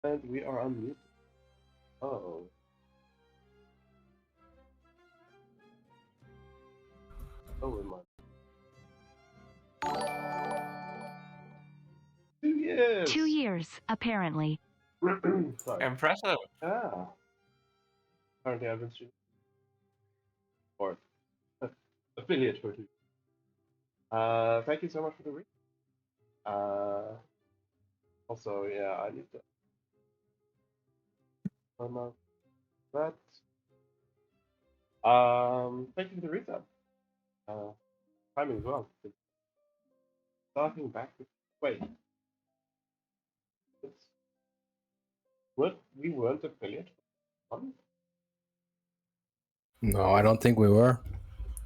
And we are unmuted. Oh. Oh, am I? 2 years! 2 years, apparently. Sorry. Impressive. Ah. Apparently I've been streaming. Or affiliate for 2 years. Thank you so much for the read. Also, yeah, I need to unlock that. Thank you for the recap. Timing as well. Starting back with wait. We weren't affiliate for 1? No, I don't think we were.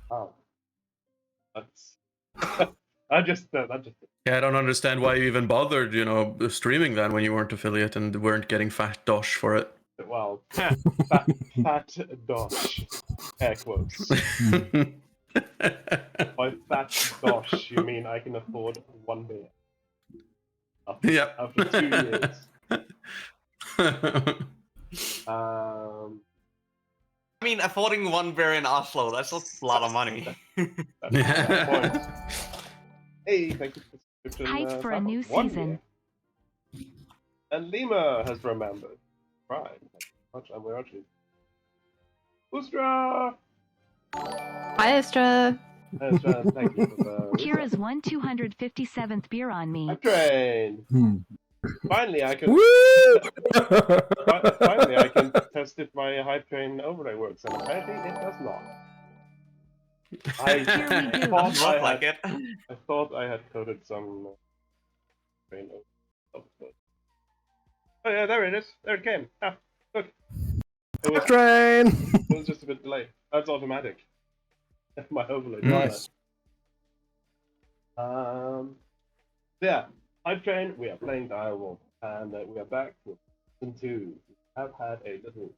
Oh. That's that just Yeah, I don't understand why you even bothered, streaming then when you weren't affiliate and weren't getting fat dosh for it. well fat dosh. Air quotes. By fat dosh you mean I can afford 1 beer. Yep. After 2 years. I mean, affording 1 beer in Oslo, that's a lot of money. That's that point. Hey, thank you for the subscription. Hyped for a Sam. new 1 season. year. And Lima has remembered. Right. Thank you so much. And we're actually Ustra! Hi, Estra. Ustra, thank you for the Kira's won 257th beer on me. Hype train! Finally I can Woo! finally I can test if my hype train overlay works, and apparently it does not. I thought I had coded some train over. Oh yeah, there it is. There it came. Ah, look. Train! It was just a bit delayed. That's automatic. My overlay. Nice. Yeah, hype train. We are playing Direwolf, and we are back with season 2. We have had a little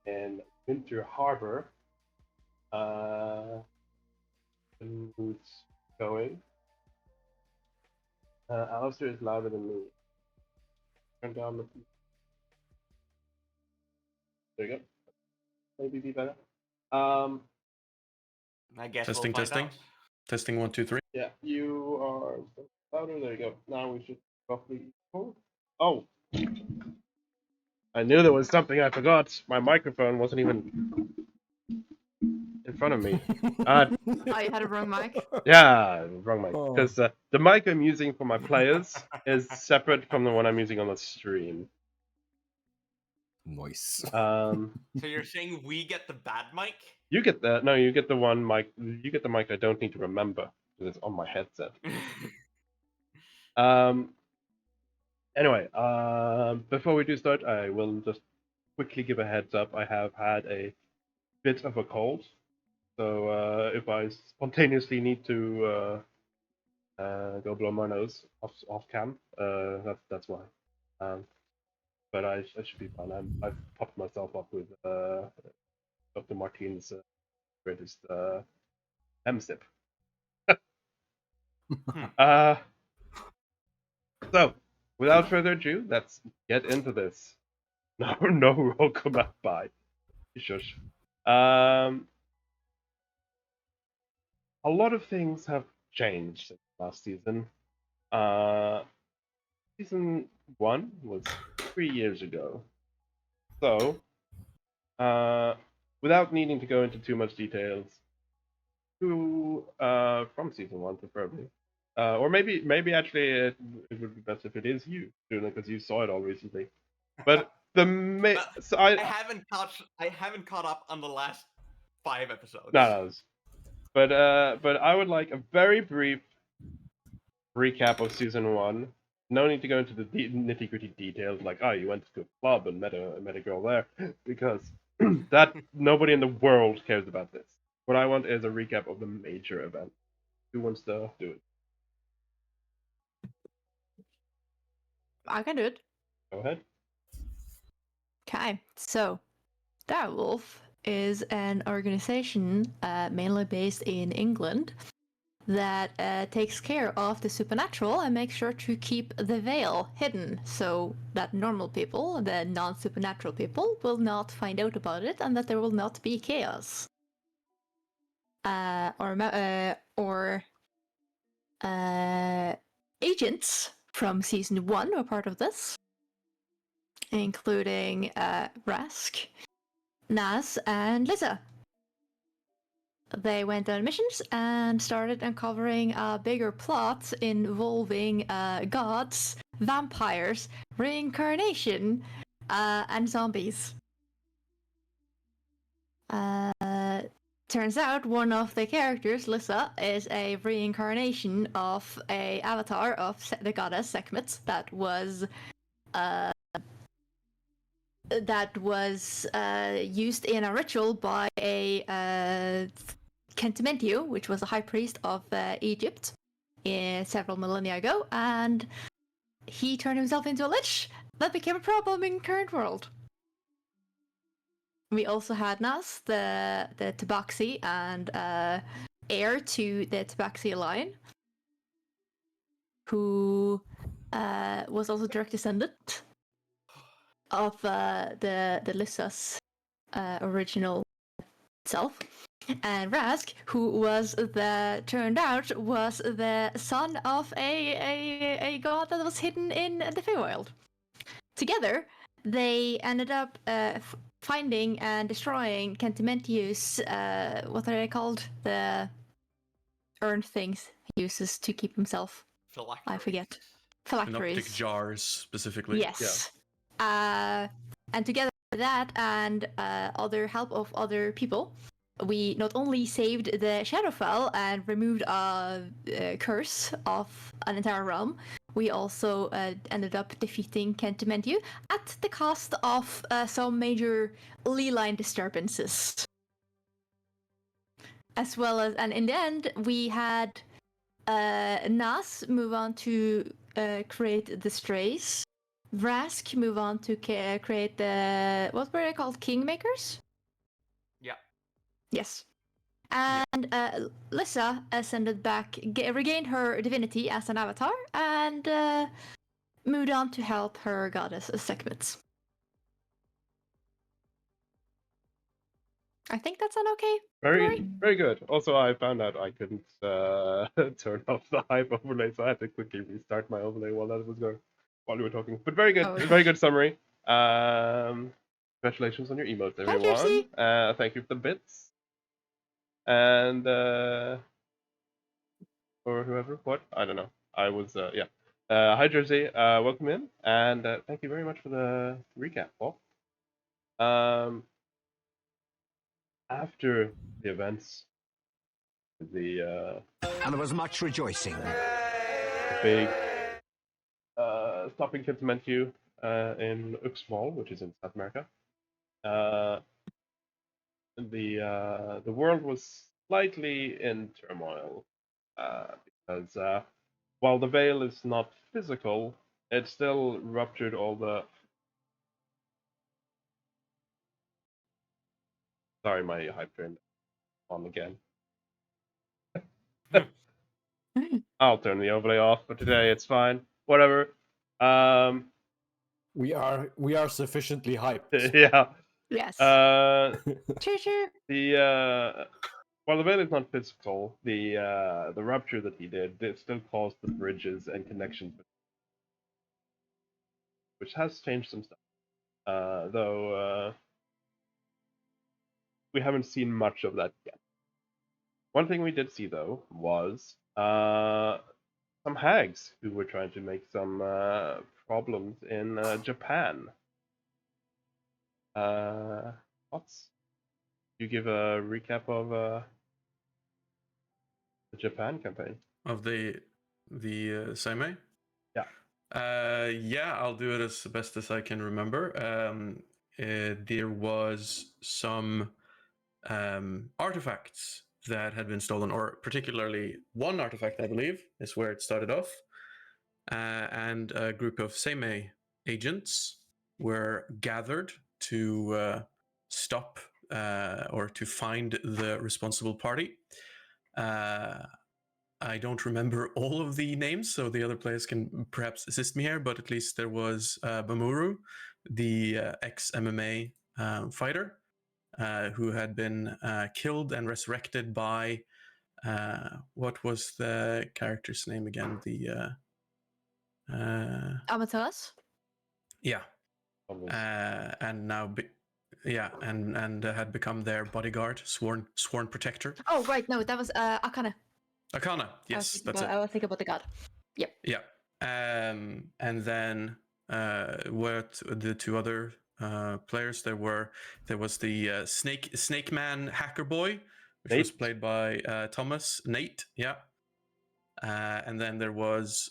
in Winter Harbor. Boots going. Alistair is louder than me. Turn down the. There you go. Maybe be better. I guess Testing, we'll find testing. out. Testing 1, 2, 3. Yeah, you are louder. There you go. Now we should roughly equal. Oh, I knew there was something I forgot. My microphone wasn't even in front of me. Oh, you had a wrong mic? Yeah, wrong mic. Oh. Because the mic I'm using for my players is separate from the one I'm using on the stream. Nice. So you're saying we get the bad mic? You get the no, you get the one mic. You get the mic I don't need to remember because it's on my headset. Anyway, before we do start, I will just quickly give a heads up. I have had a bit of a cold, so if I spontaneously need to go blow my nose off cam, that's why. But I should be fine. I've popped myself up with Dr. Martin's greatest M-sip. So, without further ado, let's get into this. No roll combat by. Shush. A lot of things have changed since last season. Season 1 was 3 years ago. So, without needing to go into too much details, who from season 1 preferably, or maybe actually it would be best if it is you, because you saw it all recently. But so I haven't caught up on the last 5 episodes. No. But I would like a very brief recap of season 1. No need to go into the nitty-gritty details like, oh, you went to a club and met a girl there, because that nobody in the world cares about this. What I want is a recap of the major event. Who wants to do it? I can do it. Go ahead. Okay, so Direwolf is an organization mainly based in England that takes care of the supernatural and makes sure to keep the veil hidden so that normal people, the non-supernatural people, will not find out about it and that there will not be chaos. Agents from season 1 were part of this, including Rask, Naz, and Lisa. They went on missions and started uncovering a bigger plot involving gods, vampires, reincarnation, and zombies. Turns out one of the characters, Lisa, is a reincarnation of a avatar of the goddess Sekhmet that was used in a ritual by a Kentimentiu, which was a high priest of Egypt several millennia ago, and he turned himself into a lich. That became a problem in current world. We also had Nas, the Tabaxi, and heir to the Tabaxi line, who was also direct descendant of the Lissa's original self. And Rask, who turned out was the son of a god that was hidden in the Feywild. Together, they ended up finding and destroying Kentimentius, what are they called? The urn things he uses to keep himself. I forget. Phylacteries. Synoptic jars, specifically. Yes. And together with that and other help of other people, we not only saved the Shadowfell and removed a curse of an entire realm, we also ended up defeating Kentimentiu at the cost of some major ley line disturbances. As well as, and in the end, we had Nas move on to create the Strays, Vrask move on to create the, what were they called, Kingmakers? Yeah. Yes. And Lissa ascended back, regained her divinity as an avatar, and moved on to help her goddess Sekhmet. I think that's an okay. Very good. Also, I found out I couldn't turn off the hype overlay, so I had to quickly restart my overlay while we were talking. But very good, Oh, okay. very good summary. Congratulations on your emotes, Hi, everyone. Jersey. Thank you for the bits. And or whoever, what? I don't know. I was yeah. Hi Jersey, welcome in, and thank you very much for the recap, Paul. After the events, the And there was much rejoicing. big stopping Kentimentiu in Uxmal, which is in South America. The world was slightly in turmoil because while the veil is not physical, it still ruptured all the. Sorry, my hype train on again. I'll turn the overlay off, but today it's fine. Whatever. We are sufficiently hyped. Yeah. Yes. Choo. The while the veil is not physical, the rupture that he did still caused the bridges and connections, which has changed some stuff. Though we haven't seen much of that yet. One thing we did see though was some hags who were trying to make some problems in Japan. What's you give a recap of the Japan campaign? Of the Seimei? Yeah. Yeah, I'll do it as best as I can remember. There was some artifacts that had been stolen, or particularly one artifact, I believe, is where it started off. And a group of Seimei agents were gathered to stop or to find the responsible party. I don't remember all of the names, so the other players can perhaps assist me here. But at least there was Bamuru, the ex-MMA fighter, who had been killed and resurrected by what was the character's name again? The Amateurs? yeah, Almost. and now and had become their bodyguard, sworn protector. Oh, right. No, that was Akane. Akana, yes, that's it. I was thinking about the god. Yep. Yeah. And then what the two other players there was the Snake Man Hacker Boy, which was Nate? played by Thomas Nate, yeah. And then there was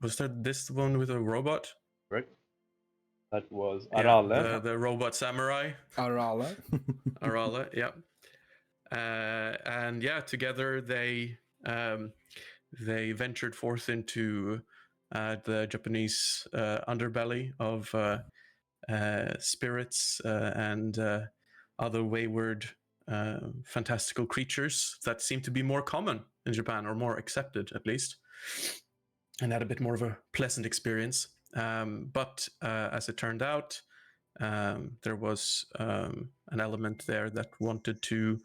was there this one with a robot? Right. That was Yeah, Arale. the robot samurai. Arala. Arala, yeah. And yeah, together they ventured forth into the Japanese underbelly of spirits and other wayward, fantastical creatures that seem to be more common in Japan, or more accepted at least, and had a bit more of a pleasant experience. But as it turned out, there was an element there that wanted to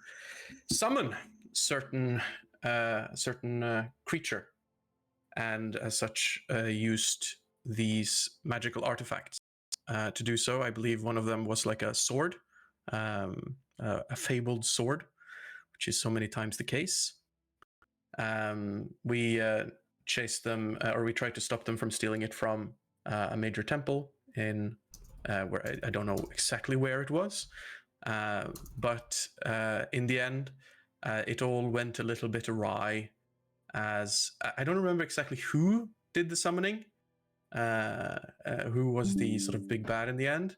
summon certain creature, and as such used these magical artifacts to do so. I believe one of them was like a sword, a fabled sword, which is so many times the case. We chased them, or we tried to stop them from stealing it from a major temple in where I don't know exactly where it was, but in the end, it all went a little bit awry, as I don't remember exactly who did the summoning, who was the sort of big bad in the end,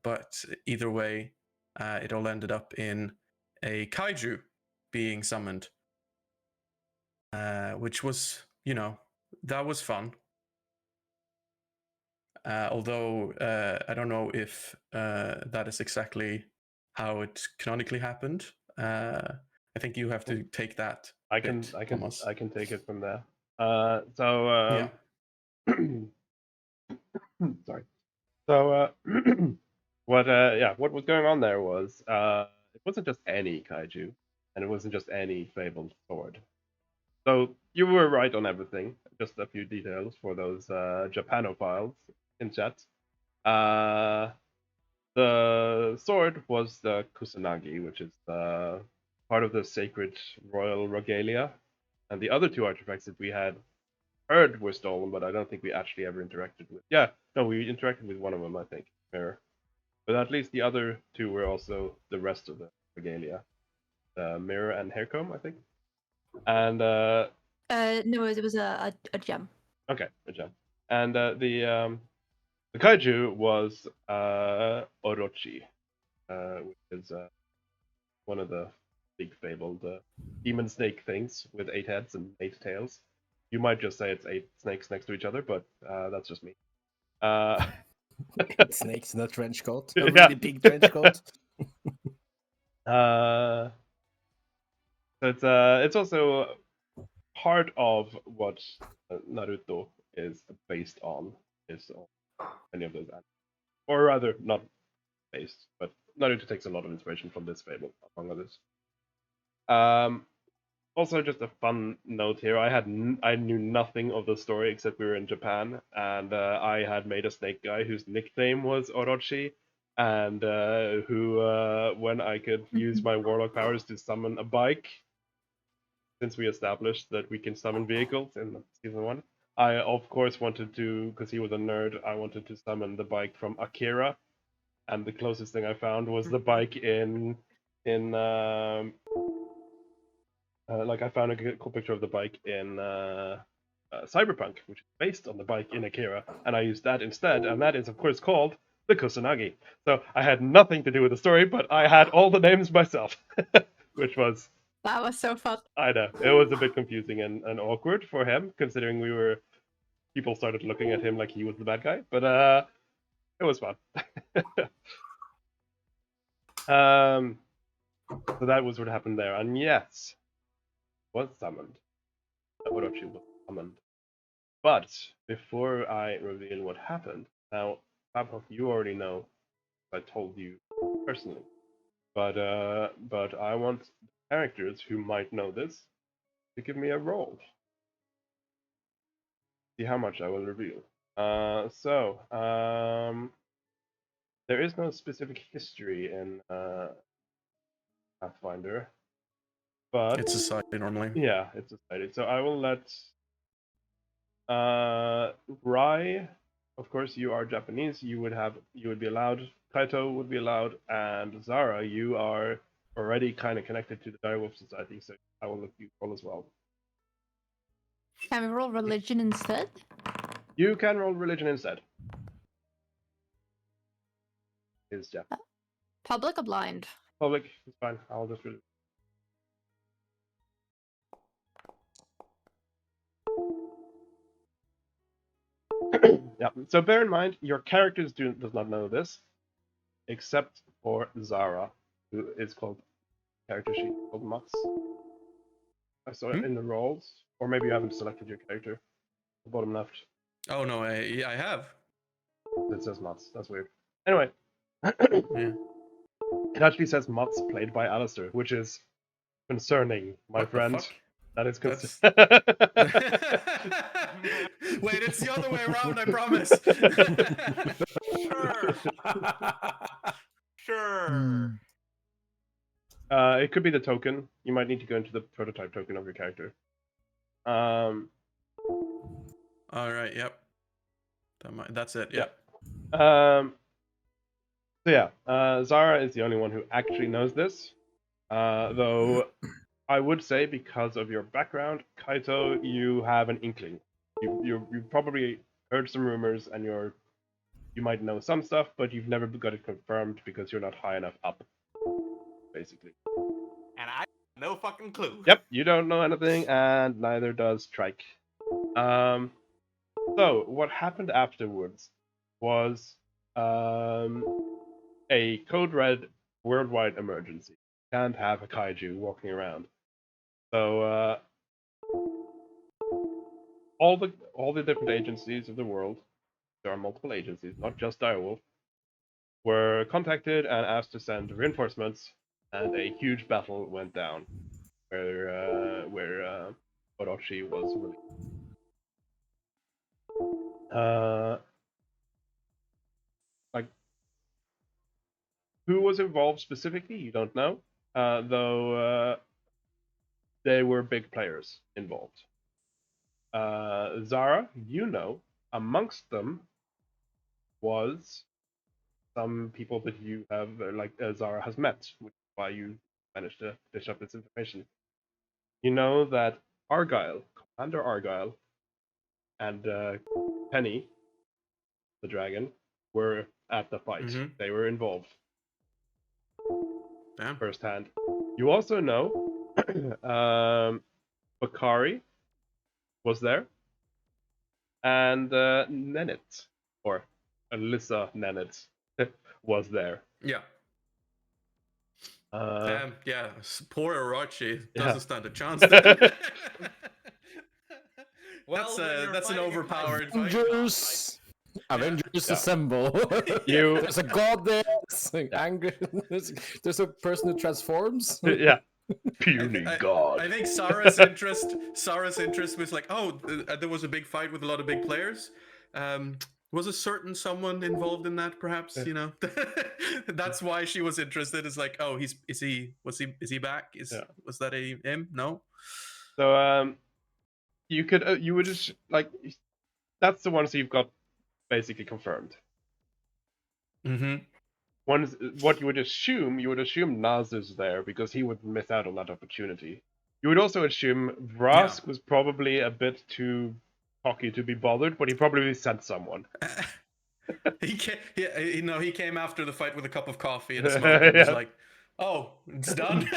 but either way, it all ended up in a kaiju being summoned, which was, that was fun. Although I don't know if that is exactly how it canonically happened. I think you have to take that. I can take it from there. So sorry. So what was going on there was it wasn't just any kaiju, and it wasn't just any fabled sword. So you were right on everything. Just a few details for those Japanophiles in chat. The sword was the Kusanagi, which is part of the sacred royal regalia, and the other two artifacts that we had heard were stolen, but I don't think we actually ever interacted with. Yeah, no, we interacted with one of them, I think, Mirror. But at least the other two were also the rest of the regalia, Mirror and Haircomb, I think. And no, it was a gem. okay, a gem. And the kaiju was Orochi, which is one of the big fabled demon snake things with 8 heads and 8 tails. You might just say it's 8 snakes next to each other, but that's just me. Snakes in a trench coat. A Yeah. really big trench coat. So it's also part of what Naruto is based on. Is any of those animals, or rather, not based, but Naruto takes a lot of inspiration from this fable, among others. Also, just a fun note here. I knew nothing of the story except we were in Japan, and I had made a snake guy whose nickname was Orochi, and who, when I could use my warlock powers to summon a bike, since we established that we can summon vehicles in season 1, I of course wanted to, because he was a nerd, I wanted to summon the bike from Akira, and the closest thing I found was the bike in like I found a cool picture of the bike in Cyberpunk, which is based on the bike in Akira, and I used that instead, and that is of course called the Kusanagi. So I had nothing to do with the story, but I had all the names myself, which was, That was so fun. I know, it was a bit confusing and awkward for him, considering people started looking at him like he was the bad guy, but it was fun. So that was what happened there, and yes, was summoned. Orochi was summoned. But before I reveal what happened, now, Babcock, you already know. I told you personally. But I want the characters who might know this to give me a roll. See how much I will reveal. There is no specific history in Pathfinder, but It's society normally. yeah, it's society. So I will let Rai. Of course, you are Japanese. You would be allowed. Kaito would be allowed, and Zara, you are already kind of connected to the Direwolf Society, so I will let you roll as well. Can we roll religion instead? You can roll religion instead. Is Jap. Public or blind? Public is fine. I'll just read it. Yeah. So bear in mind, your characters does not know this, except for Zara, who is called character sheet called Mats. I saw it in the roles, or maybe you haven't selected your character. The bottom left. Oh no, I have. It says Mats. That's weird. Anyway, Yeah. it actually says Mats played by Alistair, which is concerning, my What the friend. fuck? That is That's- concerning. Wait, it's the other way around, I promise. Sure. It could be the token. You might need to go into the prototype token of your character. All right, yep. That's it, yep. So yeah, Zara is the only one who actually knows this. Though I would say, because of your background, Kaito, you have an inkling. You probably heard some rumors, and you might know some stuff, but you've never got it confirmed because you're not high enough up, basically. And I have no fucking clue. Yep, you don't know anything, and neither does Trike. So what happened afterwards was a code red worldwide emergency. Can't have a kaiju walking around. So all the different agencies of the world, there are multiple agencies, not just Direwolf, were contacted and asked to send reinforcements, and a huge battle went down where Orochi was released. Like, who was involved specifically, you don't know, though they were big players involved. Zara, you know, amongst them was some people that you have, Zara has met, which is why you managed to dish up this information. You know that Argyle, Commander Argyle, and Penny, the dragon, were at the fight. Mhm. They were involved Damn. firsthand. You also know Bakari was there, and Nennet, or Alyssa Nennet, was there. Yeah. Uh, Damn, yeah. Poor Orochi Yeah. doesn't stand a chance. Well, then you're That's an fighting a overpowered kaiju. fight. Avengers! Avengers Yeah. assemble! You- There's a god there. Angry. There's a person who transforms. yeah. Puny I god. think Sarah's interest was like, oh, there was a big fight with a lot of big players. Was a certain someone involved in that, perhaps? You know, that's why she was interested. Is like, oh, is he back? Was that him? No. So you would just like, that's the ones you've got basically confirmed. Mm-hmm. What you would assume Naz is there because he would miss out on that opportunity. You would also assume Vrask was probably a bit too cocky to be bothered, but he probably sent someone. He came after the fight with a cup of coffee and a smoke and was Yeah. like, oh, it's done.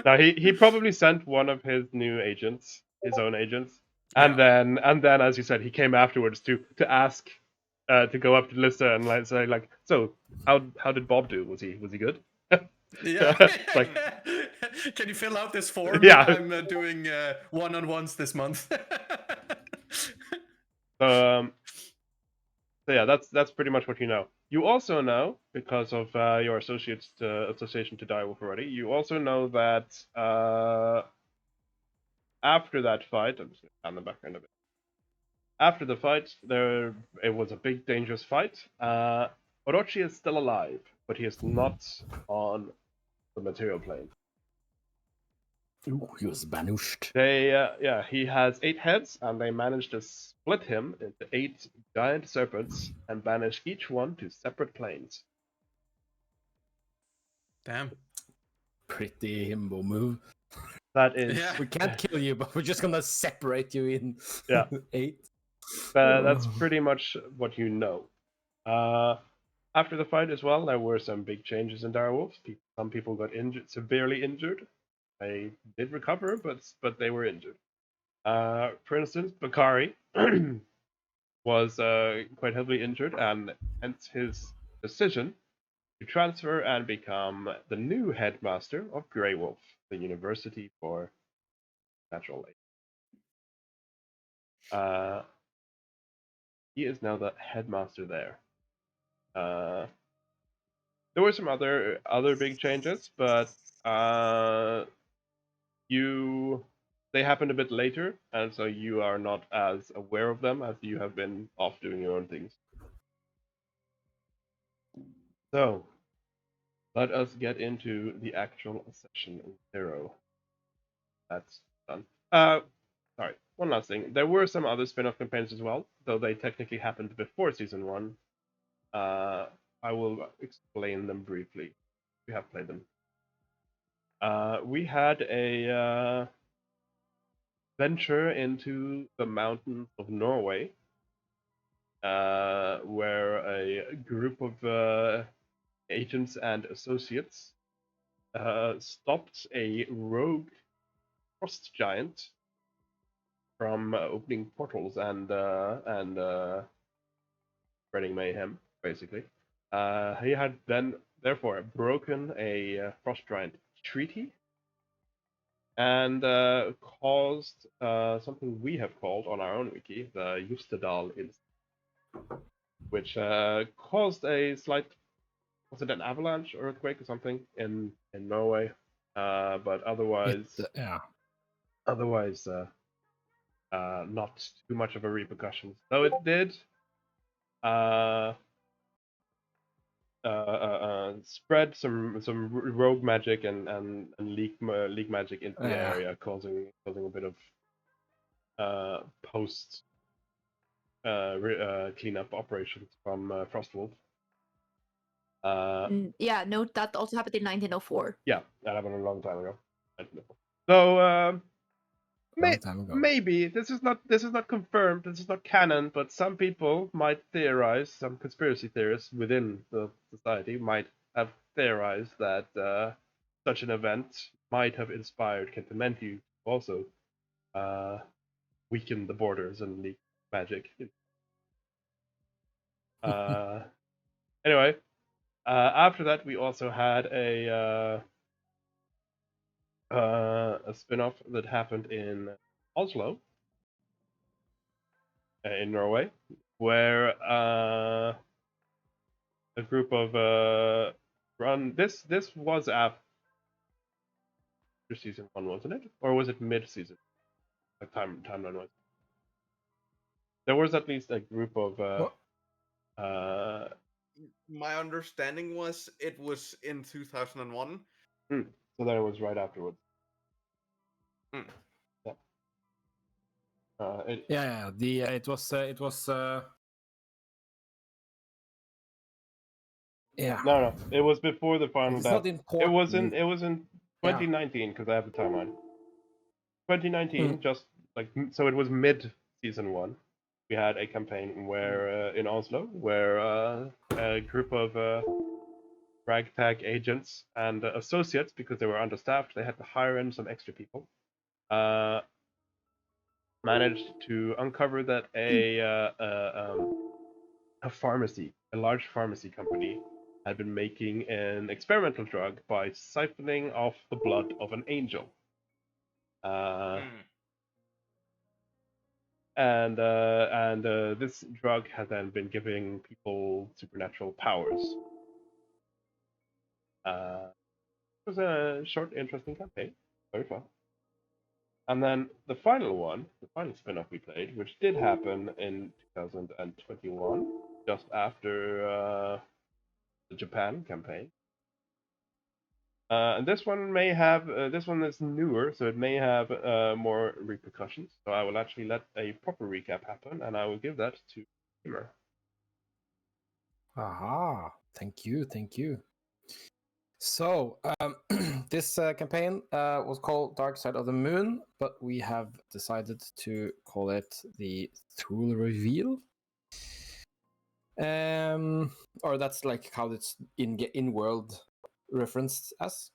Now he probably sent one of his new agents, his own agents, and then as you said, he came afterwards to ask, to go up to Lissa and like say like, so how did Bob do? Was he good? Yeah. Like, Can you fill out this form? Yeah. I'm doing one-on-ones this month. So yeah, that's pretty much what you know. You also know, because of your association to Direwolf already, you also know that after that fight, I'm just going to down the background a bit. After the fight, it was a big, dangerous fight. Orochi is still alive, but he is not on the material plane. Ooh, he was banished. He has 8 heads, and they managed to split him into 8 giant serpents and banish each one to separate planes. Damn. Pretty himbo move. That is, Yeah. We can't kill you, but we're just gonna separate you in Yeah. 8. that's pretty much what you know. After the fight as well, there were some big changes in Direwolf. Some people got injured, severely injured. They did recover, but they were injured. For instance, Bakari was quite heavily injured, and hence his decision to transfer and become the new headmaster of DIREWOLF, the University for Natural Aid. He is now the headmaster there. There were some other big changes, but they happened a bit later, and so you are not as aware of them as you have been off doing your own things. So, let us get into the actual session 0. That's done. Sorry, one last thing. There were some other spin-off campaigns as well, though they technically happened before Season 1. I will explain them briefly. We have played them. We had a venture into the mountains of Norway, where a group of agents and associates stopped a rogue frost giant from opening portals and spreading mayhem, basically. He had then, therefore, broken a frost giant treaty and caused something we have called on our own wiki the Justedal incident, which caused a slight, was it an avalanche or earthquake or something in Norway? But otherwise, otherwise not too much of a repercussion. Though it did spread some rogue magic and leak magic into the area, causing a bit of post cleanup operations from Frostwolf. Yeah, note that also happened in 1904. Yeah, that happened a long time ago. So maybe this is not confirmed. This is not canon, but some people might theorize. Some conspiracy theorists within the society might have theorized that such an event might have inspired Kentamenti to also weaken the borders and leak magic. Anyway, after that, we also had a spin-off that happened in Oslo, in Norway, where a group of this was after Season 1, wasn't it? Or was it mid-season? Like timeline was. There was at least a group of My understanding was it was in 2001. So then it was right afterwards. Yeah. It was. Yeah. No, it was before the final It's death. not important. It was in 2019 because I have the timeline. 2019, just like so, it was mid Season 1. We had a campaign where in Oslo, where a group of ragtag agents and associates, because they were understaffed, they had to hire in some extra people. Managed to uncover that a pharmacy, a large pharmacy company, had been making an experimental drug by siphoning off the blood of an angel. And this drug has then been giving people supernatural powers. It was a short, interesting campaign. Very fun. And then the final one, the final spin-off we played, which did happen in 2021, just after the Japan campaign. And this one this one is newer, so it may have more repercussions. So I will actually let a proper recap happen, and I will give that to Gamer. Aha, thank you. So, this campaign was called Dark Side of the Moon, but we have decided to call it the Thule Reveal. Or that's like how it's in world referenced as.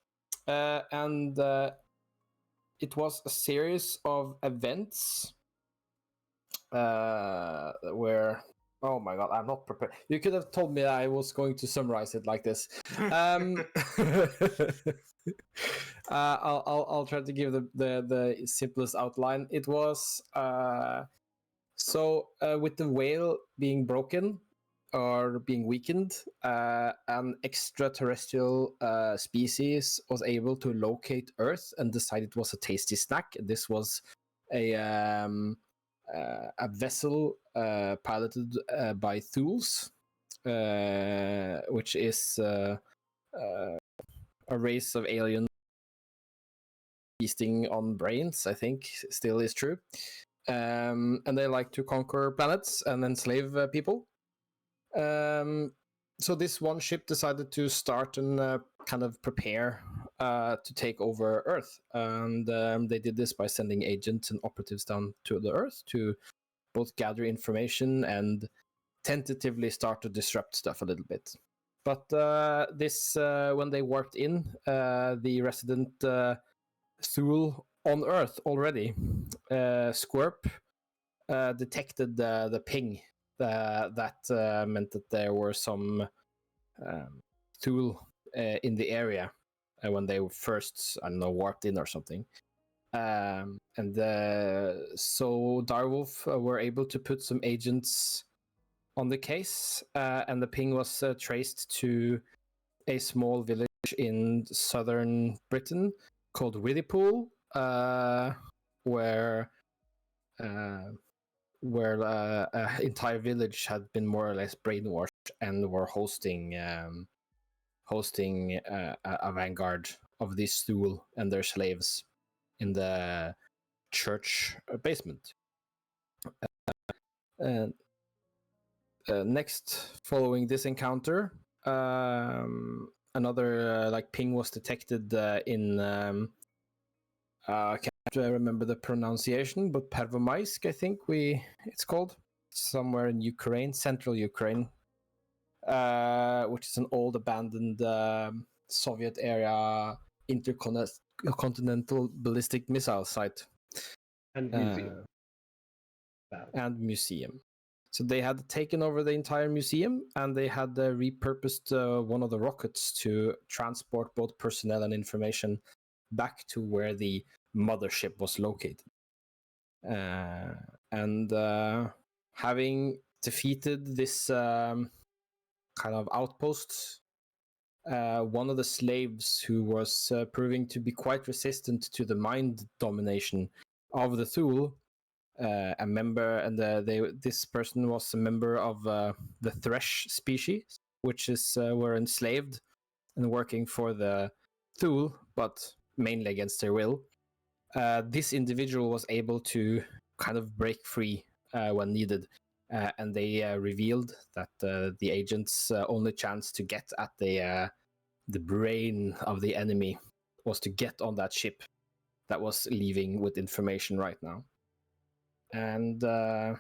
And it was a series of events where, oh my god, I'm not prepared. You could have told me I was going to summarize it like this. I'll try to give the simplest outline. It was with the whale being broken or being weakened, an extraterrestrial species was able to locate Earth and decide it was a tasty snack. This was a vessel piloted by Thules, which is a race of aliens feasting on brains, I think still is true. And they like to conquer planets and enslave people. So this one ship decided to start and kind of prepare to take over Earth. And they did this by sending agents and operatives down to the Earth to both gather information and tentatively start to disrupt stuff a little bit. But when they warped in, the resident Thule on Earth already, Squirp, detected the ping that meant that there were some Thule in the area when they first, I don't know, warped in or something. So Direwolf were able to put some agents on the case, and the ping was traced to a small village in southern Britain called Whittypool, where an entire village had been more or less brainwashed and were hosting a vanguard of these Thule and their slaves in the church basement. Next, following this encounter, another ping was detected in I can't remember the pronunciation, but Pervomaisk, I think it's called, somewhere in Ukraine, central Ukraine, which is an old abandoned Soviet era intercontinental ballistic missile site And museum. And museum. So they had taken over the entire museum, and they had repurposed one of the rockets to transport both personnel and information back to where the mothership was located. Having defeated this kind of outpost, one of the slaves who was proving to be quite resistant to the mind domination of the Thule, a member, and this person was a member of the Thresh species, which were enslaved and working for the Thule, but mainly against their will. This individual was able to kind of break free when needed, and they revealed that the agent's only chance to get at the brain of the enemy was to get on that ship that was leaving with information right now. And then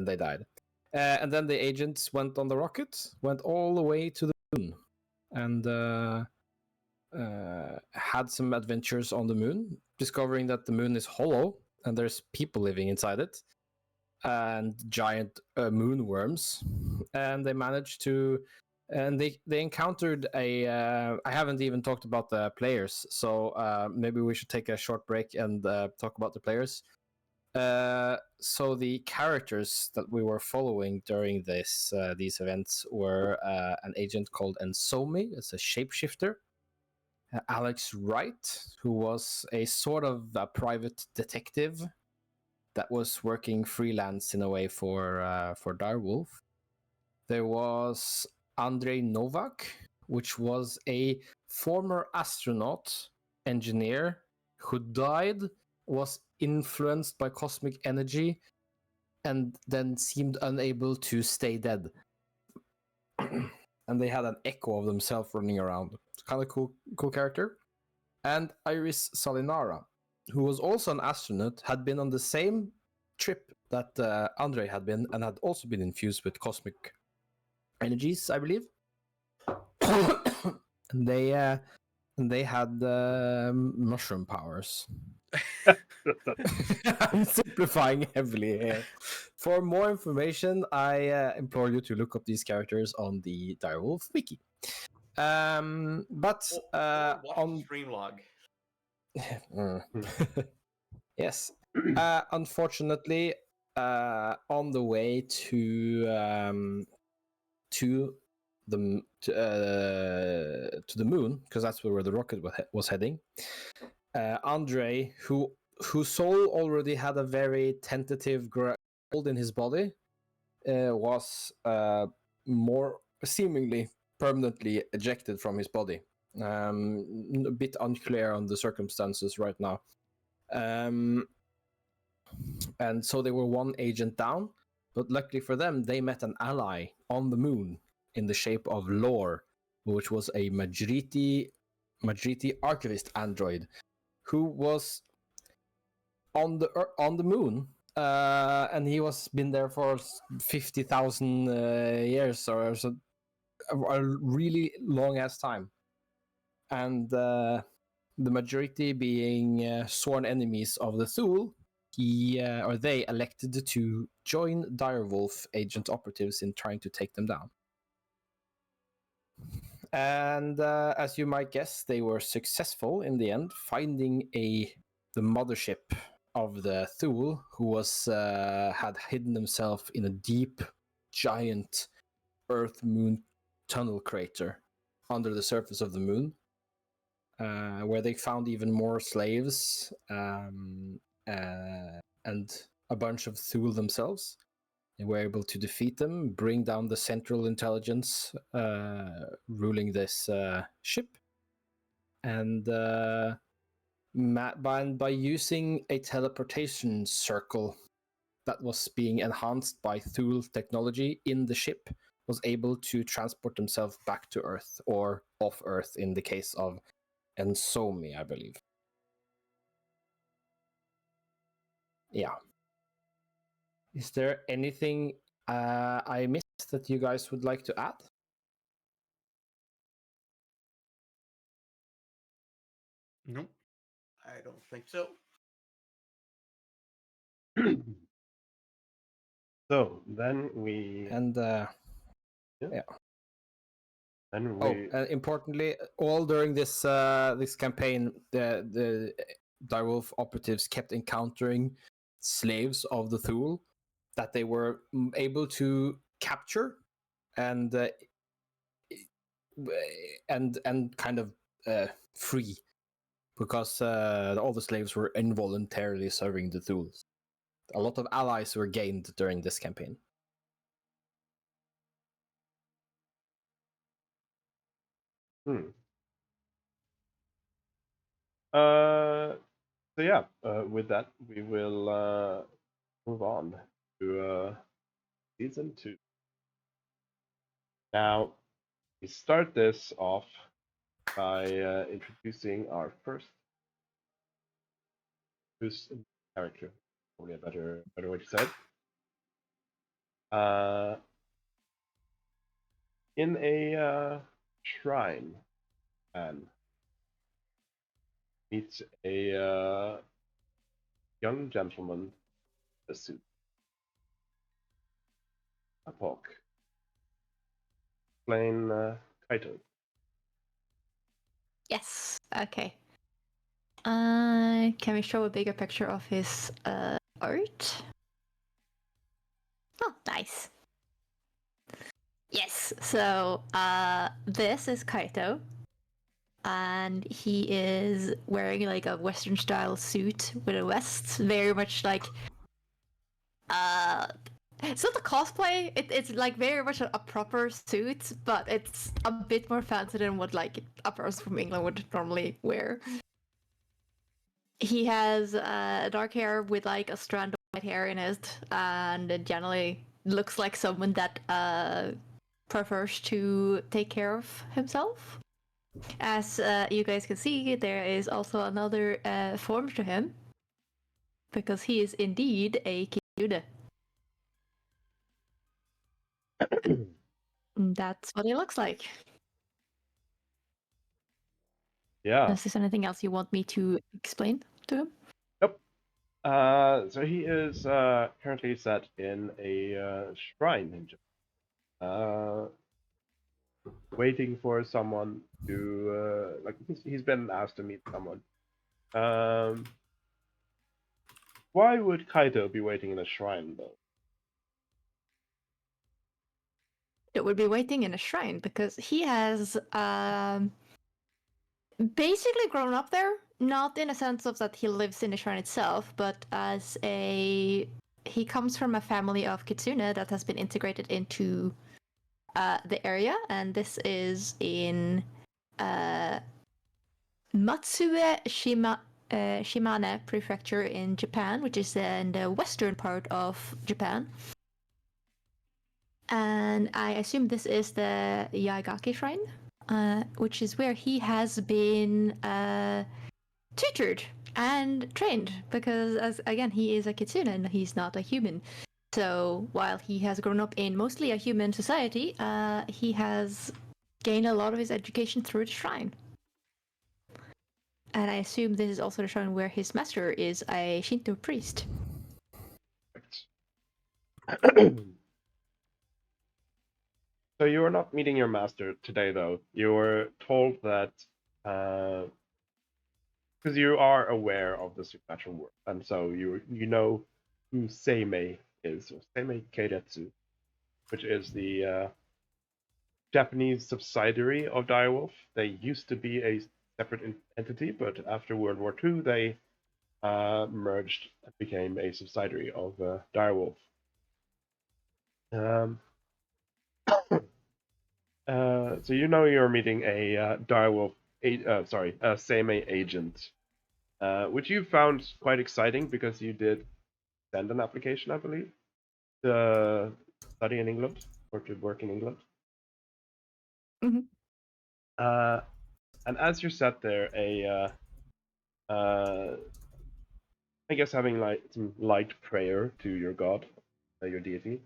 they died. And then the agents went on the rocket, went all the way to the moon, and had some adventures on the moon, discovering that the moon is hollow and there's people living inside it, and giant moon worms. And they managed to And they encountered a. I haven't even talked about the players, so maybe we should take a short break and talk about the players. So the characters that we were following during these events were an agent called Ensomi, it's a shapeshifter. Alex Wright, who was a sort of a private detective that was working freelance in a way for Direwolf. There was Andrei Novak, which was a former astronaut engineer who died, was influenced by cosmic energy, and then seemed unable to stay dead. And they had an echo of themselves running around. It's kind of cool character. And Iris Salinara, who was also an astronaut, had been on the same trip that Andre had been, and had also been infused with cosmic energies, I believe. And they had mushroom powers. I'm simplifying heavily here. For more information, I implore you to look up these characters on the Direwolf wiki. But Or watch on the stream log. yes, unfortunately, on the way to the moon, because that's where the rocket was heading. Andre, whose soul already had a very tentative hold in his body, was more seemingly permanently ejected from his body. A bit unclear on the circumstances right now. And so they were one agent down, but luckily for them, they met an ally on the moon in the shape of Lore, which was a Majriti archivist android who was on the moon, and he was been there for 50,000 years or so, a really long ass time. And the majority being sworn enemies of the Thule, they elected to join Direwolf agent operatives in trying to take them down. And as you might guess, they were successful in the end, finding the mothership of the Thule, who was had hidden himself in a deep, giant Earth-Moon tunnel crater under the surface of the moon, where they found even more slaves and a bunch of Thule themselves. They were able to defeat them, bring down the Central Intelligence ruling this ship, and by using a teleportation circle that was being enhanced by Thule technology in the ship, was able to transport themselves back to Earth, or off Earth in the case of Ensomi, I believe. Yeah. Is there anything I missed that you guys would like to add? Nope. I don't think so. So then we And then importantly, all during this this campaign, the Direwolf operatives kept encountering slaves of the Thule that they were able to capture and kind of free, because all the slaves were involuntarily serving the Thules. A lot of allies were gained during this campaign. So yeah, with that, we will move on to season 2. Now, we start this off by introducing our first character. Probably a better way to say it. In a shrine, and meets a young gentleman in a suit, a poke. explain Kaito. Yes. Okay. Can we show a bigger picture of his art? Oh, nice. Yes. So this is Kaito, and he is wearing like a Western style suit with a vest, very much like it's not a cosplay. It's like very much a proper suit, but it's a bit more fancy than what like a person from England would normally wear. He has dark hair with like a strand of white hair in it, and it generally looks like someone that prefers to take care of himself. As you guys can see, there is also another form to him, because he is indeed a kitsune. That's what he looks like. Yeah. Is there anything else you want me to explain to him? Yep. So he is currently set in a shrine in Japan, waiting for someone to like. He's been asked to meet someone. Why would Kaito be waiting in a shrine though? It would be waiting in a shrine because he has basically grown up there. Not in a sense of that he lives in the shrine itself, but as he comes from a family of kitsune that has been integrated into the area, and this is in Matsue Shimane Prefecture in Japan, which is in the western part of Japan. And I assume this is the Yaigaki Shrine, which is where he has been tutored and trained, because as again he is a kitsune and he's not a human. So while he has grown up in mostly a human society, he has gained a lot of his education through the shrine. And I assume this is also the shrine where his master is a Shinto priest. So you are not meeting your master today, though. You were told that because you are aware of the supernatural world, and so you know who Seimei is, or Seimei Keiretsu, which is the Japanese subsidiary of Direwolf. They used to be a separate entity, but after World War II, they merged and became a subsidiary of Direwolf. So you know you're meeting a Direwolf, a Seimei agent, which you found quite exciting because you did send an application, I believe, to study in England or to work in England. Mhm. And as you're sat there, I guess having like some light prayer to your god, your deity,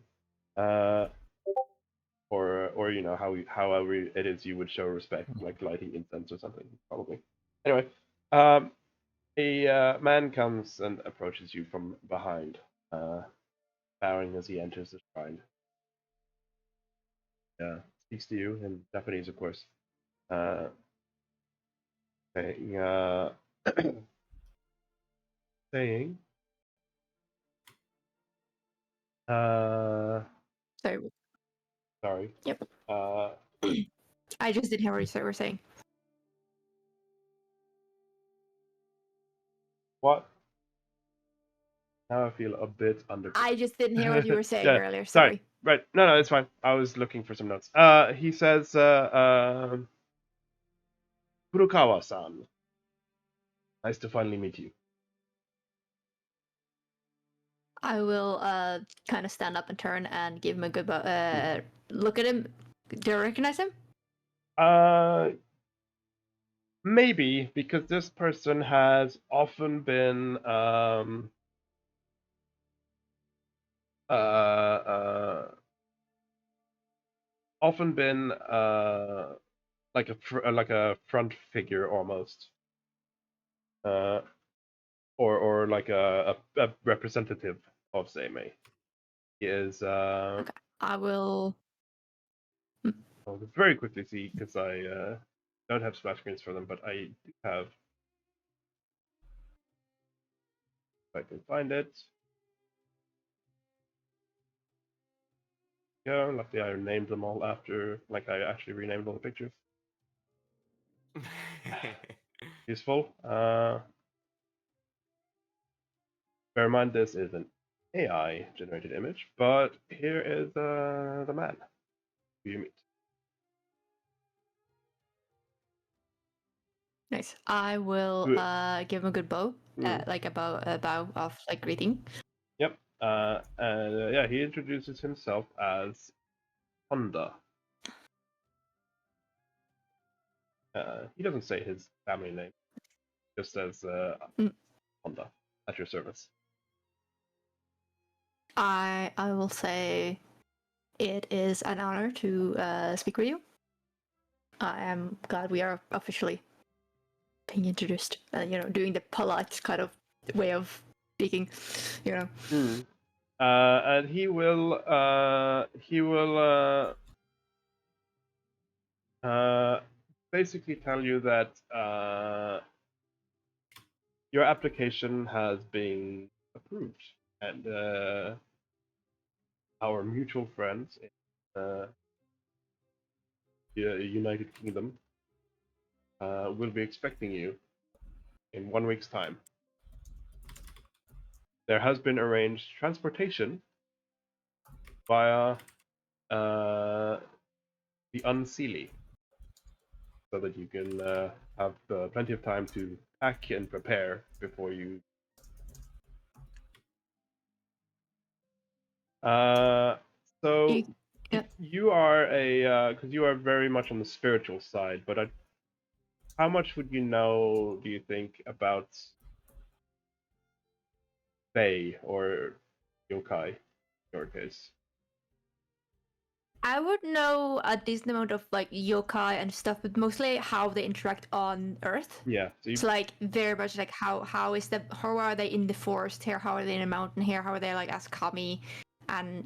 or you know however it is you would show respect, like lighting incense or something, probably. Anyway, a man comes and approaches you from behind, bowing as he enters the shrine. Speaks to you in Japanese, of course, saying, saying, Sorry. sorry. Yep. Uh, I just didn't hear what you were saying. what? Now I feel a bit under. I just didn't hear what you were saying Yeah, earlier. Sorry. Right. No, it's fine. I was looking for some notes. He says, Furukawa-san, nice to finally meet you. I will kind of stand up and turn and give him a good look at him. Do you recognize him? Maybe because this person has often been like a front figure almost, or like a representative of Seimei. He is Okay. I will. I'll very quickly see because I don't have splash screens for them, but I do have. If I can find it. Yeah, luckily I named them all after, like I actually renamed all the pictures. Useful. Bear in mind this is an AI generated image, but here is the man who you meet. Nice. I will Good. give him a good bow, like a bow of like greeting. Yep. And yeah, he introduces himself as Honda. He doesn't say his family name, just says Honda at your service. I will say it is an honor to speak with you. I am glad we are officially being introduced. Doing the polite kind of way of speaking. And he will basically tell you that your application has been approved, and our mutual friends in the United Kingdom will be expecting you in 1 week's time. There has been arranged transportation via the Unseelie, so that you can have plenty of time to pack and prepare before you. So you are because you are very much on the spiritual side, but how much would you know, do you think, about Fae or yokai in your case? I would know a decent amount of like yokai and stuff, but mostly how they interact on Earth. Yeah. So like very much like how are they in the forest here? How are they in a mountain here? How are they like as kami and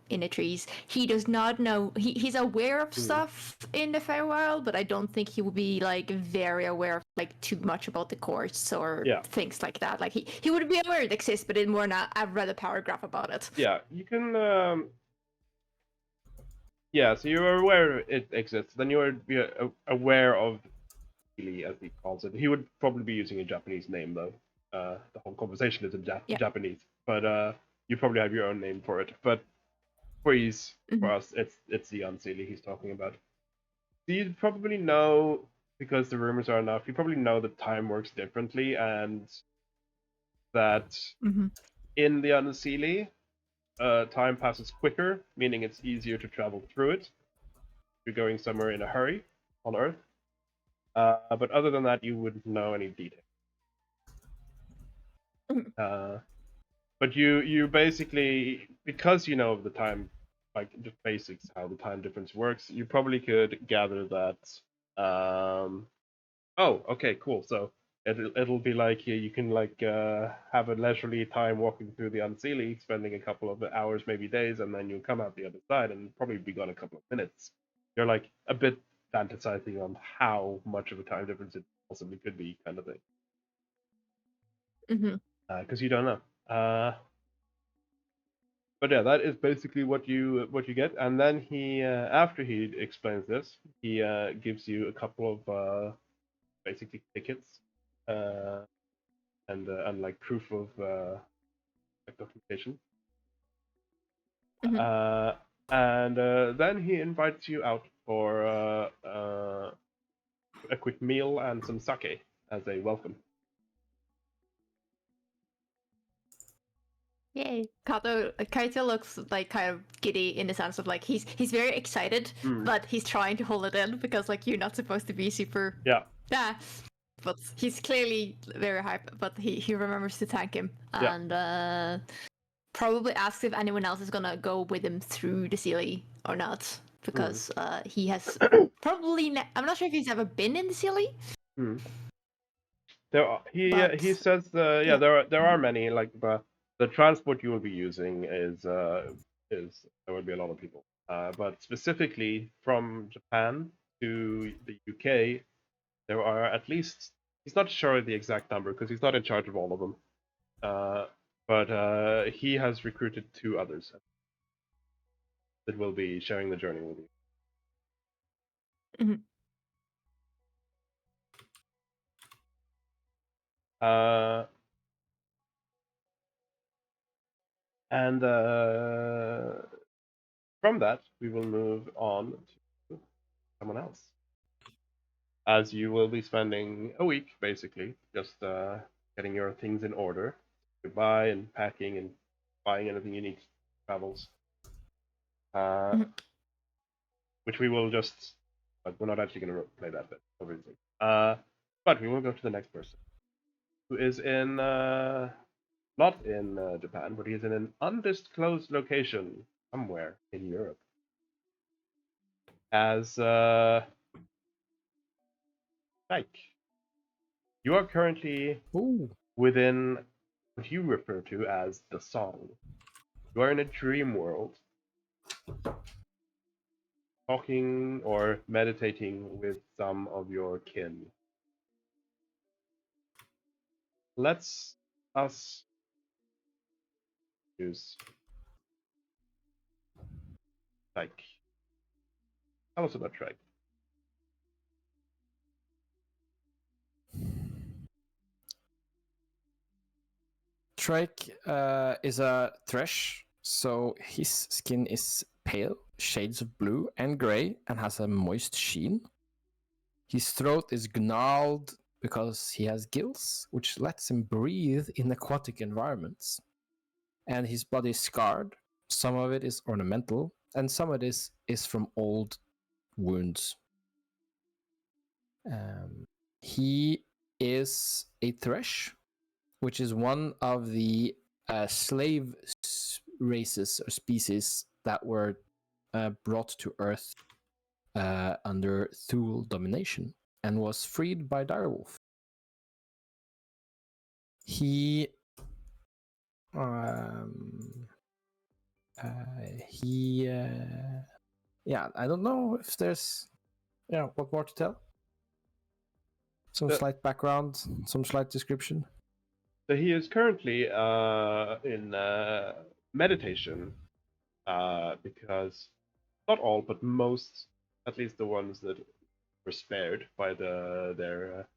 in the trees? He does not know. He's aware of stuff in the Feywild, but I don't think he would be like very aware of like too much about the courts or things like that. Like he would be aware it exists, but in more not. I've read a paragraph about it. Yeah, you can. Yeah, so you're aware it exists. Then you are aware of Healy, as he calls it. He would probably be using a Japanese name, though. The whole conversation is in Japanese, but you probably have your own name for it. But for us, it's the Unseelie he's talking about. So you probably know, because the rumors are enough, you probably know that time works differently, and that in the Unseelie, time passes quicker, meaning it's easier to travel through it. You're going somewhere in a hurry on Earth. But other than that, you wouldn't know any detail. But you basically, because you know the time, like just basics, how the time difference works, you probably could gather that. Oh, okay, cool. So it'll be like you can like have a leisurely time walking through the Unseelie, spending a couple of hours, maybe days, and then you'll come out the other side and probably be gone a couple of minutes. You're like a bit fantasizing on how much of a time difference it possibly could be, kind of thing. Because you don't know. But yeah, that is basically what you get. And then he, after he explains this, he gives you a couple of basically tickets and like proof of like documentation. And then he invites you out for a quick meal and some sake as a welcome. Yay. Kaito looks like kind of giddy in the sense of like he's very excited, but he's trying to hold it in because like you're not supposed to be super but he's clearly very hyped, but he remembers to thank him and probably asks if anyone else is gonna go with him through the Sealy or not, because he has probably I'm not sure if he's ever been in the Sealy. He says there are many, like the transport you will be using is there will be a lot of people. But specifically from Japan to the UK, there are at least, he's not sure the exact number because he's not in charge of all of them. But he has recruited 2 others that will be sharing the journey with you. Mhm. And from that, we will move on to someone else. As you will be spending a week, basically, just getting your things in order. Goodbye and packing and buying anything you need for travels. Which we will just, but we're not actually going to play that bit, obviously. But we will go to the next person, who is in, not in Japan, but he is in an undisclosed location somewhere in Europe. As Mike, you are currently Ooh. within what you refer to as the song. You are in a dream world, talking or meditating with some of your kin. Let's us use Trike. Tell us about Trike. Trike is a thresh, so his skin is pale, shades of blue and gray, and has a moist sheen. His throat is gnawed because he has gills, which lets him breathe in aquatic environments. And his body is scarred. Some of it is ornamental, and some of it is from old wounds. He is a thresh, which is one of the slave races or species that were brought to Earth under Thule domination and was freed by Direwolf. He yeah, I don't know if there's what more to tell. Some slight background, some slight description. So he is currently in meditation because not all, but most, at least the ones that were spared by their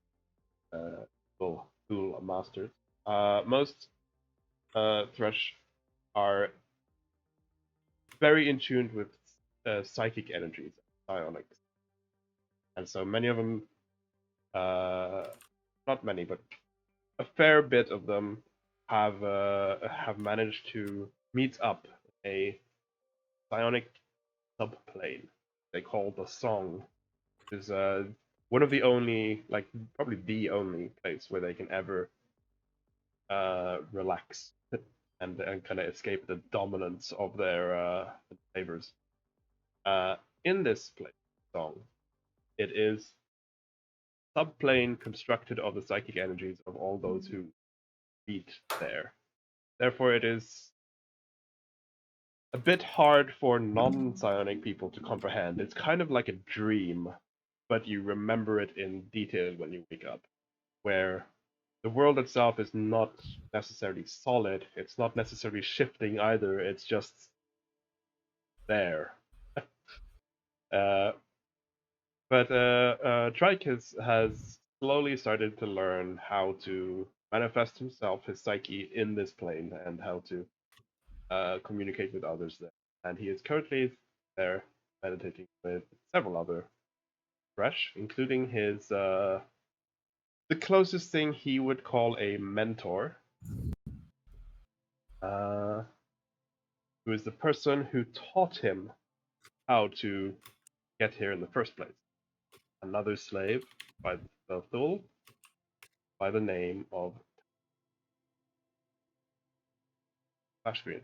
Thule masters, most Thresh are very in tune with psychic energies, psionics, and so many of them, not many, but a fair bit of them have managed to meet up a psionic subplane they call the Song, which is one of the only, like probably the only place where they can ever relax and kind of escape the dominance of their neighbors. In this place, Song, it is subplane constructed of the psychic energies of all those who meet there. Therefore, it is a bit hard for non-psionic people to comprehend. It's kind of like a dream, but you remember it in detail when you wake up, where the world itself is not necessarily solid, it's not necessarily shifting either, it's just there. But Trike has slowly started to learn how to manifest himself, his psyche, in this plane, and how to communicate with others there. And he is currently there meditating with several other Thresh, including his the closest thing he would call a mentor, who is the person who taught him how to get here in the first place. Another slave by the Thule by the name of Flashgreen.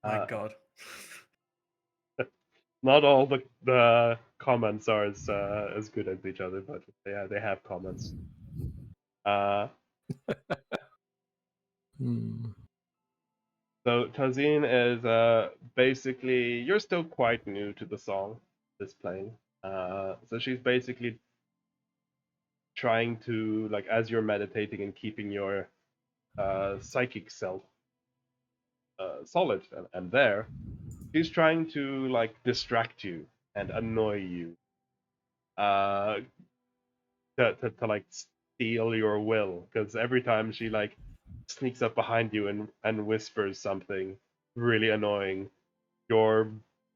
My God. Not all the comments are as good as each other, but they have comments. So Tazine is basically, you're still quite new to the song this playing. So she's basically trying to, like, as you're meditating and keeping your psychic self solid and there, she's trying to like distract you and annoy you, uh, to like steal your will. Because every time she like sneaks up behind you and whispers something really annoying, your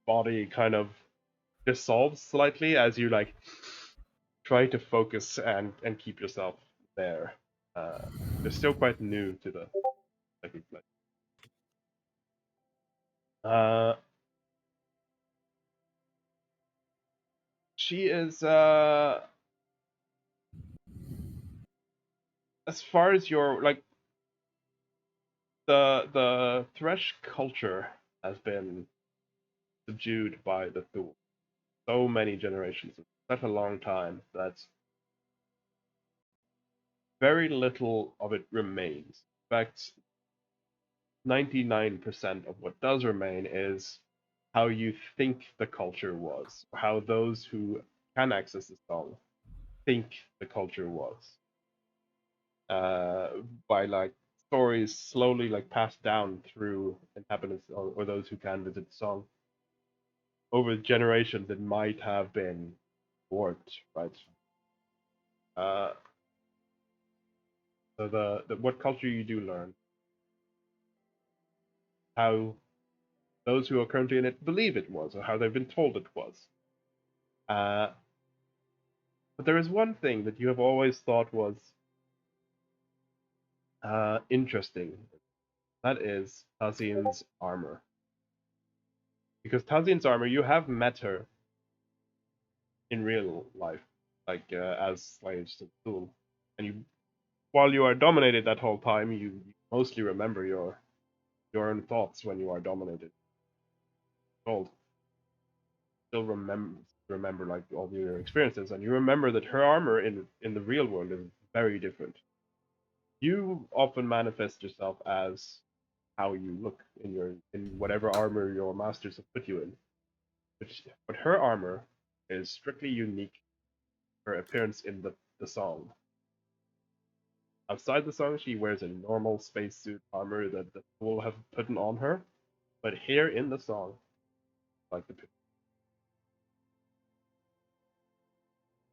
body kind of dissolves slightly as you like try to focus and keep yourself there. They're still quite new to the psychic play. Uh, she is as far as your like the thresh culture has been subdued by the Thule so many generations, such a long time that very little of it remains. In fact, 99% of what does remain is how you think the culture was, or how those who can access the song think the culture was. By like stories slowly like passed down through inhabitants or those who can visit the song. Over generations, it might have been warped, right? Uh, so the what culture you do learn, how those who are currently in it believe it was, or how they've been told it was. Uh, but there is one thing that you have always thought was interesting. That is Tazian's armor. Because Tazian's armor, you have met her in real life, like as slaves to the Thule, and you, while you are dominated that whole time, you mostly remember your own thoughts when you are dominated. Told, still remember like all your experiences, and you remember that her armor in the real world is very different. You often manifest yourself as how you look in whatever armor your masters have put you in. But her armor is strictly unique. Her appearance in the song. Outside the song, she wears a normal spacesuit armor that the Thule have put on her, but here in the song, like the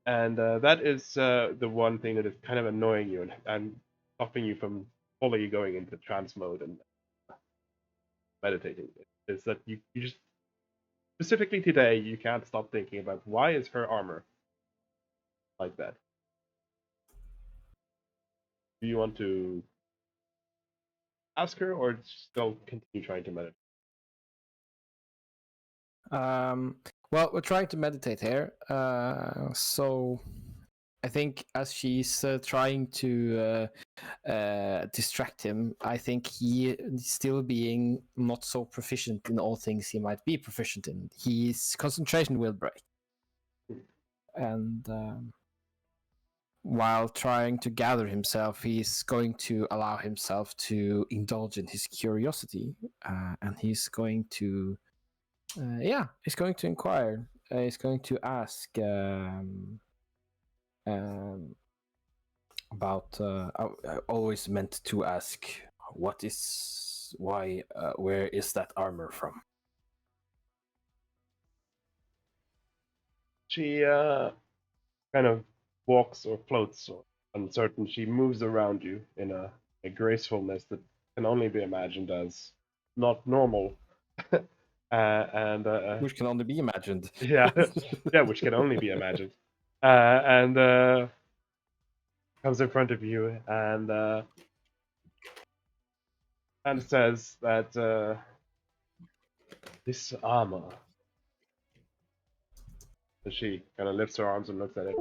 and that is the one thing that is kind of annoying you and stopping you from fully going into trance mode and meditating. Is that you just specifically today you can't stop thinking about why is her armor like that? Do you want to ask her or still continue trying to meditate? Well, we're trying to meditate here, so I think as she's trying to distract him, I think he, still being not so proficient in all things he might be proficient in, his concentration will break. And while trying to gather himself, he's going to allow himself to indulge in his curiosity, and he's going to, he's going to inquire. He's going to ask about. I always meant to ask, where is that armor from? She kind of walks or floats or uncertain. She moves around you in a gracefulness that can only be imagined as not normal. Which can only be imagined. Yeah, yeah, which can only be imagined. And comes in front of you and says that this armor. So she kind of lifts her arms and looks at it.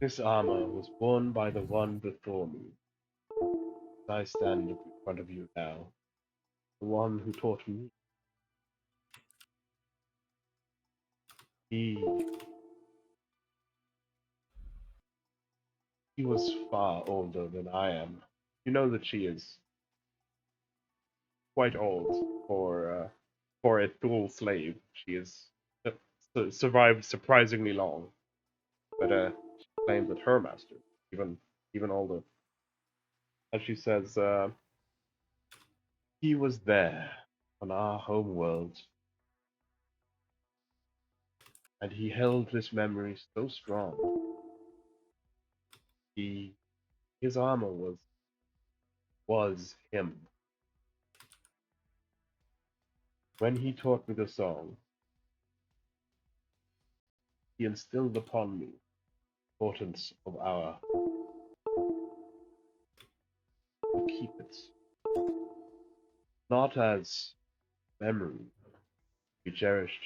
This armor was worn by the one before me. I stand in front of you now, the one who taught me. He was far older than I am. you know that she is quite old for a Thule slave. She is survived surprisingly long, but she claims that her master, even older, as she says, he was there on our home world, and he held this memory so strong. He his armor was him. When he taught me the song, he instilled upon me the importance of our to keep it, not as memory to be cherished,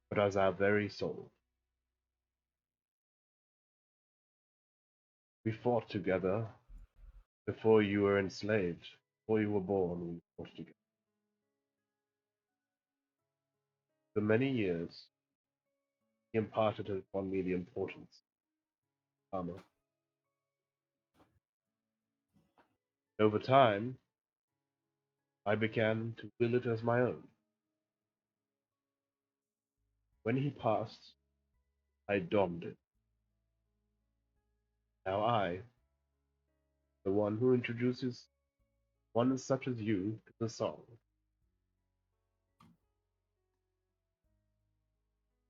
but as our very soul. We fought together before you were enslaved, before you were born. We fought together. For many years, he imparted upon me the importance of armor. Over time, I began to will it as my own. When he passed, I donned it. Now I, the one who introduces one such as you to the song.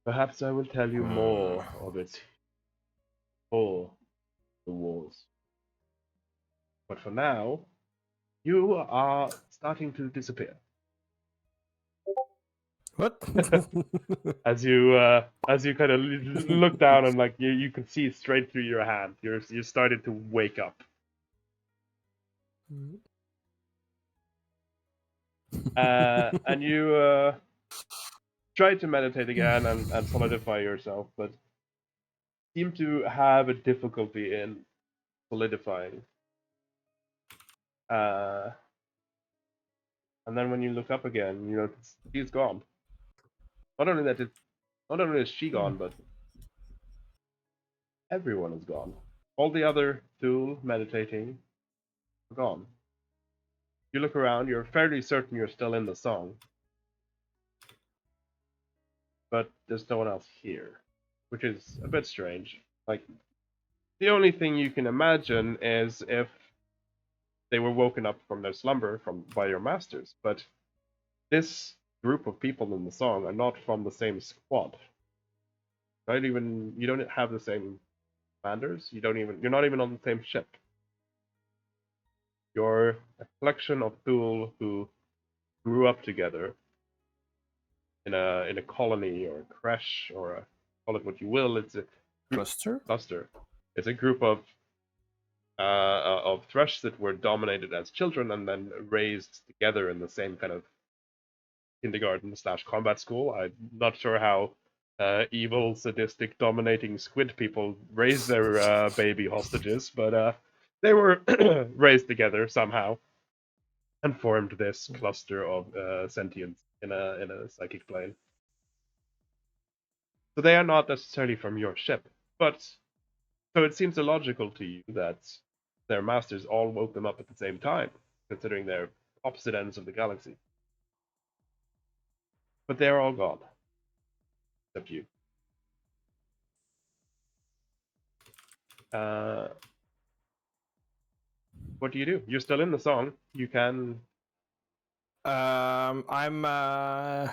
Perhaps I will tell you more of it for the wars. But for now, you are starting to disappear. What? As you kind of look down and like you can see straight through your hand. You're starting to wake up. And you try to meditate again and solidify yourself, but seem to have a difficulty in solidifying. And then when you look up again, you know she's gone. Not only is she gone, but everyone is gone. All the other two meditating are gone. You look around, you're fairly certain you're still in the song, but there's no one else here, which is a bit strange. Like, the only thing you can imagine is if they were woken up from their slumber by your masters, but this group of people in the song are not from the same squad. You don't have the same commanders. You're not even on the same ship. You're a collection of Thule who grew up together in a colony or a creche or call it what you will. It's a Cluster. It's a group of thrush that were dominated as children and then raised together in the same kind of kindergarten/combat school. I'm not sure how evil, sadistic, dominating squid people raise their baby hostages, but they were raised together somehow and formed this cluster of sentience in a psychic plane. So they are not necessarily from your ship, but so it seems illogical to you that their masters all woke them up at the same time, considering they're opposite ends of the galaxy. But they're all gone, except you. What do you do? You're still in the song. You can. I'm. I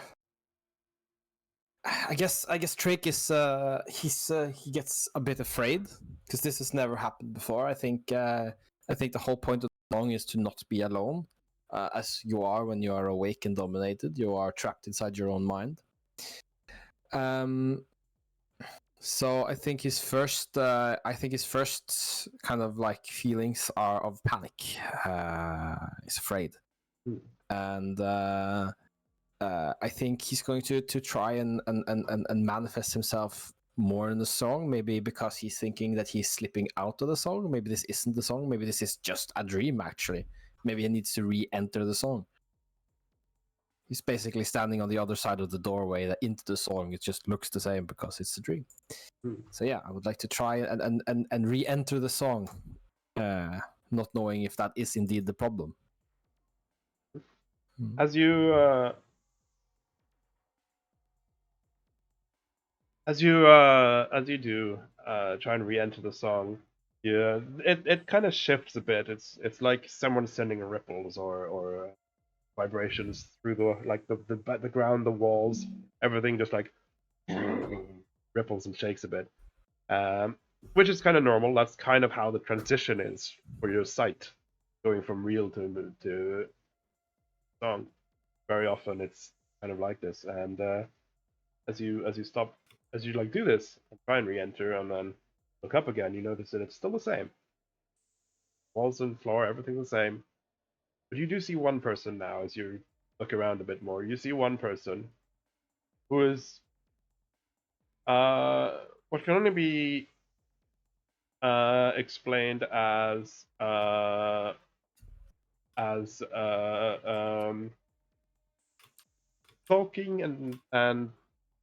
guess Drake is. He gets a bit afraid because this has never happened before. I think the whole point of the song is to not be alone, as you are when you are awake and dominated. You are trapped inside your own mind. So I think his first kind of like feelings are of panic. He's afraid, and I think he's going to try and manifest himself more in the song. Maybe because he's thinking that he's slipping out of the song. Maybe this isn't the song. Maybe this is just a dream. Actually, maybe he needs to re-enter the song. He's basically standing on the other side of the doorway into the song. It just looks the same because it's a dream. So yeah, I would like to try and re-enter the song not knowing if that is indeed the problem. As you do try and re-enter the song, yeah, it kind of shifts a bit. It's like someone sending ripples or vibrations through the ground, the walls, everything just like ripples and shakes a bit, which is kind of normal. That's kind of how the transition is for your sight, going from real to song. Very often it's kind of like this, and as you like do this and try and re-enter and then look up again, you notice that it's still the same. Walls and floor, everything's the same. But you do see one person now as you look around a bit more. You see one person who is what can only be explained as talking and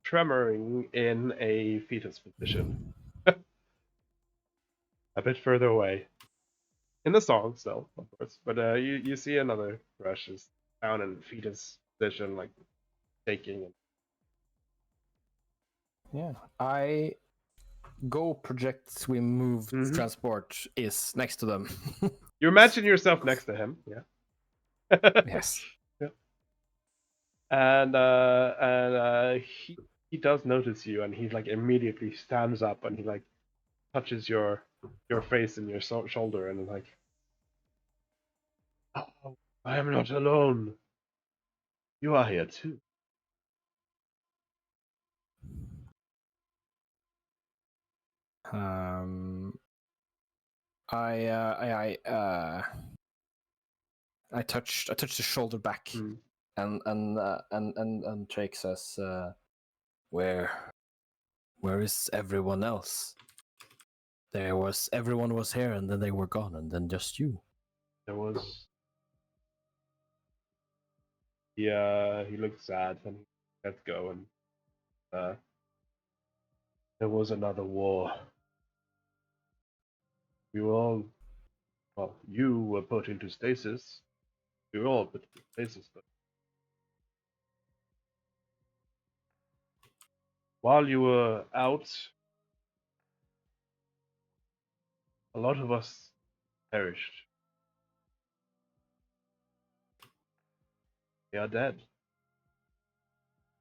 tremoring in a fetus position. A bit further away. In the song still, of course. But you see another Thresh is down in fetus position, like shaking. Yeah. I go project swim move Mhm. transport is next to them. You imagine yourself next to him, yeah. Yes. Yeah. And he does notice you, and he like immediately stands up and he like touches your face and your shoulder, and is like, "Oh, I am not alone. You are here too." I touched the shoulder back, Mm. and Drake says, where is everyone else? Everyone was here, and then they were gone, and then just you." There was he looked sad and he let go, and there was another war. We were all, well, you were put into stasis. We were all put into stasis, but while you were out, a lot of us perished. We are dead.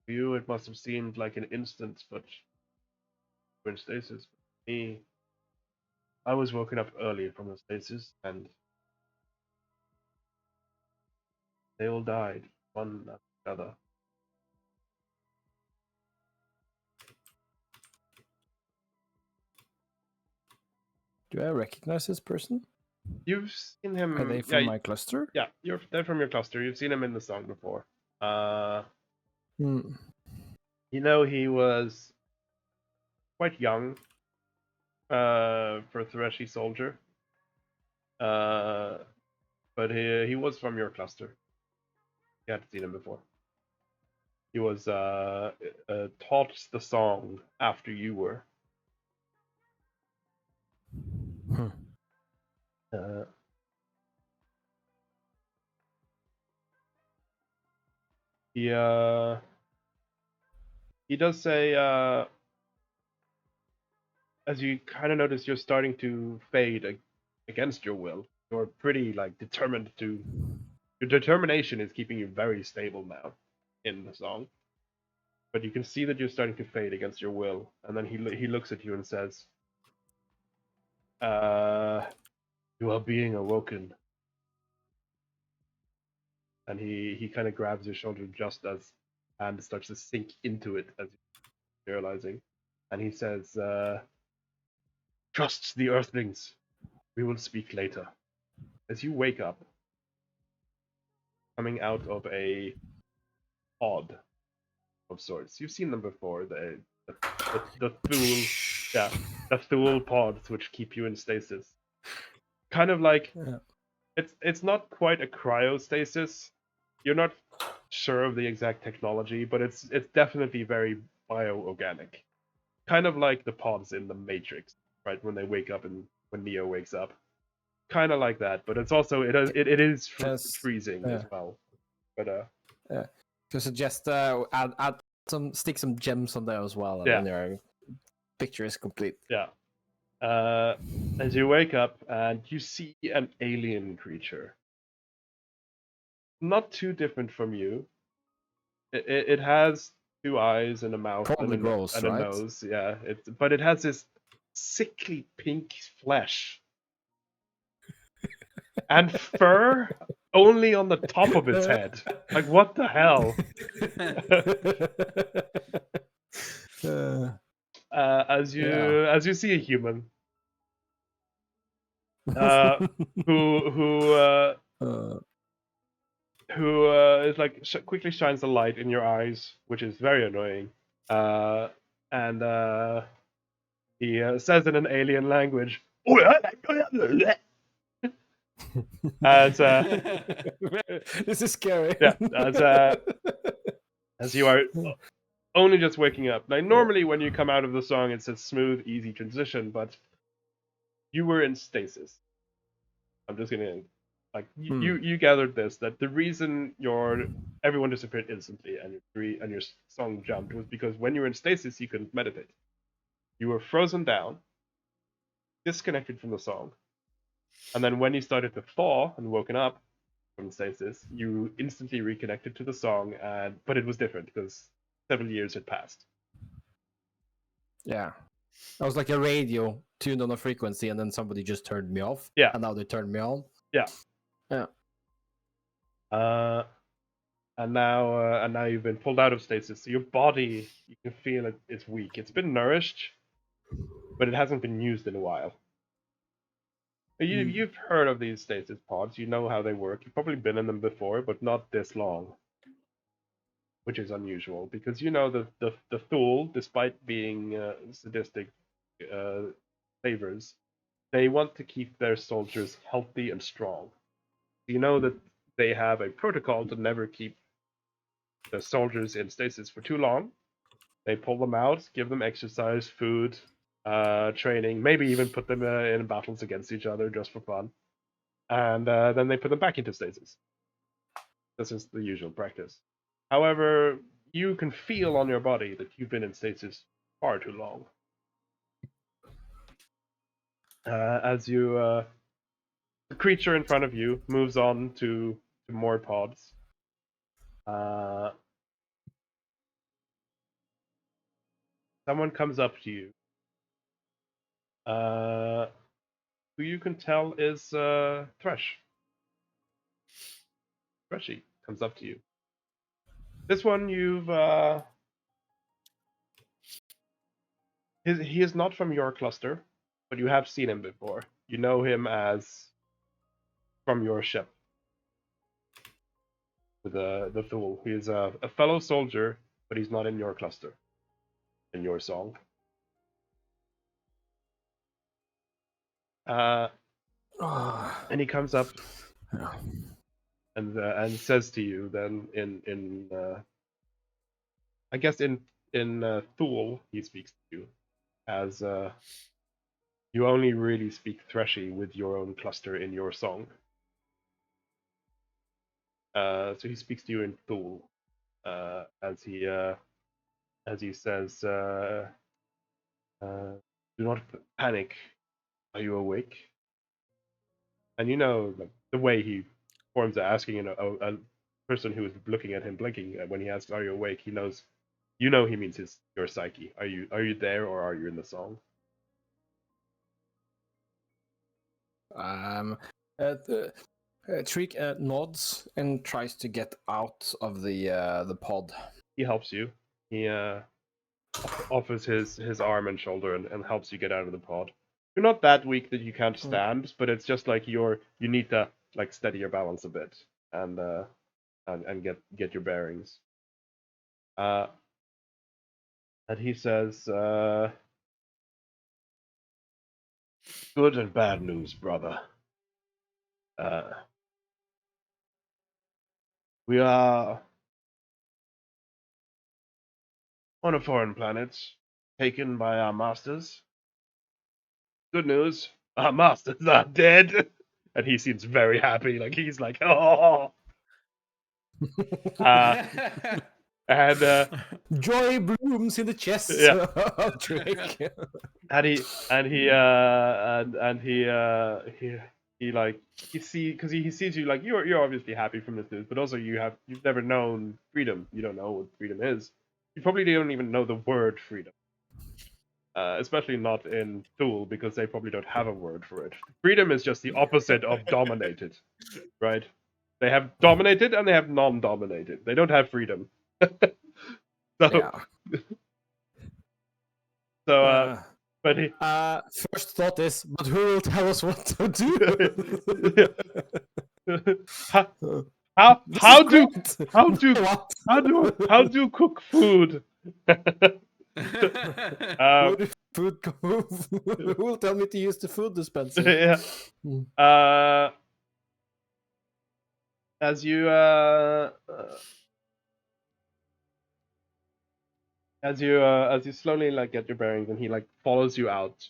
For you, it must have seemed like an instant, but we're in stasis. For me, I was woken up early from the stasis, and they all died, one after the other. Do I recognize this person? You've seen him. Are they from my cluster? Yeah, they're from your cluster. You've seen him in the song before. Hmm. You know, he was quite young for a Threshi soldier. But he was from your cluster. You hadn't seen him before. He was taught the song after you were. Hmm. He does say, as you kind of notice, you're starting to fade against your will. You're pretty like determined to. Your determination is keeping you very stable now in the song, but you can see that you're starting to fade against your will. And then he looks at you and says, "You are being awoken." And he kind of grabs your shoulder just as hand starts to sink into it as you're realizing, and he says, "Trust the Earthlings. We will speak later." As you wake up, coming out of a pod of sorts, you've seen them before. The Thule, yeah, the Thule pods which keep you in stasis. Kind of like Yeah. it's not quite a cryostasis. You're not sure of the exact technology, but it's definitely very bioorganic. Kind of like the pods in the Matrix, right? When they wake up and when Neo wakes up. kind of like that, but it's also it is Just- freezing as yeah. well. But To suggest add stick some gems on there as well, and Yeah. then your picture is complete. yeah. As you wake up and you see an alien creature, not too different from you. It has 2 eyes and a mouth Probably and gross, and a right? nose. Yeah, but it has this sickly pink flesh and fur only on the top of its head. Like, what the hell? As you see a human who is like quickly shines the light in your eyes, which is very annoying. And he says in an alien language, as this is scary. yeah, as you are only just waking up. Like normally when you come out of the song, it's a smooth, easy transition, but you were in stasis. I'm just gonna like you gathered this, that the reason everyone disappeared instantly and your song jumped was because when you were in stasis you couldn't meditate. You were frozen down, disconnected from the song, and then when you started to thaw and woken up from stasis, you instantly reconnected to the song, but it was different because several years had passed. Yeah. I was like a radio tuned on a frequency, and then somebody just turned me off. Yeah. And now they turned me on. Yeah. Yeah. And now you've been pulled out of stasis, so your body, you can feel it's weak. It's been nourished, but it hasn't been used in a while. You've heard of these stasis pods. You know how they work. You've probably been in them before, but not this long, which is unusual because you know the Thule, despite being sadistic savers, they want to keep their soldiers healthy and strong. You know that they have a protocol to never keep the soldiers in stasis for too long. They pull them out, give them exercise, food, training, maybe even put them in battles against each other just for fun. And then they put them back into stasis. This is the usual practice. However, you can feel on your body that you've been in stasis far too long. As the creature in front of you moves on to more pods. Someone comes up to you, who you can tell is Thresh. Threshy comes up to you. This one he is not from your cluster, but you have seen him before. You know him as from your ship. The Thule. He is a fellow soldier, but he's not in your cluster. In your song. And he comes up and says to you then in I guess in Thule he speaks to you as you only really speak Threshy with your own cluster in your song. So he speaks to you in Thule as he says, "Do not panic. Are you awake?" And you know the way he forms it, asking a person who is looking at him blinking when he asks, "Are you awake?" He knows, you know, he means your psyche. Are you there or are you in the song? Trick nods and tries to get out of the pod. He helps you. He offers his arm and shoulder and helps you get out of the pod. You're not that weak that you can't stand, but it's just like you need to like steady your balance a bit and get your bearings. And he says, "Good and bad news, brother. We are on a foreign planet, taken by our masters. Good news, our masters are dead." and he seems very happy. Like he's like, oh. And Joy blooms in the chest Yeah. of Drake. He like he sees you like you're obviously happy from this news, but also you've never known freedom. You don't know what freedom is. You probably don't even know the word freedom. Especially not in Thule, because they probably don't have a word for it. Freedom is just the opposite of dominated, right? They have dominated and they have non-dominated. They don't have freedom. Yeah. But he, First thought is, but who will tell us what to do? how do What? cook food? Where do food come? Who will tell me to use the food dispenser? Yeah. As you slowly like get your bearings, and he like follows you out.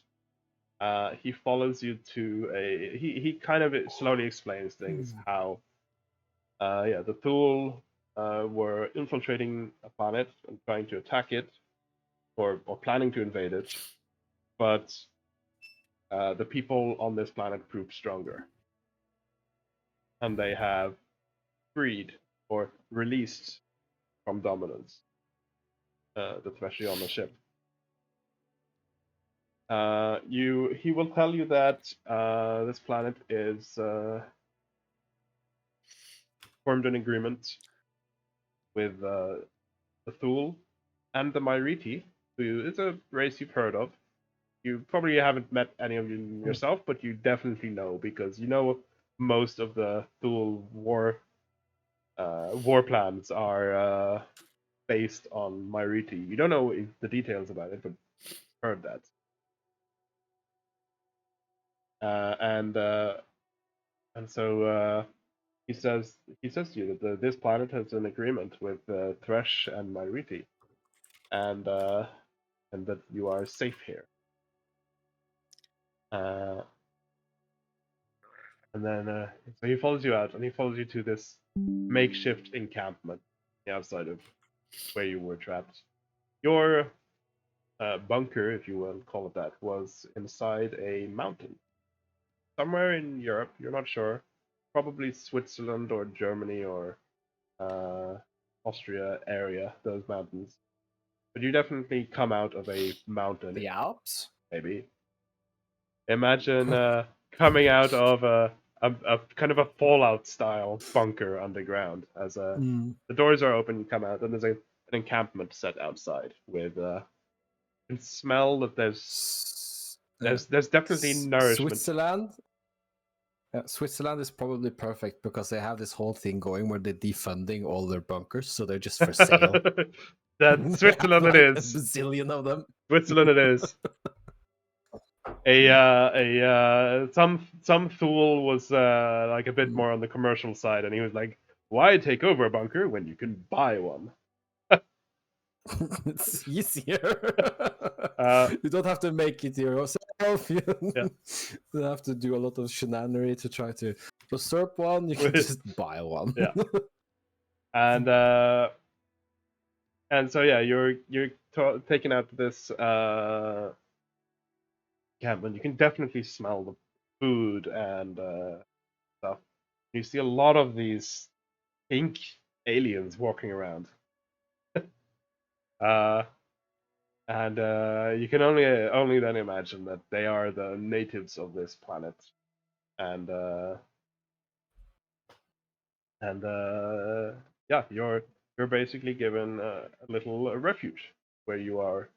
He follows you to a. He kind of slowly explains things how. The Thule were infiltrating a planet and trying to attack it, or planning to invade it, but the people on this planet proved stronger, and they have freed or released from dominance the Threshy on the ship. He will tell you that this planet is formed an agreement with the Thule and the Myriti, who is a race you've heard of. You probably haven't met any of them yourself, but you definitely know, because you know most of the Thule war plans are based on Myriti. You don't know the details about it, but heard that. And so he says to you that this planet has an agreement with Thresh and Myriti, and that you are safe here. And then so he follows you out, and he follows you to this makeshift encampment outside of where you were trapped. Your bunker, if you will call it that, was inside a mountain. Somewhere in Europe, you're not sure. Probably Switzerland or Germany or Austria area, those mountains. But you definitely come out of a mountain. The Alps? Maybe. Imagine coming out of a kind of a Fallout style bunker underground. As the doors are open, you come out, and there's an encampment set outside with you can smell that there's definitely nourishment. Switzerland is probably perfect because they have this whole thing going where they're defunding all their bunkers, so they're just for sale. That's Switzerland. It is a bazillion of them. Switzerland. It is. Some Thule was like a bit more on the commercial side, and he was like, "Why take over a bunker when you can buy one?" It's easier. You don't have to make it yourself. You don't have to do a lot of shenanigery to try to usurp one. You can just buy one. Yeah. And so you're taking out this encampment. You can definitely smell the food and stuff. You see a lot of these pink aliens walking around. And you can only then imagine that they are the natives of this planet, and you're basically given a little refuge where you are,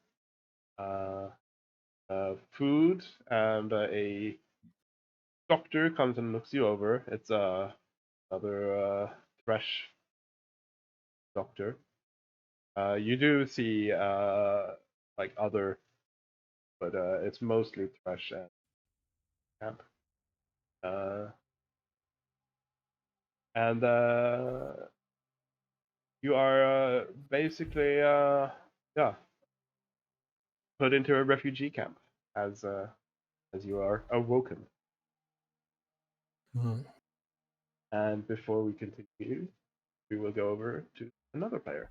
food, and a doctor comes and looks you over. It's another Thresh doctor. You do see like other, but it's mostly Thresh and Camp. And you are basically put into a refugee camp as you are awoken. Mhm. And before we continue, we will go over to another player.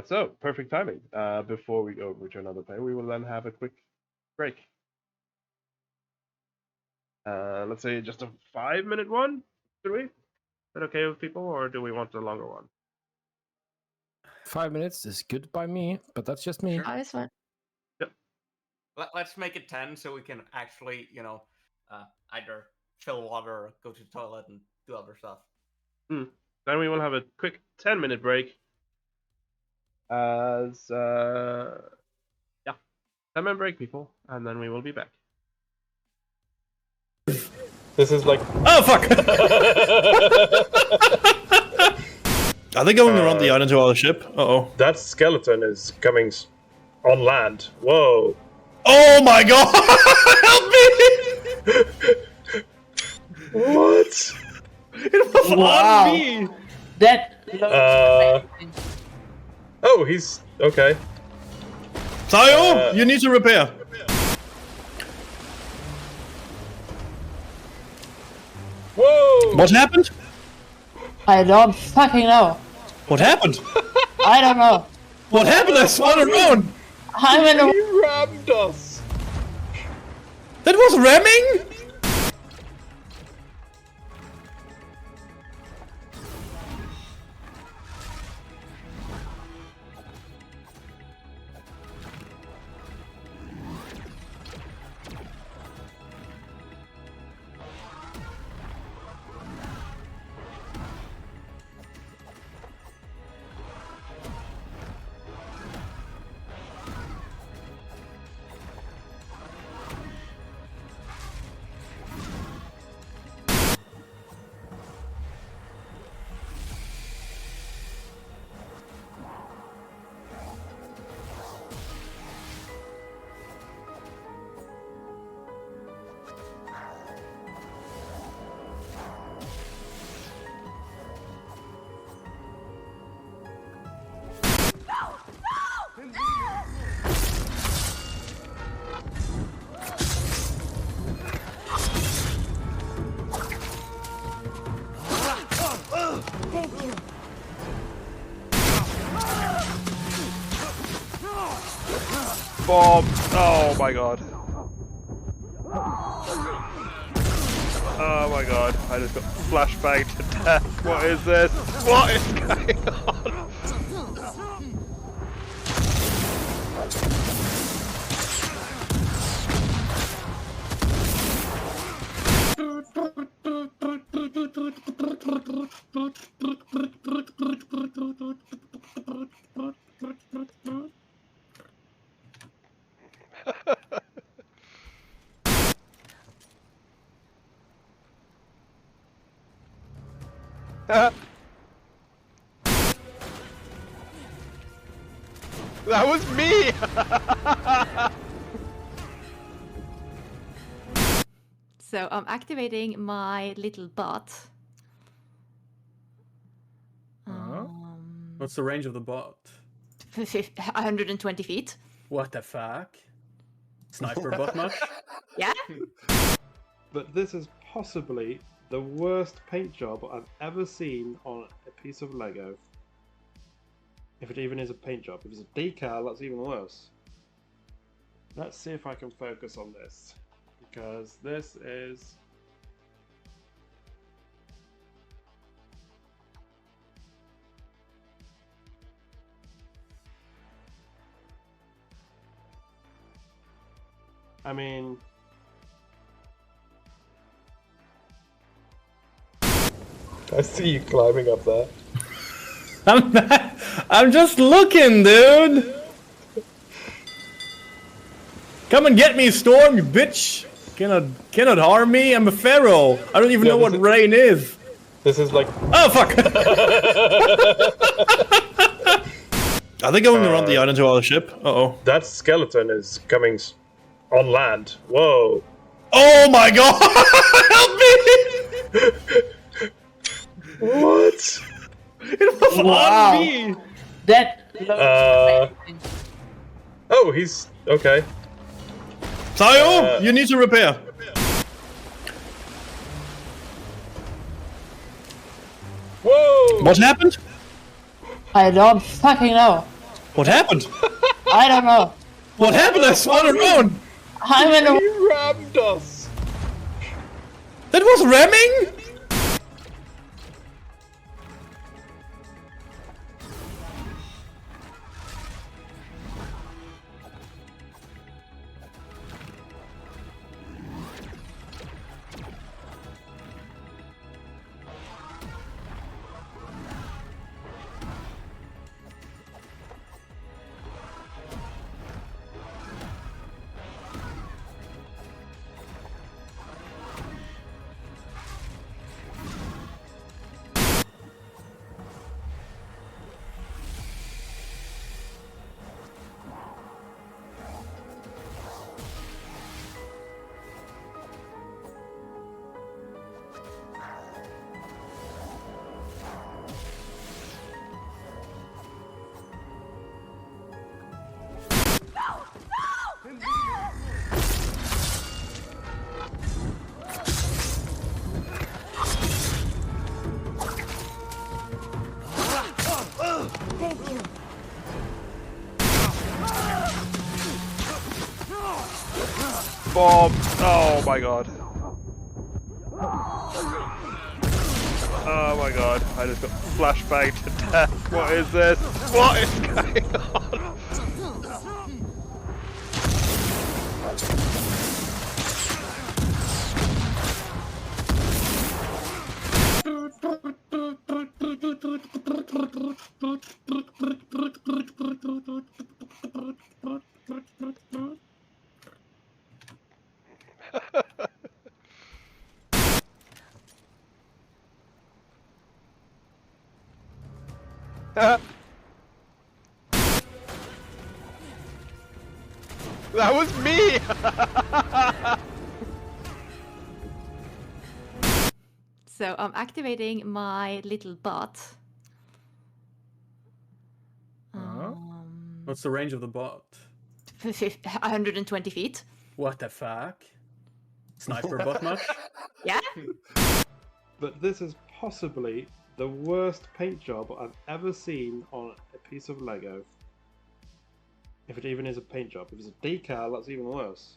So, perfect timing. Before we go over to another player, we will then have a quick break. Let's say just a 5-minute one, should we? Is that okay with people, or do we want a longer one? 5 minutes is good by me, but that's just me. Sure. I just want. Let's make it 10 so we can actually, either fill water or go to the toilet and do other stuff. Then we will have a quick 10-minute break. As 10-minute break, people, and then we will be back. This is like Oh fuck! Are they going around the island to our ship? Uh-oh. that skeleton is coming on land. Whoa! Oh my god! Help me! What? It was on me! That. Oh, he's okay. Tayo, you need to repair. Whoa! What happened? I don't fucking know. What happened? I don't know. What happened? I swung around. I'm in a. He rammed us. That was ramming? Bob! Oh my god. Oh my god. I just got flashbanged to death. What is this? What is going on? That was me! So I'm activating my little bot. What's the range of the bot? 120 feet. What the fuck? Sniper bot much? Yeah. But this is possibly the worst paint job I've ever seen on a piece of Lego. If it even is a paint job. If it's a decal, that's even worse. Let's see if I can focus on this. Because this is... I mean... I see you climbing up there. I'm just looking, dude. Come and get me, Storm, you bitch. Cannot harm me. I'm a pharaoh. I don't even know what rain is. This is like... Oh fuck! Are they going around the island to our ship? Uh-oh. That skeleton is coming on land. Whoa. Oh my god! Help me! What? It was on me! That. Oh, he's okay. Sayo, you need to repair. Whoa! What happened? I don't fucking know. What happened? I don't know. What happened? I swung around. I'm in a. He rammed us! That was ramming? Bob! Oh my god. Oh my god, I just got flashbanged to death. What is this? What is going on? That was me! So I'm activating my little bot. What's the range of the bot? 120 feet. What the fuck? Sniper bot much? Yeah. But this is possibly the worst paint job I've ever seen on a piece of Lego. If it even is a paint job. If it's a decal, that's even worse.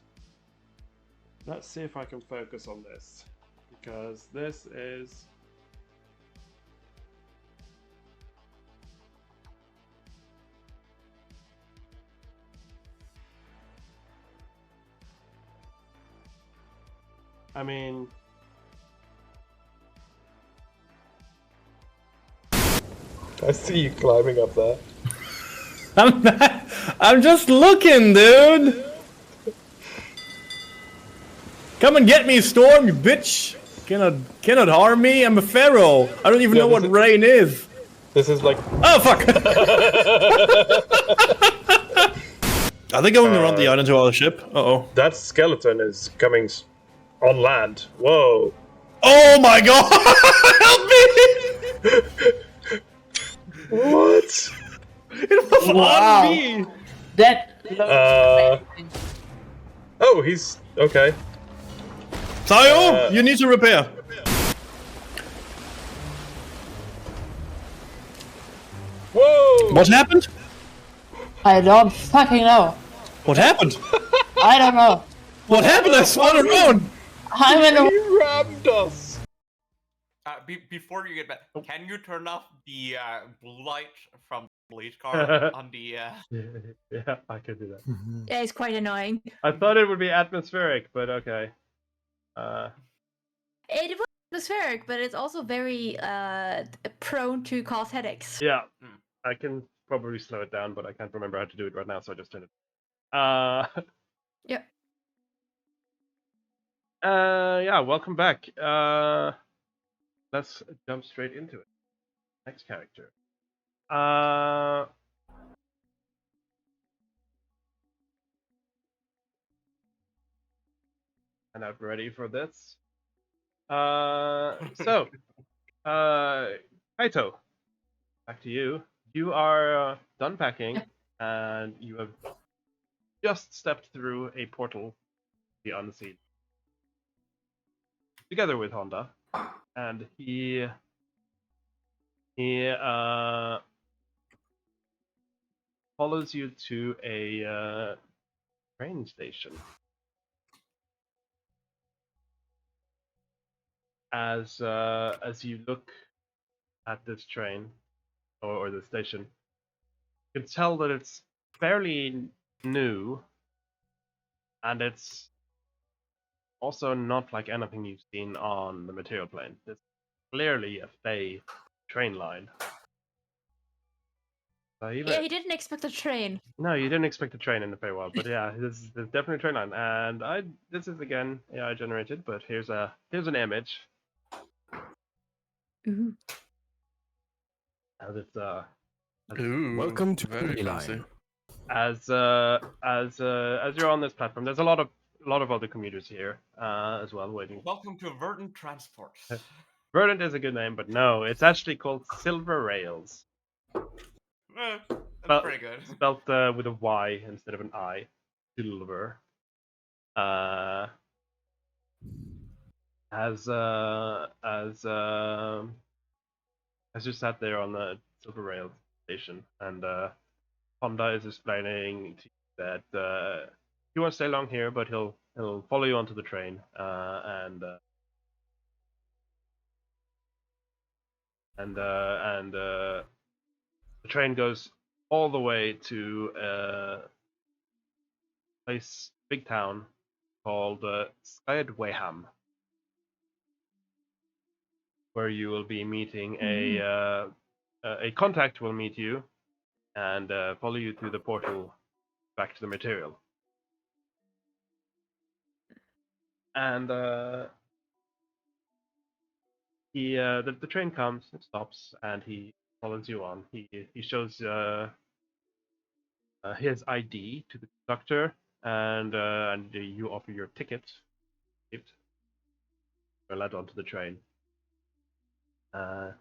Let's see if I can focus on this. Because this is... I mean... I see you climbing up there. I'm just looking, dude. Come and get me, Storm, you bitch. Cannot harm me. I'm a pharaoh. I don't even know what rain is. This is like... Oh, fuck! Are they going around the island to our ship? Uh-oh. That skeleton is coming on land. Whoa. Oh my god! Help me! What? It was Wow. on me! That. Oh, he's... okay. Sayo, you need to repair. Whoa! What happened? I don't fucking know. What happened? I don't know. What happened? I swung around! I'm in a. He rammed us! Before you get back, can you turn off the blue light from the police car on the... Yeah, I could do that. Yeah, it's quite annoying. I thought it would be atmospheric, but okay. It was atmospheric, but it's also very prone to cause headaches. Yeah, I can probably slow it down, but I can't remember how to do it right now, so I just turned it. Yep. Yeah, welcome back. Let's jump straight into it. Next character. And I'm ready for this. So, Kaito, back to you. You are done packing, and you have just stepped through a portal the unseen, together with Honda, and he follows you to a train station. As you look at this train or the station, you can tell that it's fairly new, and it's also not like anything you've seen on the material plane. It's clearly a Fey train line. Yeah, he didn't expect a train. No, you didn't expect a train in the Feywild, but yeah, this is definitely a train line. And this is again AI generated, but here's an image. Ooh. As it's Ooh, Welcome to very the fancy. line. as you're on this platform, there's a lot of other commuters here as well waiting. Welcome to Verdant Transport. Verdant is a good name, but no, it's actually called Silver Rails. That's pretty good. Spelt with a Y instead of an I. Silver. As you sat there on the Silver Rail station, and Honda is explaining to you that he won't stay long here, but he'll follow you onto the train, and the train goes all the way to a place, big town called Skydwayham, where you will be meeting a contact will meet you and follow you through the portal back to the material. And the train comes, it stops, and he follows you on. He shows his ID to the conductor, and you offer your ticket. You're led onto the train. Go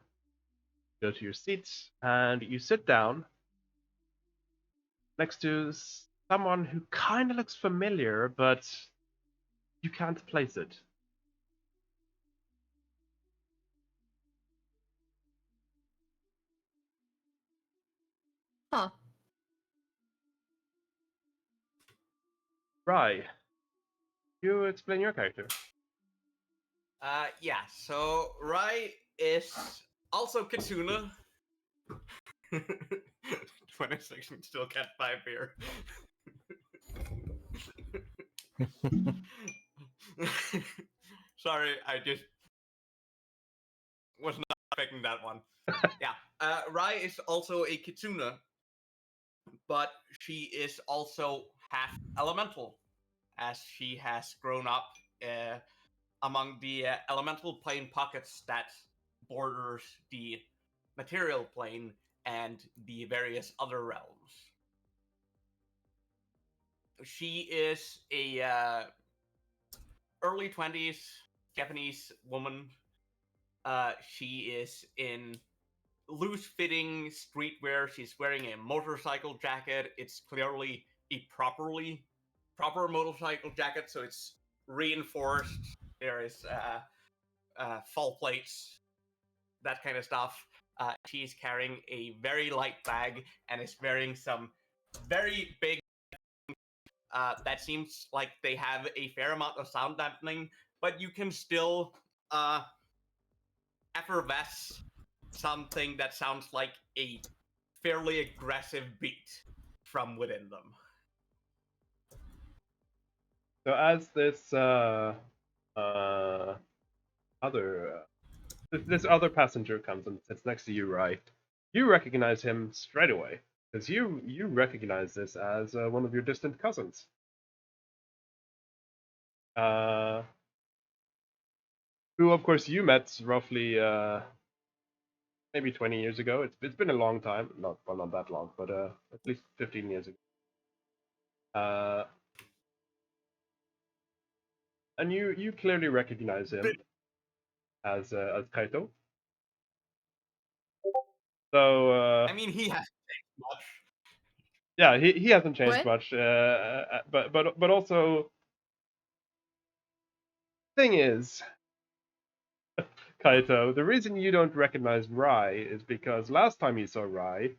to your seats, and you sit down next to someone who kind of looks familiar, but you can't place it. Huh. Right. You explain your character. Yeah, so Rai is also Kitsuna. 26 and still can't buy beer. Sorry, I just was not expecting that one. Yeah, Rai is also a Kitsuna, but she is also half elemental, as she has grown up among the elemental plane pockets that borders the material plane and the various other realms. She is a early 20s Japanese woman. She is in loose-fitting streetwear. She's wearing a motorcycle jacket. It's clearly a proper motorcycle jacket, so it's reinforced. There is fall plates, that kind of stuff. She's carrying a very light bag and is wearing some very big that seems like they have a fair amount of sound dampening, but you can still effervesce something that sounds like a fairly aggressive beat from within them. So as this this other passenger comes and sits next to you, right? You recognize him straight away, because you recognize this as one of your distant cousins. Who, of course, you met roughly maybe 20 years ago. It's been a long time, not that long, but at least 15 years ago. And you clearly recognize him as Kaito. So I mean, he hasn't changed much. Yeah, he hasn't changed What? much, but also Thing is, Kaito, the reason you don't recognize Rai is because last time you saw Rai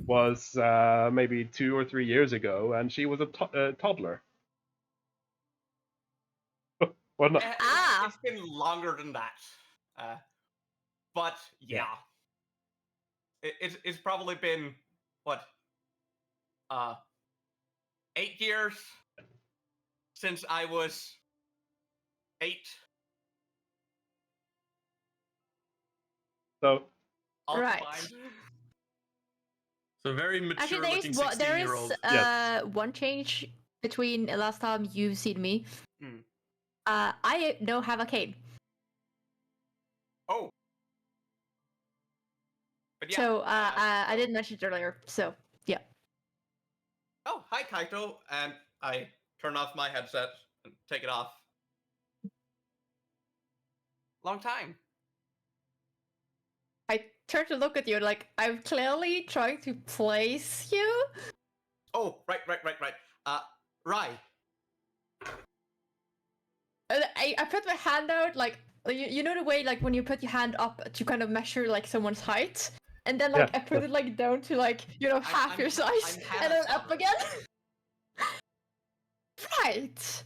was maybe 2 or 3 years ago, and she was a toddler. Well, not, It's been longer than that. But yeah. It's probably been, what, 8 years since I was 8. so All Right. combined. So very mature Actually, looking there 16-year-old. is one change between last time you've seen me. I now have a cane. Oh. But yeah, So I didn't mention it earlier. So yeah. Oh, hi Kaito, and I turn off my headset and take it off. Long time. I turn to look at you like I'm clearly trying to place you. Oh, right. Rai. And I put my hand out like you know the way like when you put your hand up to kind of measure like someone's height, and then like I put it like down to like half your size, and then up again. Right.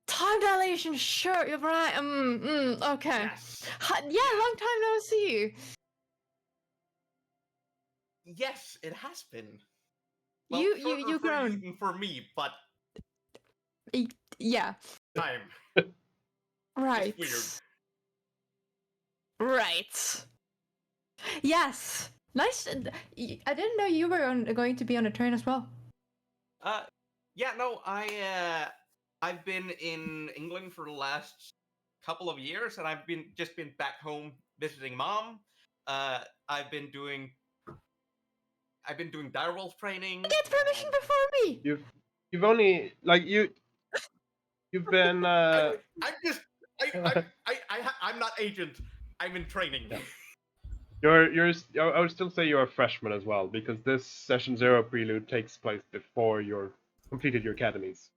Time dilation, sure, you're right. Okay. Yes. Yeah, long time no see. Yes, it has been. Well, You for grown. you than for me, but yeah. time. Right. It's weird. Right. Yes. Nice. I didn't know you were going to be on a train as well. Yeah, no, I've been in England for the last couple of years, and I've just been back home visiting mom. I've been doing direwolf training. Get permission before me. You've only you've been. I'm not agent. I'm in training. Yeah. I would still say you're a freshman as well, because this session 0 prelude takes place before you're completed your academies.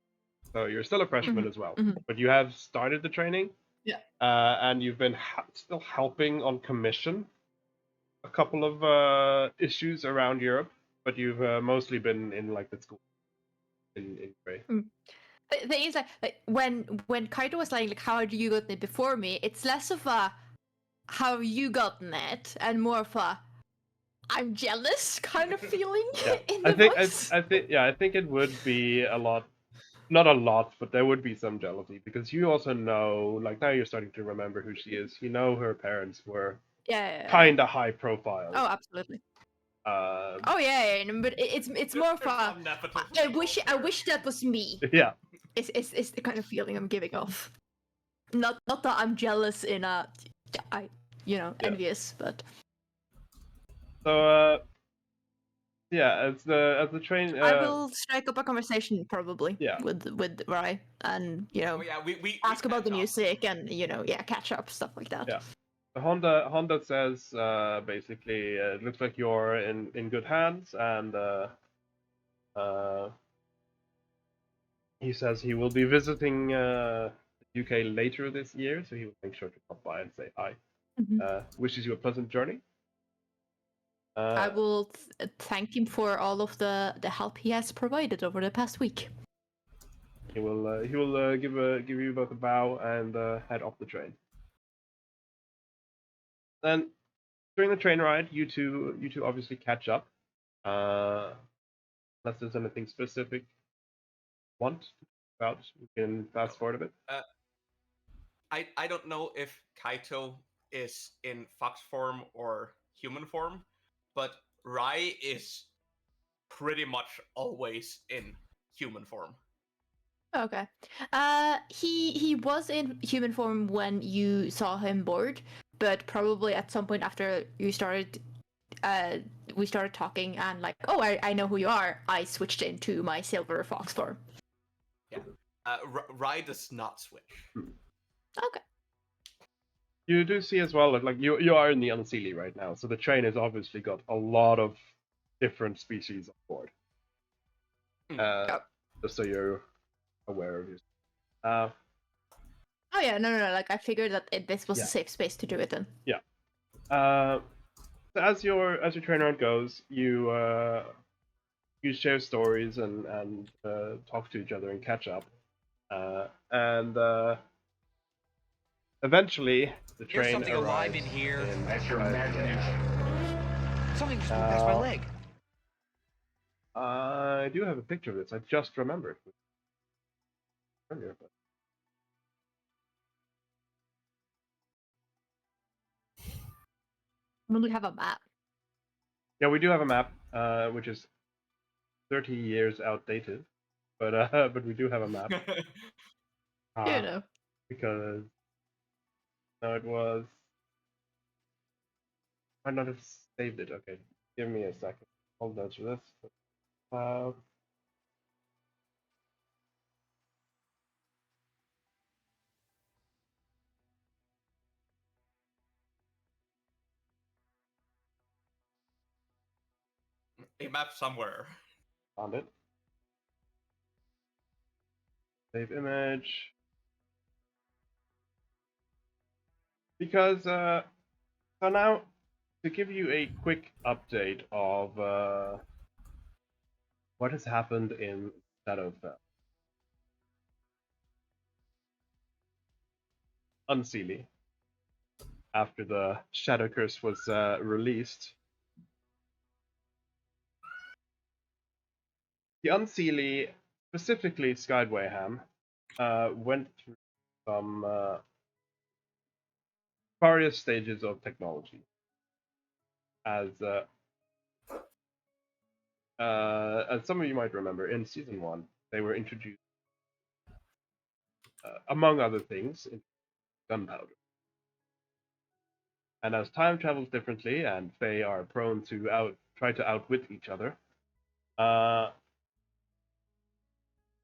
So you're still a freshman as well, but you have started the training. Yeah. And you've been still helping on commission a couple of issues around Europe, but you've mostly been in like the school in Gray. The thing is, like when Kaito was like how do you gotten it before me? It's less of a how have you gotten it, and more of a I'm jealous kind of feeling in the voice. I think it would be a lot, not a lot, but there would be some jealousy, because you also know, like now you're starting to remember who she is. You know her parents were kind of high profile. Oh, absolutely. But it's more of a I wish that was me. Yeah. It's the kind of feeling I'm giving off. Not that I'm jealous in a envious, but so as the train I will strike up a conversation probably Yeah. with Rai, and we ask about the music and catch up, stuff like that. Yeah. Honda says basically it looks like you're in good hands, and he says he will be visiting the UK later this year, so he will make sure to come by and say hi. Wishes you a pleasant journey. I will thank him for all of the help he has provided over the past week. He will give you both a bow and head off the train. Then during the train ride, you two obviously catch up. Unless there's anything specific you want to talk about, we can fast forward a bit. I don't know if Kaito is in fox form or human form, but Rai is pretty much always in human form. Okay. He was in human form when you saw him board, but probably at some point after you started, we started talking and like, oh, I know who you are. I switched into my silver fox form. Yeah. Rai does not switch. Okay. You do see as well that like you are in the Unseelie right now, so the train has obviously got a lot of different species on board. Just so you're aware of this. Oh yeah, no. Like I figured that this was Yeah. a safe space to do it in. Yeah. So as your train ride goes, you share stories and talk to each other and catch up, and eventually the There's train something alive arrives in here. in That's your Skyview. imagination. Something just moved past my leg. I do have a picture of this. I just remembered earlier, but We have a map. yeah, we do have a map, which is 30 years outdated, but we do have a map. You know. Because no, it was. I might not have saved it. Okay, give me a second. Hold on to this. A map somewhere. Found it. Save image. Because so now to give you a quick update of what has happened in Shadowfell. Unseelie, after the Shadow Curse was released. The Unseelie, specifically Skydwayham, went through some various stages of technology. As some of you might remember, in Season 1, they were introduced, among other things, in gunpowder. And as time travels differently, and they are prone to try to outwit each other,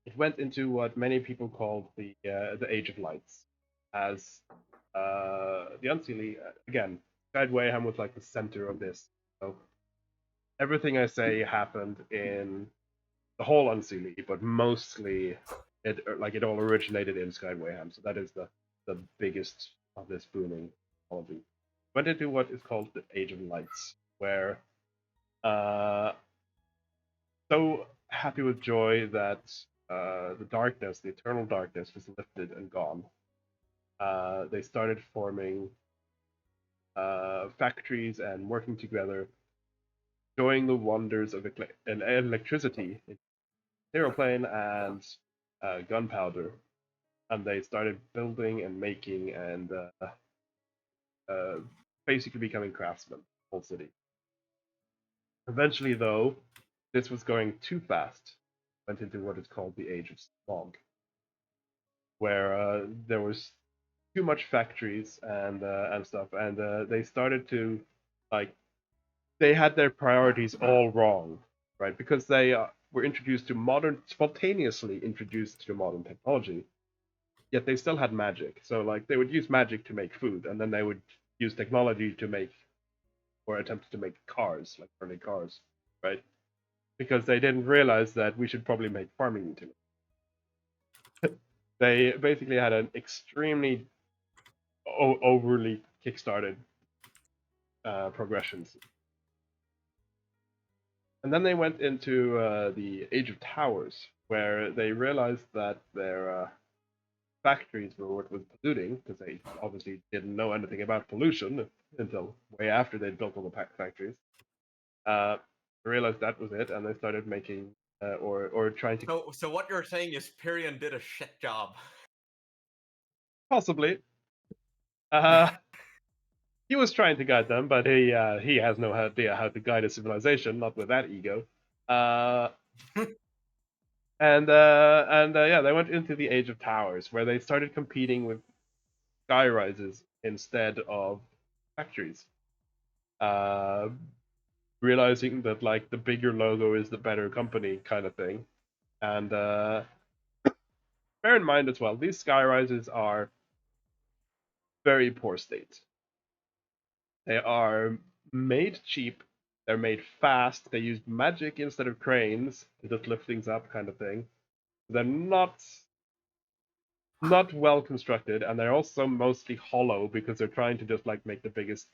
it went into what many people called the Age of Lights, as the Unseelie, again, Skydwayham was like the center of this. So everything I say happened in the whole Unseelie, but mostly it all originated in Skydwayham. So that is the biggest of this booming technology. Went into what is called the Age of Lights, where so happy with joy that the darkness, the eternal darkness, was lifted and gone. They started forming factories and working together, enjoying the wonders of electricity, aeroplane, and gunpowder. And they started building and making and basically becoming craftsmen, whole city. Eventually, though, this was going too fast. Went into what is called the Age of Smog, where there was too much factories and stuff, and they started to they had their priorities all wrong, right? Because they were spontaneously introduced to modern technology, yet they still had magic. So they would use magic to make food, and then they would use technology to make or attempt to make cars, like early cars, right? Because they didn't realize that we should probably make farming utilities. They basically had an extremely overly kickstarted progressions. And then they went into the Age of Towers, where they realized that their factories were what was polluting, because they obviously didn't know anything about pollution until way after they'd built all the factories. They realized that was it, and they started making or trying to. So what you're saying is Pyrion did a shit job. Possibly. He was trying to guide them, but he has no idea how to guide a civilization, not with that ego. And they went into the Age of Towers, where they started competing with sky rises instead of factories. Realizing that the bigger logo is the better company kind of thing. And bear in mind as well, these sky rises are very poor state. They are made cheap. They're made fast. They use magic instead of cranes to just lift things up, kind of thing. They're not not well constructed, and they're also mostly hollow because they're trying to just like make the biggest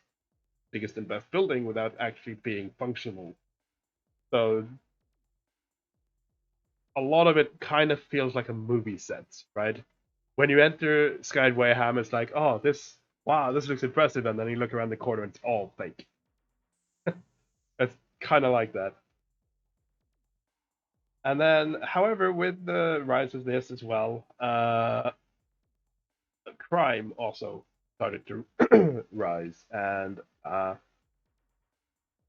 and best building without actually being functional. So a lot of it kind of feels like a movie set, right? When you enter Skyway Ham, it's like, oh, this looks impressive, and then you look around the corner and it's all fake. It's kind of like that. And then, however, with the rise of this as well, crime also started to rise, and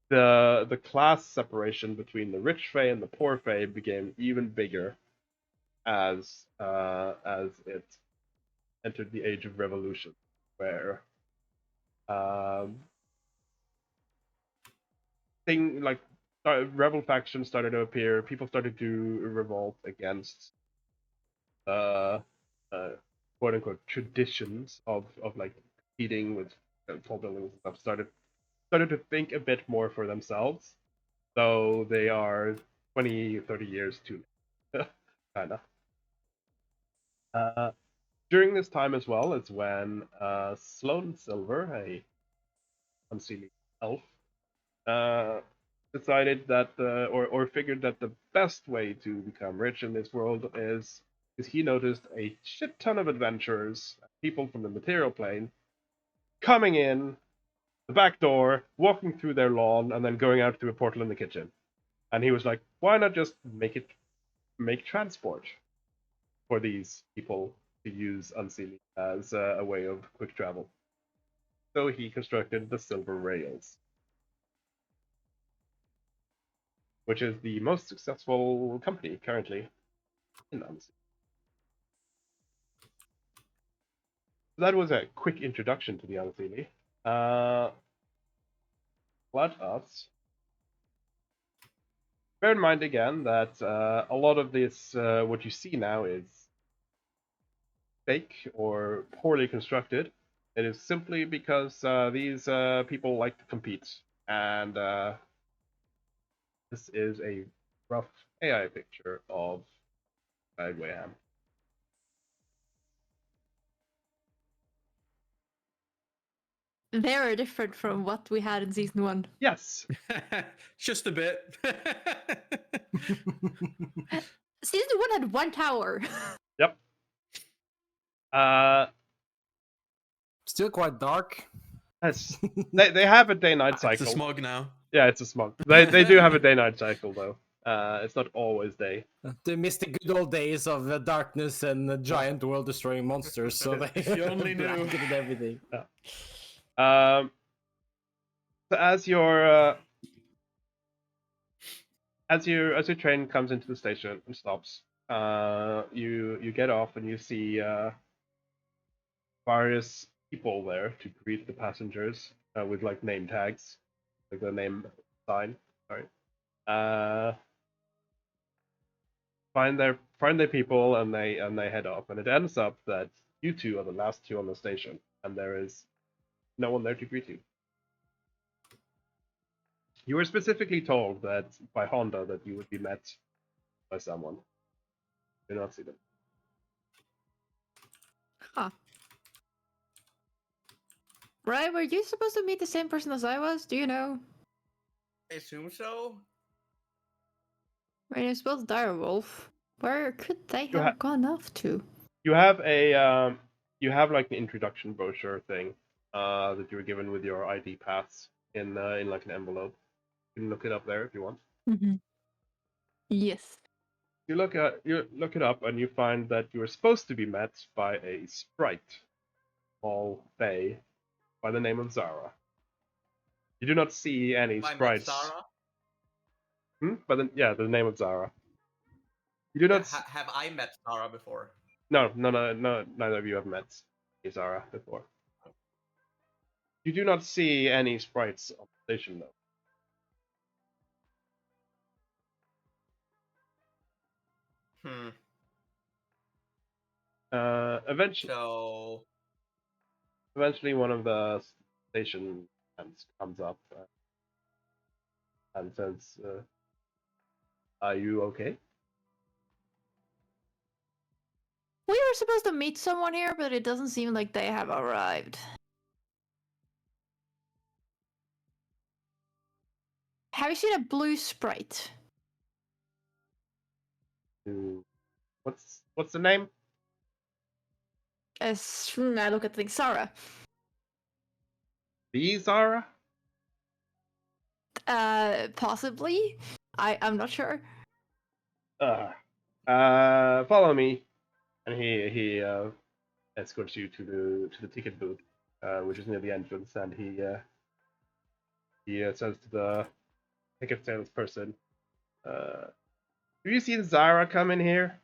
the class separation between the rich Fae and the poor Fae became even bigger as it entered the Age of Revolution, where rebel factions started to appear. People started to revolt against quote unquote traditions of like competing with tall buildings and stuff. Started to think a bit more for themselves, though they are 20, 30 years too late. Kinda. During this time as well is when Sloan Silver, a unseelie elf, decided that or figured that the best way to become rich in this world is he noticed a shit ton of adventurers, people from the material plane, coming in the back door, walking through their lawn, and then going out through a portal in the kitchen. And he was like, why not just make transport for these people to use Unseelie as a way of quick travel. So he constructed the Silver Rails, which is the most successful company currently in Unseelie. That was a quick introduction to the Unseelie. Let us bear in mind again that a lot of this, what you see now, is fake or poorly constructed. It is simply because these people like to compete, and this is a rough AI picture of Wayham. Very different from what we had in season 1. Yes. Just a bit. Season 1 had 1 tower. Yep. Still quite dark. Yes. They have a day-night cycle. It's a smog now. Yeah, it's a smog. They do have a day-night cycle though. It's not always day. They missed the good old days of darkness and giant world-destroying monsters, so they If you only knew. blanketed everything. Yeah. So as your train comes into the station and stops, you get off and you see various people there to greet the passengers with like name tags, like the name sign. Sorry. Find their people and they head off, and it ends up that you two are the last two on the station, and there is no one there to greet you. You were specifically told that by Honda that you would be met by someone. You do not see them. Huh. Right, were you supposed to meet the same person as I was? Do you know? I assume so. When you spelled Direwolf, where could they have gone off to? You have a you have like an introduction brochure thing that you were given with your ID pass in like an envelope. You can look it up there if you want. Mm-hmm. Yes. You look it up and you find that you are supposed to be met by a sprite, small fae, by the name of Zara. You do not see any sprites. Zara? But the name of Zara. You do not. Have I met Zara before? No, neither of you have met Zara before. You do not see any sprites on the station, though. Eventually, one of the station hands comes up and says, "Are you okay?" We were supposed to meet someone here, but it doesn't seem like they have arrived. Have you seen a blue sprite? What's the name? I look at things, Sarah. The Zara? Possibly. I'm not sure. Follow me, and he escorts you to the ticket booth, which is near the entrance, and he says to the ticket salesperson, "Have you seen Zara come in here?"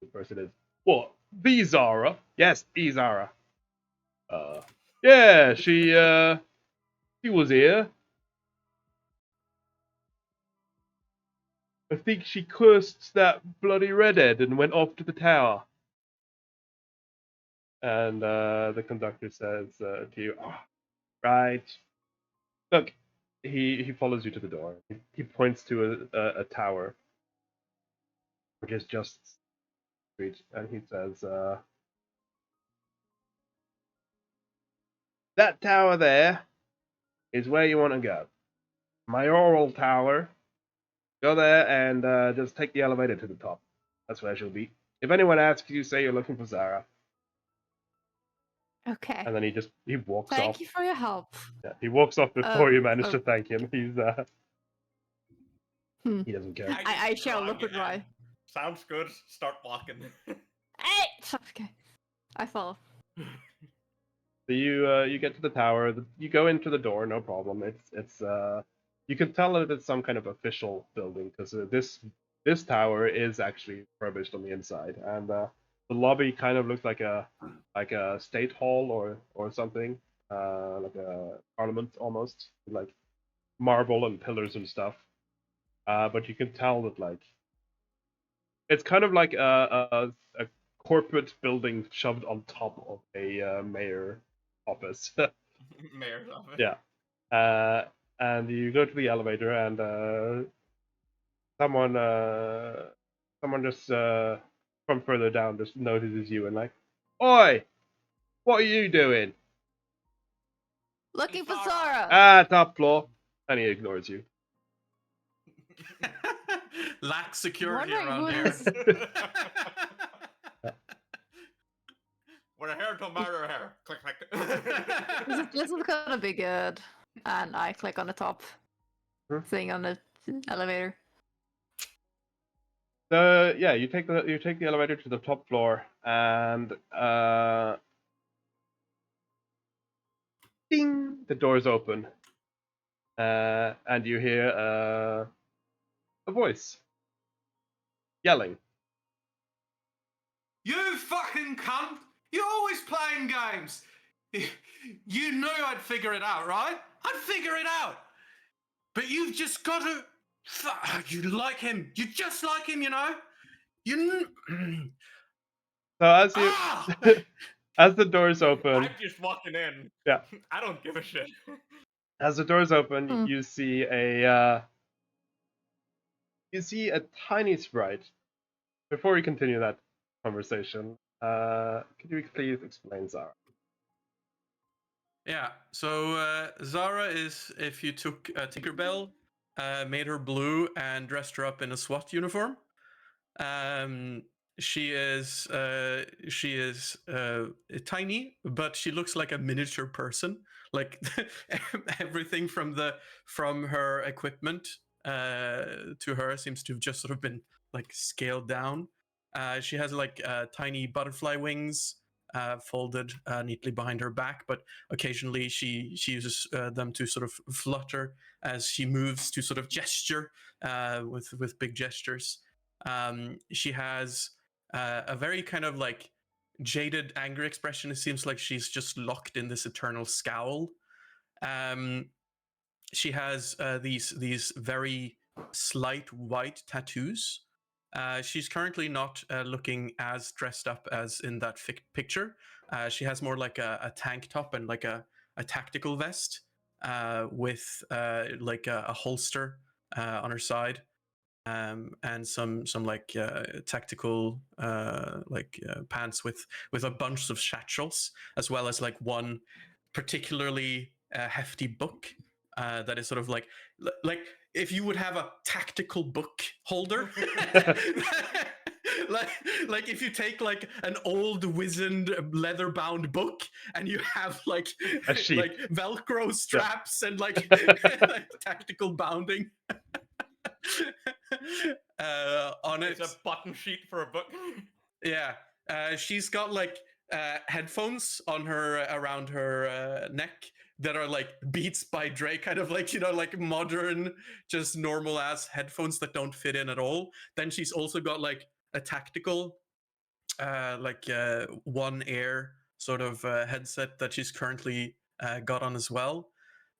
The person is, "What? The Zara? Yes, the Zara. Yeah, she was here. I think she cursed that bloody redhead and went off to the tower." And the conductor says to you, "Oh, right. Look," he follows you to the door. He points to a tower, which is just street, and he says, "That tower there is where you want to go. Mayoral Tower. Go there and just take the elevator to the top. That's where she'll be. If anyone asks you, say you're looking for Zara." Okay. And then he walks off. Thank you for your help. Yeah, he walks off before you manage oh. to thank him. He doesn't care. I shall look at my. Sounds good. Start walking. Hey! Okay. I follow. So you get to the tower. You go into the door, no problem. It's you can tell that it's some kind of official building because this tower is actually refurbished on the inside, and the lobby kind of looks like a state hall or something, like a parliament almost, with like marble and pillars and stuff. But you can tell that like it's kind of like a corporate building shoved on top of a mayor office. Mayor's office. Yeah. And you go to the elevator, and someone just from further down just notices you and like, "Oi, what are you doing?" Looking for Zara. Top floor. And he ignores you. Lack security Wondering around who here. this- We're here to murder her. Click, click. This is gonna be good. And I click on the top thing on the elevator. So yeah, you take the elevator to the top floor, and ding, the doors open, and you hear a voice yelling. You fucking cunt! You're always playing games! You knew I'd figure it out, right? I'd figure it out! But you've just got to... You like him. You just like him, you know? So as you as the doors open, I'm just walking in. Yeah. I don't give a shit. As the doors open, you see a tiny sprite. Before we continue that conversation, could you please explain Zara? Yeah, so Zara is, if you took Tinkerbell, made her blue and dressed her up in a SWAT uniform. She is tiny, but she looks like a miniature person. Like everything from her equipment to her seems to have just sort of been like scaled down. She has like tiny butterfly wings folded neatly behind her back, but occasionally she uses them to sort of flutter as she moves to sort of gesture with big gestures. She has a very kind of like jaded, angry expression. It seems like she's just locked in this eternal scowl. She has these very slight white tattoos. She's currently not looking as dressed up as in that picture. She has more like a tank top and like a tactical vest with like a holster on her side. and some like tactical pants with a bunch of satchels, as well as like one particularly hefty book that is sort of like if you would have a tactical book holder. like if you take like an old wizened leather bound book and you have like A sheath. like Velcro straps and like tactical bounding on it. It's a button sheet for a book. Yeah, she's got like headphones on her around her neck that are like Beats by Dre, kind of like, you know, like modern, just normal ass headphones that don't fit in at all. Then she's also got like a tactical, One Air sort of headset that she's currently got on as well.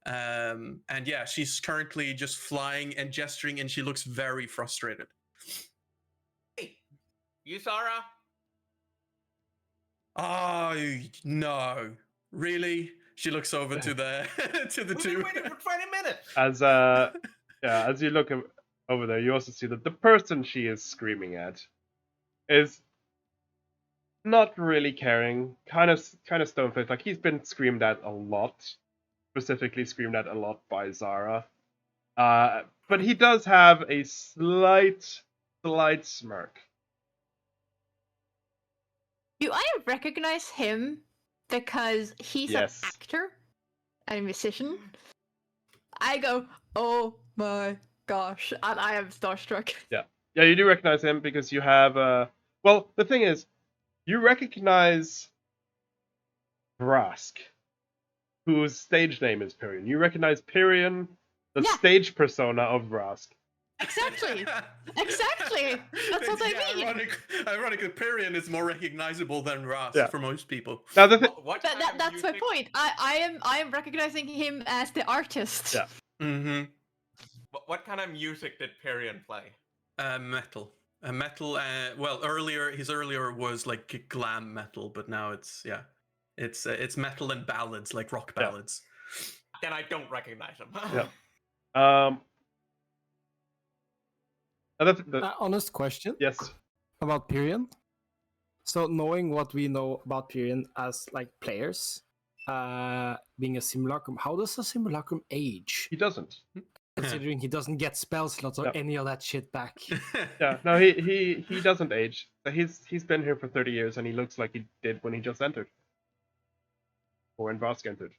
And yeah, she's currently just flying and gesturing, and she looks very frustrated. Hey, you Sarah? Oh no, really? She looks over to the to the We've two. been waiting for 20 minutes. As you look over there, you also see that the person she is screaming at is not really caring, kind of stone-faced. Like, he's been screamed at a lot, specifically screamed at a lot by Zara. But he does have a slight smirk. Do I recognize him because he's Yes. an actor and a musician? I go, oh my gosh, and I am starstruck. Yeah, you do recognize him because you have. Well, the thing is, you recognize Brask, whose stage name is Pyrion. You recognize Pyrion, the stage persona of Brask. Exactly. Exactly. That's what I mean. Ironically, Pyrion is more recognizable than Ras for most people. Now That's my point. I am recognizing him as the artist. Yeah. Mm-hmm. What kind of music did Pyrion play? Metal. Metal. Well, his earlier was like glam metal, but now it's metal and ballads, like rock ballads. Then I don't recognize him. Yeah. Honest question. Yes. About Pyrion. So knowing what we know about Pyrion as like players, being a simulacrum, how does a simulacrum age? He doesn't. Considering he doesn't get spell slots or any of that shit back. Yeah, no, he doesn't age. He's been here for 30 years, and he looks like he did when he just entered, or when Brask entered.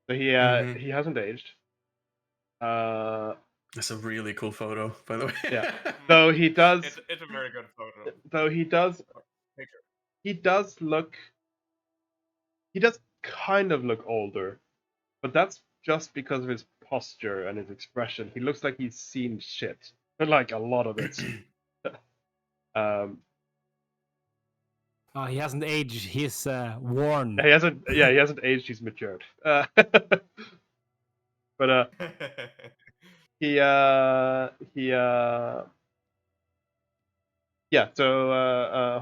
So he hasn't aged. That's a really cool photo, by the way. Yeah. Though he does. It's a very good photo. Though he does. He does look. He does kind of look older, but that's just because of his posture and his expression. He looks like he's seen shit, but like a lot of it. He hasn't aged. He's worn. He hasn't. Yeah, he hasn't aged. He's matured. But yeah. So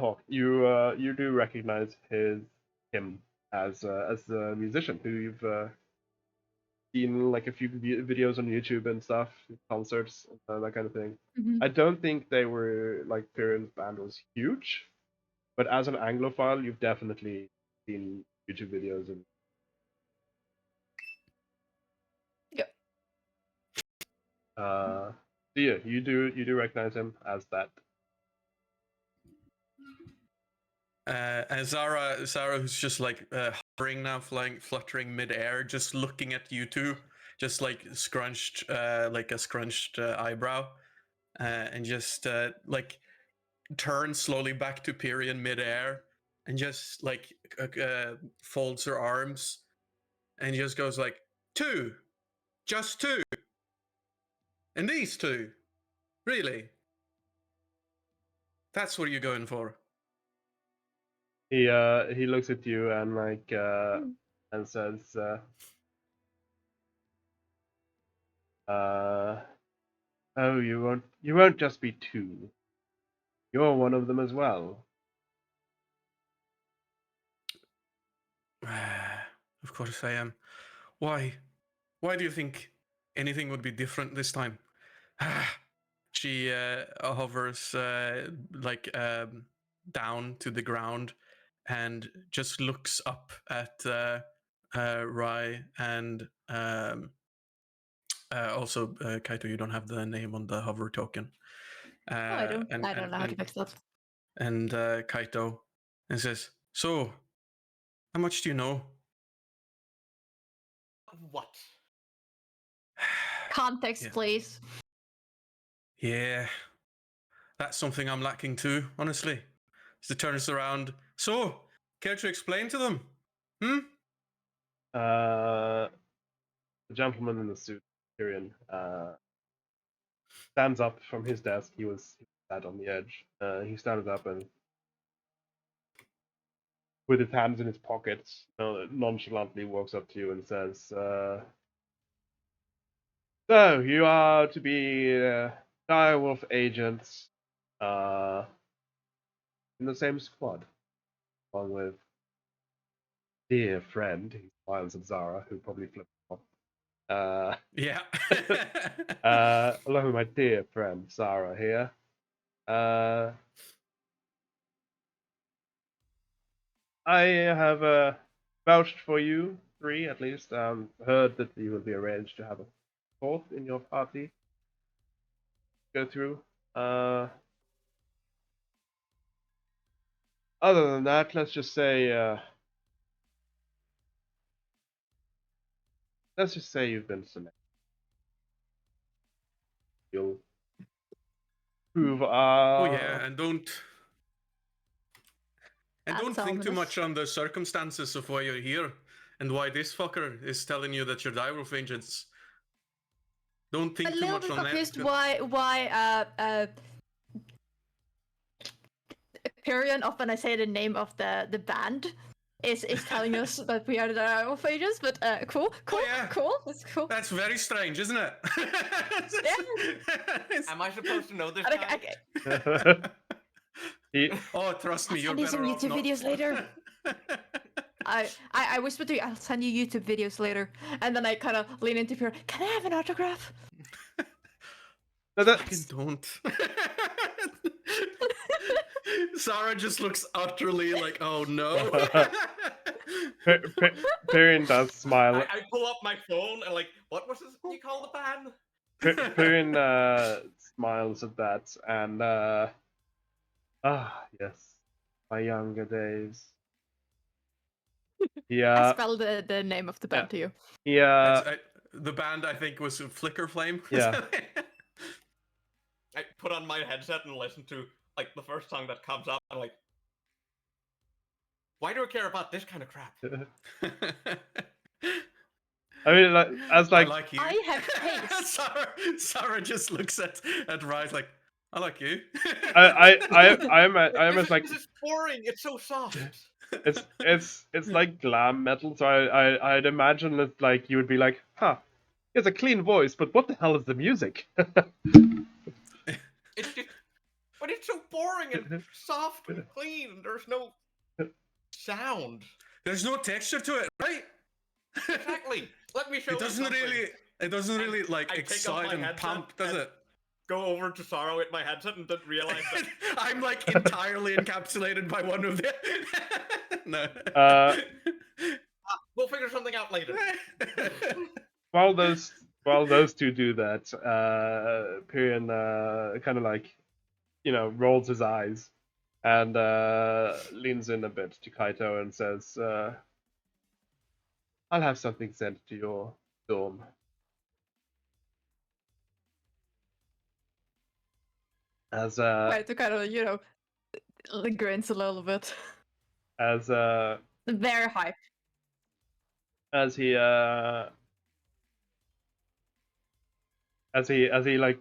Hawk, you do recognize him as a musician who you've seen like a few videos on YouTube and stuff, concerts, that kind of thing. I don't think they were like Pyrion's band was huge, but as an Anglophile, you've definitely seen YouTube videos and. Yep. So yeah, you do recognize him as that. And Zara, who's just like hovering now, fluttering midair, just looking at you two, just like scrunched, like a scrunched eyebrow, and just like turns slowly back to Pyrion midair, and just like folds her arms, and just goes like, "Two, just two, and these two, really? That's what you're going for?" He looks at you and like and says, "Oh, you won't just be two. You're one of them as well." Of course I am. Why? Why do you think anything would be different this time? She hovers down to the ground and just looks up at Rai and also Kaito. You don't have the name on the hover token. No, I don't. I don't know how to fix that. And Kaito and says, "So, how much do you know?" What? Context, Yeah. please. Yeah, that's something I'm lacking too, honestly. She turns around. So, care to explain to them? The gentleman in the suit, Tyrion, stands up from his desk. He was sat on the edge. He stands up and, with his hands in his pockets, nonchalantly walks up to you and says, "So you are to be direwolf agents in the same squad, along with dear friend." He smiles at Zara, who probably flipped off. Yeah. Along with my dear friend Zara here. I have vouched for you three, at least. Heard that you will be arranged to have a fourth in your party go through. Other than that, let's just say you've been selected. You'll prove Oh yeah, and don't think too much on the circumstances of why you're here and why this fucker is telling you that you're direwolf agents. Don't think too much on that. A little bit confused why Period of when I say the name of the band is telling us that we are the direwolf agents, but cool. That's cool. That's very strange, isn't it? Am I supposed to know this guy? Oh, trust me, you're I'll send you better some off YouTube videos later. I whispered to you, I'll send you YouTube videos later, and then I kind of lean into Pierre. Can I have an autograph? No, that's... Don't. Sarah just looks utterly like, oh no. Tyrion does smile. I pull up my phone and like, what was this you call the band? Tyrion smiles at that and yes, my younger days. Yeah. I spelled the name of the band to you. Yeah. The band I think was Flicker Flame. Yeah. I put on my headset and listen to like the first song that comes up. I'm like, why do I care about this kind of crap? I mean, like, I like you. I have taste. Sarah just looks at Rise like, I like you. I'm this like, is boring. It's so soft. It's like glam metal, so I'd imagine that like you would be like, huh, he has a clean voice, but what the hell is the music? But it's so boring and soft and clean. There's no sound. There's no texture to it, right? Exactly. Let me show it doesn't you something. It doesn't really like excite and pump, does it? Go over to Sorrow with my headset and didn't realize that I'm like entirely encapsulated by one of the. No. We'll figure something out later. While those two do that, Pyrion kind of like, rolls his eyes and leans in a bit to Kaito and says, "I'll have something sent to your dorm." As Kaito kind of, grins a little bit. As very hype. As he like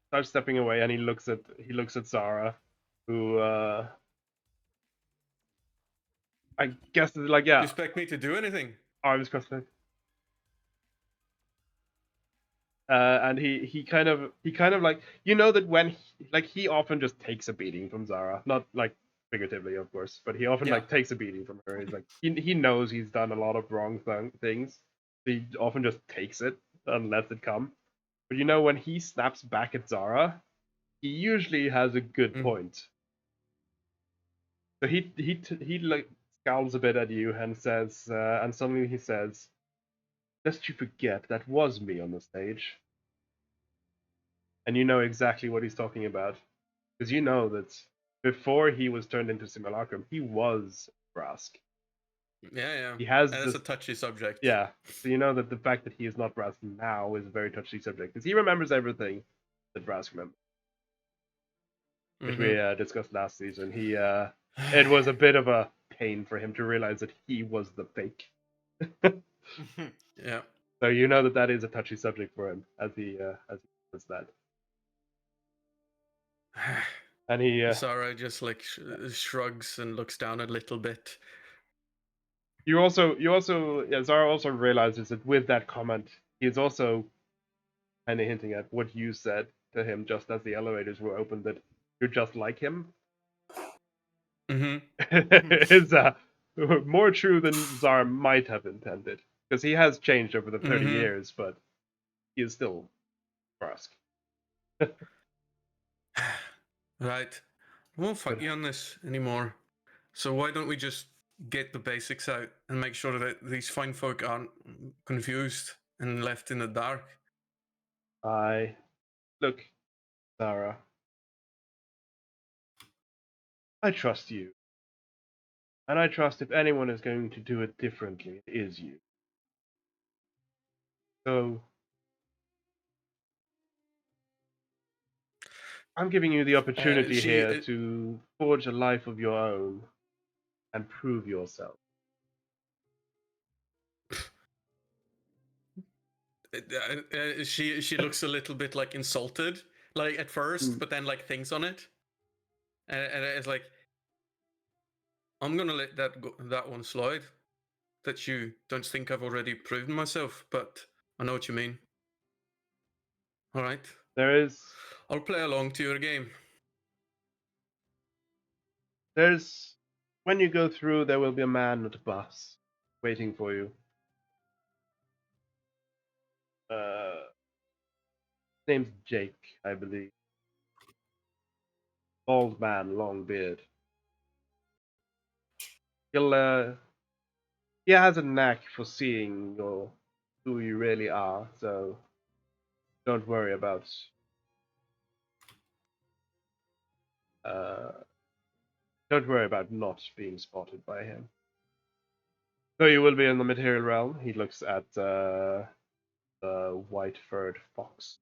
starts stepping away and he looks at Zara, who I guess is like, yeah. You expect me to do anything? Arms crossed. And he kind of like, that when he often just takes a beating from Zara, not like figuratively of course, but he often like takes a beating from her. He's like, he knows he's done a lot of wrong things, so he often just takes it and lets it come. But when he snaps back at Zara, he usually has a good Mm. point. So he like scowls a bit at you and says, and suddenly he says, "Lest you forget, that was me on the stage." And you know exactly what he's talking about, because you know that before he was turned into Simulacrum, he was Brask. Yeah. He has And this. it's a touchy subject. Yeah, so you know that the fact that he is not Brask now is a very touchy subject, because he remembers everything that Brask remembers, which we discussed last season. It was a bit of a pain for him to realize that he was the fake. Yeah. So you know that that is a touchy subject for him as he does that. And he Zara just like shrugs and looks down a little bit. Zara also realizes that with that comment, he's also kind of hinting at what you said to him just as the elevators were opened, that you're just like him. Is more true than Zara might have intended, because he has changed over the 30 years, but he is still Brask. Right. I won't fight you on this anymore. So why don't we just get the basics out and make sure that these fine folk aren't confused and left in the dark? Look, Zara, I trust you. And I trust if anyone is going to do it differently, it is you. So I'm giving you the opportunity here to forge a life of your own and prove yourself. She looks a little bit like insulted, like at first, but then like thinks on it, and it's like, I'm gonna let that one slide. That you don't think I've already proven myself, but I know what you mean. All right. I'll play along to your game. When you go through, there will be a man at a bus waiting for you. His name's Jake, I believe. Bald man, long beard. He has a knack for seeing who you really are, so don't worry about not being spotted by him. So you will be in the material realm. He looks at the white-furred fox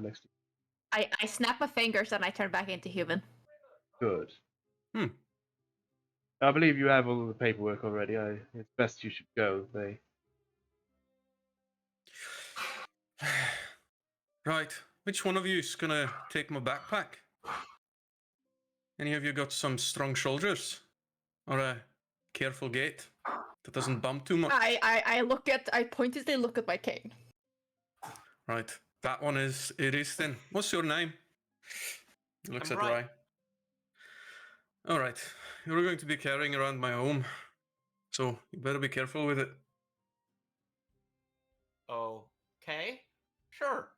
next to I snap my fingers and I turn back into human. Good. I believe you have all the paperwork already. It's best you should go. Right. Which one of you is gonna take my backpack? Any of you got some strong shoulders? Or a careful gait that doesn't bump too much? I pointedly look at my cane. Right. That one is then. What's your name? He looks at Rye. All right. You're going to be carrying around my home, so you better be careful with it. Okay. Sure.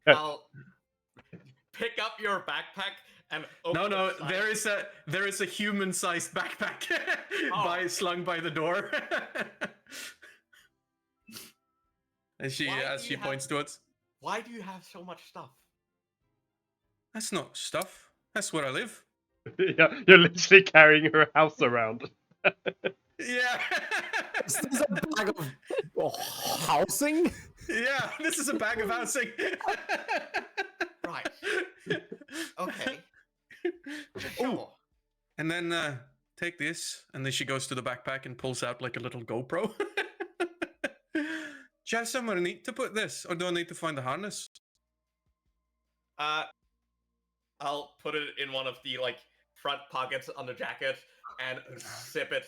I'll pick up your backpack and open No, the there is a human-sized backpack slung by the door. And she points to it. Why do you have so much stuff? That's not stuff. That's where I live. Yeah, you're literally carrying her house around. Yeah. Is this a bag of housing? Yeah, this is a bag of housing. Right. Okay. Sure. And then take this, and then she goes to the backpack and pulls out like a little GoPro. Do you have somewhere neat to put this, or do I need to find the harness? I'll put it in one of the front pockets on the jacket and zip it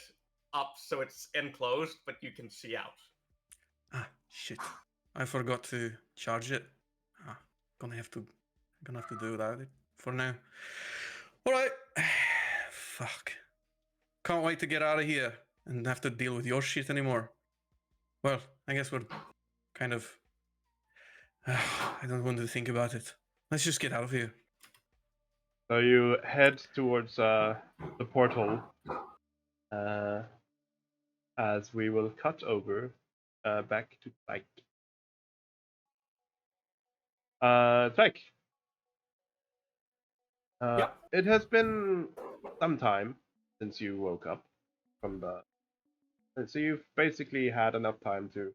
up so it's enclosed, but you can see out. Ah, shit! I forgot to charge it. Gonna have to do without it for now. All right. Fuck. Can't wait to get out of here and have to deal with your shit anymore. Well, I guess we're kind of. I don't want to think about it. Let's just get out of here. So you head towards the portal, as we will cut over back to Tyke. Tyke. It has been some time since you woke up from the. So you've basically had enough time to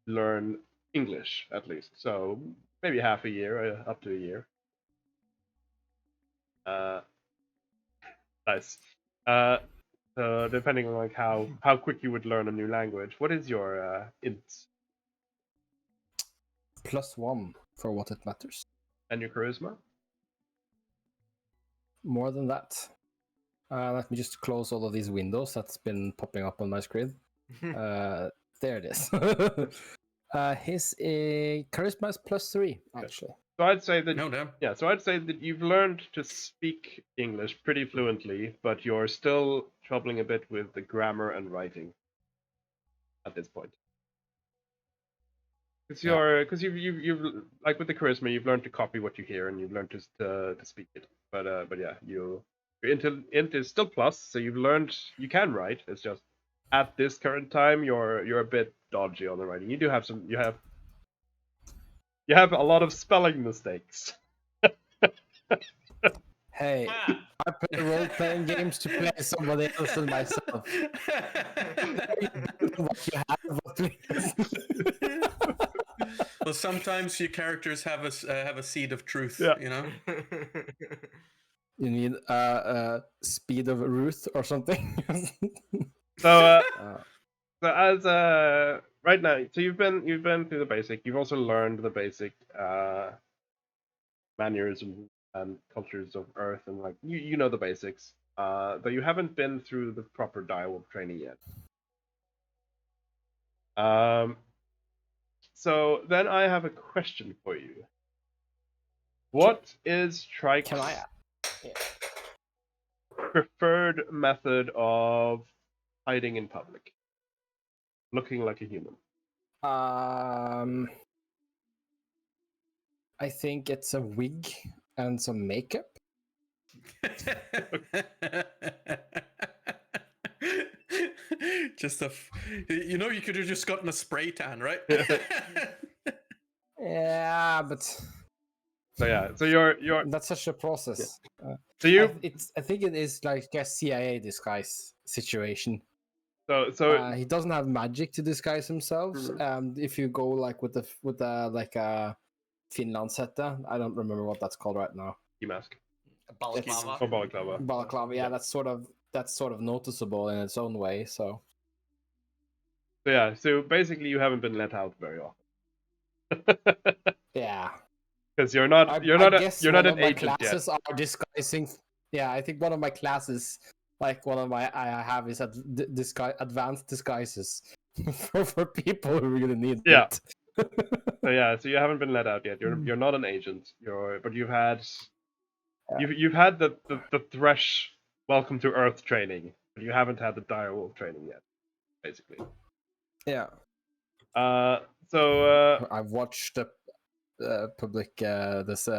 learn English, at least. So maybe half a year, up to a year. Nice. So depending on like how quick you would learn a new language, what is your int +1 for what it matters. and your charisma? More than that. Let me just close all of these windows that's been popping up on my screen. There it is. His charisma is +3, actually. So I'd say that No, damn. yeah. So I'd say that you've learned to speak English pretty fluently, but you're still troubling a bit with the grammar and writing at this point. Because you've like with the charisma, you've learned to copy what you hear and you've learned to speak it. But yeah, your int is still plus, so you've learned you can write. It's just at this current time you're a bit dodgy on the writing. You do have some. You have a lot of spelling mistakes. Hey, I play role-playing games to play somebody else than myself. What you have, please. Well, sometimes your characters have a seed of truth, you know. You need speed of Ruth or something. So as right now, so you've been through the basic. You've also learned the basic manners and cultures of Earth, and like you know the basics. But you haven't been through the proper direwolf training yet. So then I have a question for you. What is Trike's preferred method of hiding in public? Looking like a human. I think it's a wig and some makeup. Just you could have just gotten a spray tan, right? Yeah, but so yeah, so you're that's such a process. Yeah. So you, I think it is like a CIA disguise situation. So he doesn't have magic to disguise himself. If you go like with the like a Finlandshette, I don't remember what that's called right now. Ski mask. Balaclava. Balaclava. Balaclava. Yeah, that's sort of noticeable in its own way. So yeah, so basically you haven't been let out very often. Yeah. Because you're not an agent classes yet. Are disguising. Yeah, I think one of my classes, like one of my I have, is advanced disguises for people who really need it. So you haven't been let out yet. You're not an agent. But you've had the Thresh Welcome to Earth training, but you haven't had the Direwolf training yet, basically. Yeah. So I've watched the public this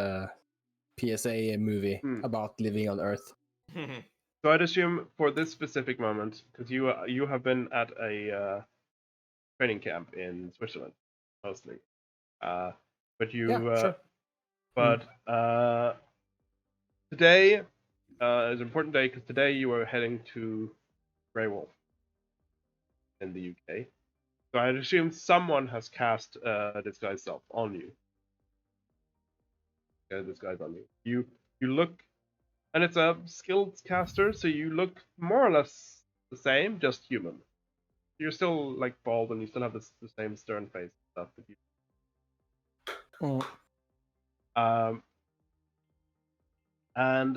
PSA movie about living on Earth. So I'd assume for this specific moment, because you have been at a training camp in Switzerland, mostly. But you sure. Today is an important day because today you are heading to DIREWOLF in the UK. So I'd assume someone has cast Disguise Self on you. Disguise on you. You look, and it's a skilled caster, so you look more or less the same, just human. You're still like bald, and you still have the same stern face stuff that you. And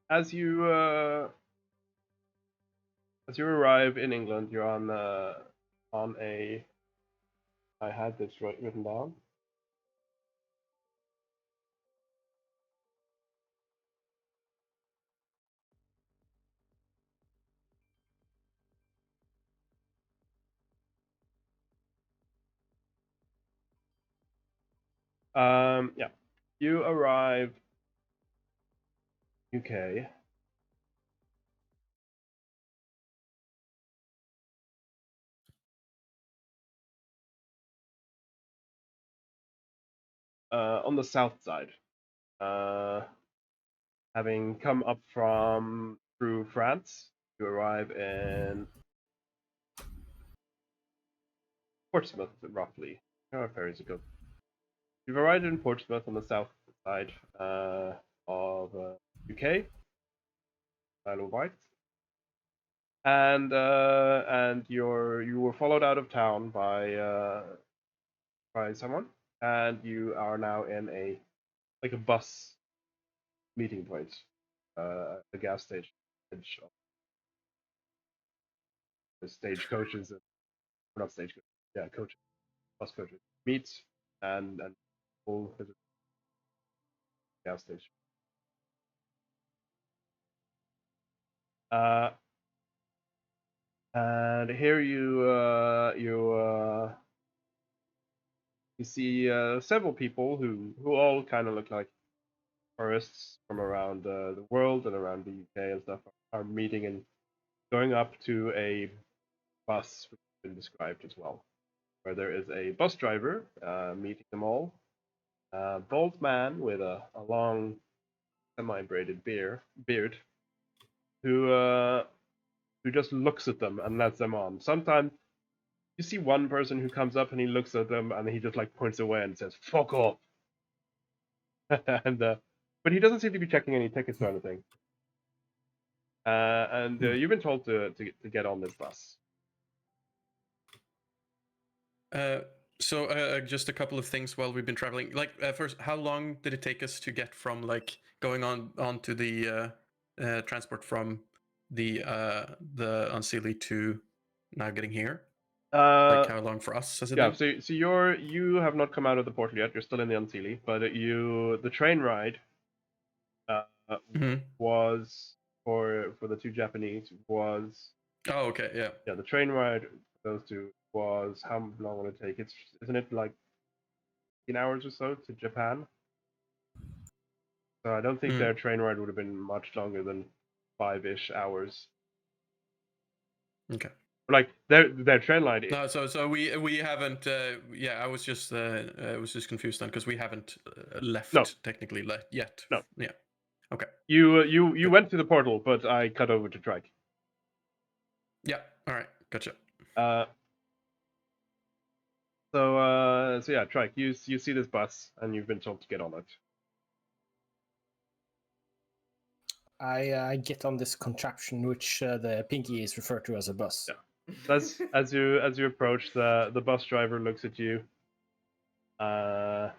as you arrive in England, you're on a. I had this written down. Yeah. You arrive UK. On the south side. Having come up through France, you arrive in Portsmouth, roughly. How far is it go? You've arrived in Portsmouth on the south side of UK, Isle of Wight, and you were followed out of town by someone, and you are now in a bus meeting point, a gas station, the stagecoaches, not stagecoaches, yeah, coaches, bus coaches meet and all visit the gas station. And here you see several people who all kind of look like tourists from around the world and around the UK and stuff are meeting and going up to a bus, which has been described as well, where there is a bus driver meeting them all, a bald man with a long semi-braided beard, who just looks at them and lets them on. Sometimes you see one person who comes up and he looks at them and he just like points away and says "fuck off," and but he doesn't seem to be checking any tickets or anything. And you've been told to get on this bus. So just a couple of things while we've been traveling. Like first, how long did it take us to get from like going on to the transport from the Unseelie to now getting here? Like how long for us has it been? So you have not come out of the portal yet. You're still in the Unseelie, but the train ride was for the two Japanese was. Oh, okay, yeah. Yeah, the train ride for those two was how long will it take? Isn't it like 15 hours or so to Japan? So I don't think their train ride would have been much longer than 5-ish hours. Okay. Like their train line. No, so we haven't. Yeah, I was just confused then because we haven't left technically yet. No. Yeah. Okay. You went through the portal, but I cut over to Trike. Yeah. All right. Gotcha. So yeah, Trike, you see this bus and you've been told to get on it. I get on this contraption, which the pinky is referred to as a bus. Yeah. As you approach, the bus driver looks at you. I'm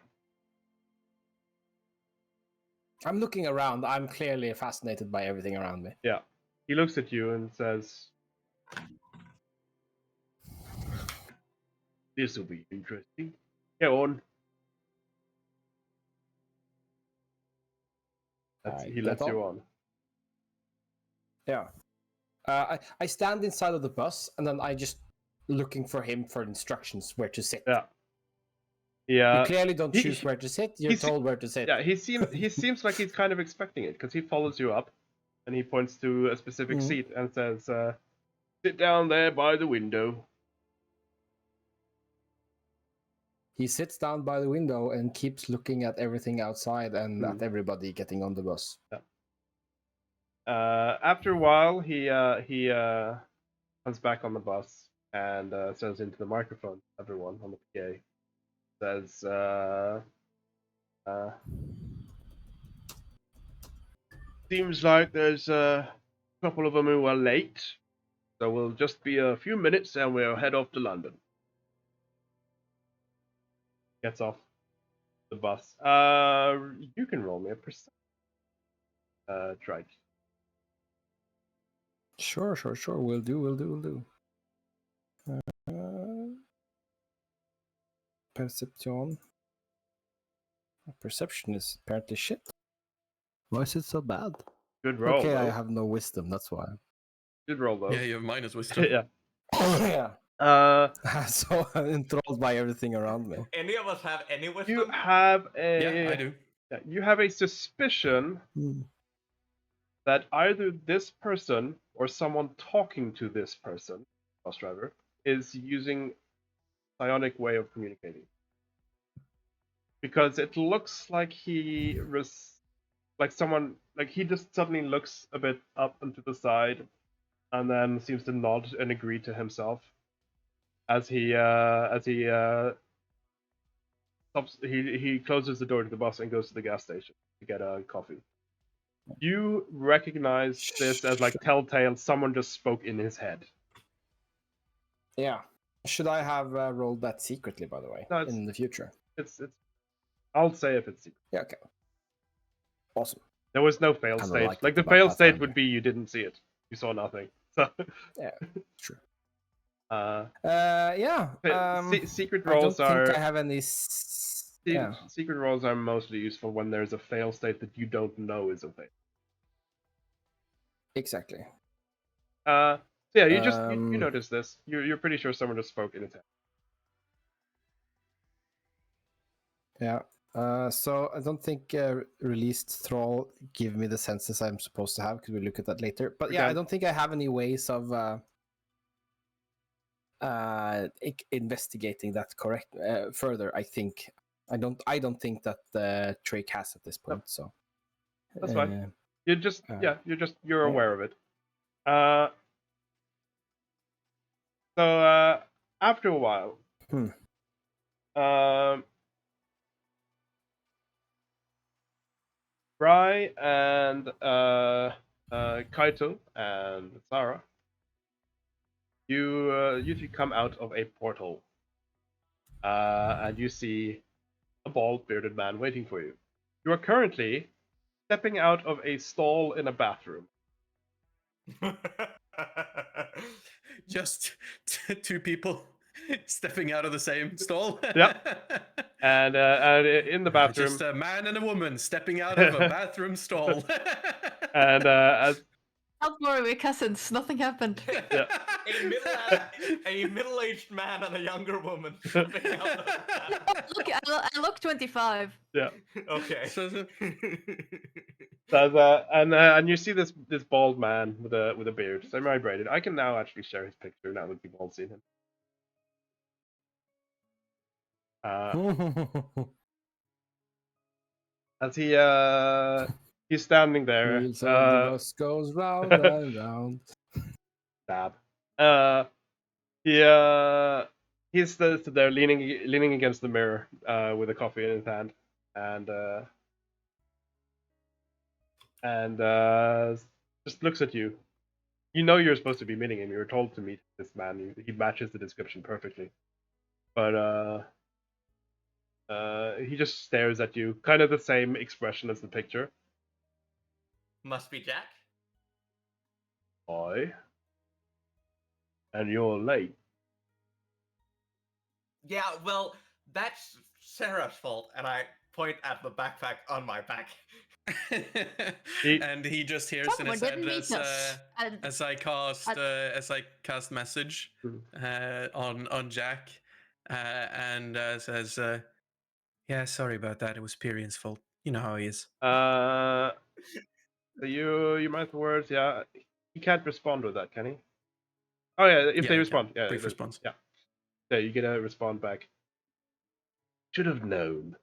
looking around. I'm clearly fascinated by everything around me. Yeah. He looks at you and says, "This will be interesting. Go on." He lets you on. Yeah. I stand inside of the bus and then I just looking for him for instructions where to sit. Yeah. Yeah. You clearly don't choose where to sit. You're told where to sit. Yeah, he seems like he's kind of expecting it because he follows you up, and he points to a specific seat and says, "Sit down there by the window." He sits down by the window and keeps looking at everything outside and at everybody getting on the bus. Yeah. After a while, he comes back on the bus and says into the microphone, everyone on the PA, says, "Seems like there's a couple of them who are late, so we'll just be a few minutes and we'll head off to London." Gets off the bus. You can roll me a perception. Trike. Sure. We'll do. Perception. Perception is apparently shit. Why is it so bad? Good roll. Okay, though. I have no wisdom. That's why. Good roll though. Yeah, you have minus wisdom. Yeah. Yeah. So I'm enthralled by everything around me. Any of us have any wisdom? You have Yeah, I do. you have a suspicion that either this person or someone talking to this person, bus driver, is using psionic way of communicating. Because it looks like he he just suddenly looks a bit up and to the side, and then seems to nod and agree to himself as he stops. He closes the door to the bus and goes to the gas station to get a coffee. You recognize this as like telltale. Someone just spoke in his head. Yeah. Should I have rolled that secretly, by the way, No, in the future? It's. I'll say if it's secret. Yeah, okay. Awesome. There was no fail Kinda state. like Like it the about fail state Pathfinder. would be you didn't see it. You saw nothing. So. Yeah, true. Yeah. Secret rolls I don't think are. I have any. Yeah. Secret rolls are mostly useful when there's a fail state that you don't know is a fail. Exactly. So yeah, you notice this. You're pretty sure someone just spoke in his head. Yeah. So I don't think released thrall give me the senses I'm supposed to have because we look at that later. But yeah, Okay. I don't think I have any ways of investigating that correct further. I think I don't think that Drake has at this point. So That's fine. You're aware of it. So after a while, Bry and Kaito and Sarah, you two come out of a portal, and you see a bald, bearded man waiting for you. You are currently stepping out of a stall in a bathroom. Just two people stepping out of the same stall. Yep. And in the bathroom, just a man and a woman stepping out of a bathroom stall. And as Don't worry, we're cousins. Nothing happened. yeah. A middle-aged man and a younger woman. stepping out of the Look, I look 25. Yeah. Okay. And you see this bald man with a beard, semi-braided. I can now actually share his picture now that people all seen him. As he's standing there. Wheels of the bus goes round and round. Stab. He's stood there leaning against the mirror with a coffee in his hand, and just looks at you. You know you're supposed to be meeting him. You were told to meet this man. He matches the description perfectly, but he just stares at you, kind of the same expression as the picture. Must be Jack. Boy, and you're late. Yeah, well, that's Sarah's fault, and I point at the backpack on my back. And he just hears in his head as I cast message on Jack, and says, "Yeah, sorry about that. It was Pyrian's fault. You know how he is." You might the words, yeah. He can't respond with that, can he? Oh yeah, if they respond, yeah, brief response. Yeah, you get a respond back. Should have known.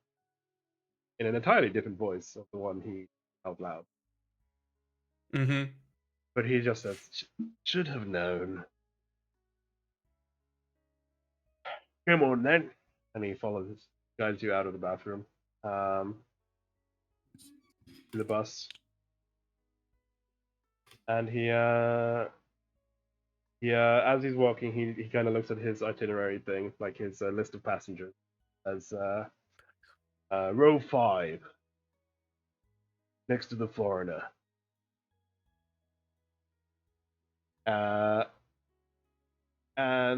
In an entirely different voice of the one he out loud. Mm-hmm. But he just says, "Should have known." Come on then, and he guides you out of the bathroom, to the bus, and he as he's walking, he kind of looks at his itinerary thing, like his list of passengers, as row 5, next to the foreigner. And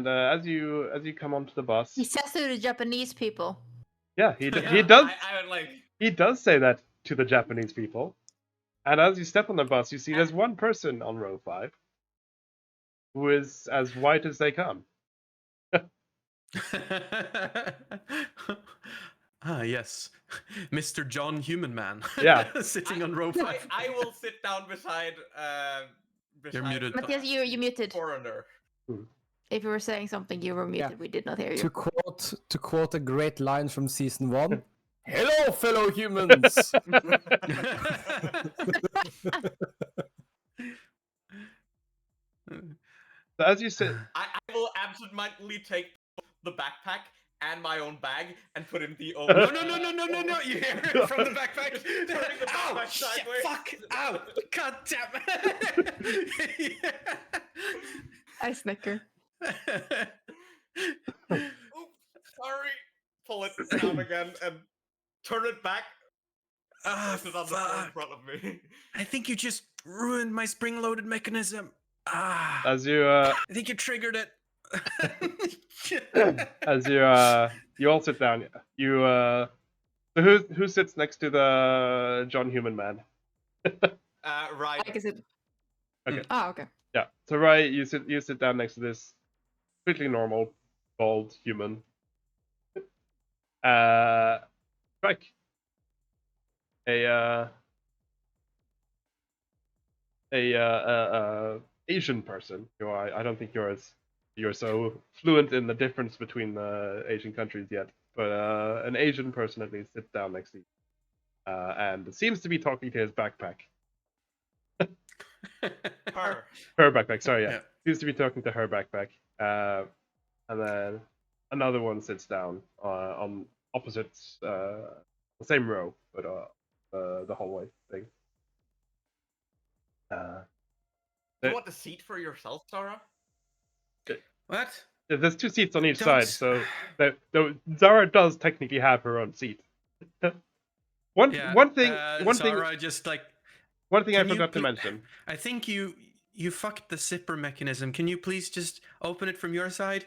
as you come onto the bus, He says to the Japanese people. Yeah, he does. I would like. He does say that to the Japanese people. And as you step on the bus, you see there's one person on row 5 who is as white as they come. Ah, yes. Mr. John Human Man. Yeah. Sitting on row 5. I will sit down beside You're muted. Matthias, you muted. Foreigner. If you were saying something, you were muted. Yeah. We did not hear you. To quote a great line from season 1, "Hello, fellow humans." So as you sit, I will absentmindly take the backpack and my own bag and put in the old. No! You hear it from the backpack. Turning the Ow! backpack Shit! sideways. Fuck! Ow! God damn it! I snicker. Oops, sorry. Pull it down again and turn it back. Ah, Put it on the floor in fuck. front of me. I think you just ruined my spring-loaded mechanism. Ah, as you I think you triggered it. you all sit down. You so who sits next to the John Human Man? Right. Like, is it? Okay. Oh, okay. Yeah. So right, you sit down next to this completely normal, bald human. Strike. A Asian person. I don't think you're so fluent in the difference between the Asian countries yet, but an Asian person at least sits down next to you, and seems to be talking to his backpack. Her. Her backpack. Sorry, yeah. Yeah. Seems to be talking to her backpack, and then another one sits down on opposites, the same row, but the hallway thing. You want the seat for yourself, Sarah? What? There's 2 seats on each Don't- side, so Zara does technically have her own seat. One thing Zara, just like one thing I can you forgot to ple- mention. I think you fucked the zipper mechanism. Can you please just open it from your side?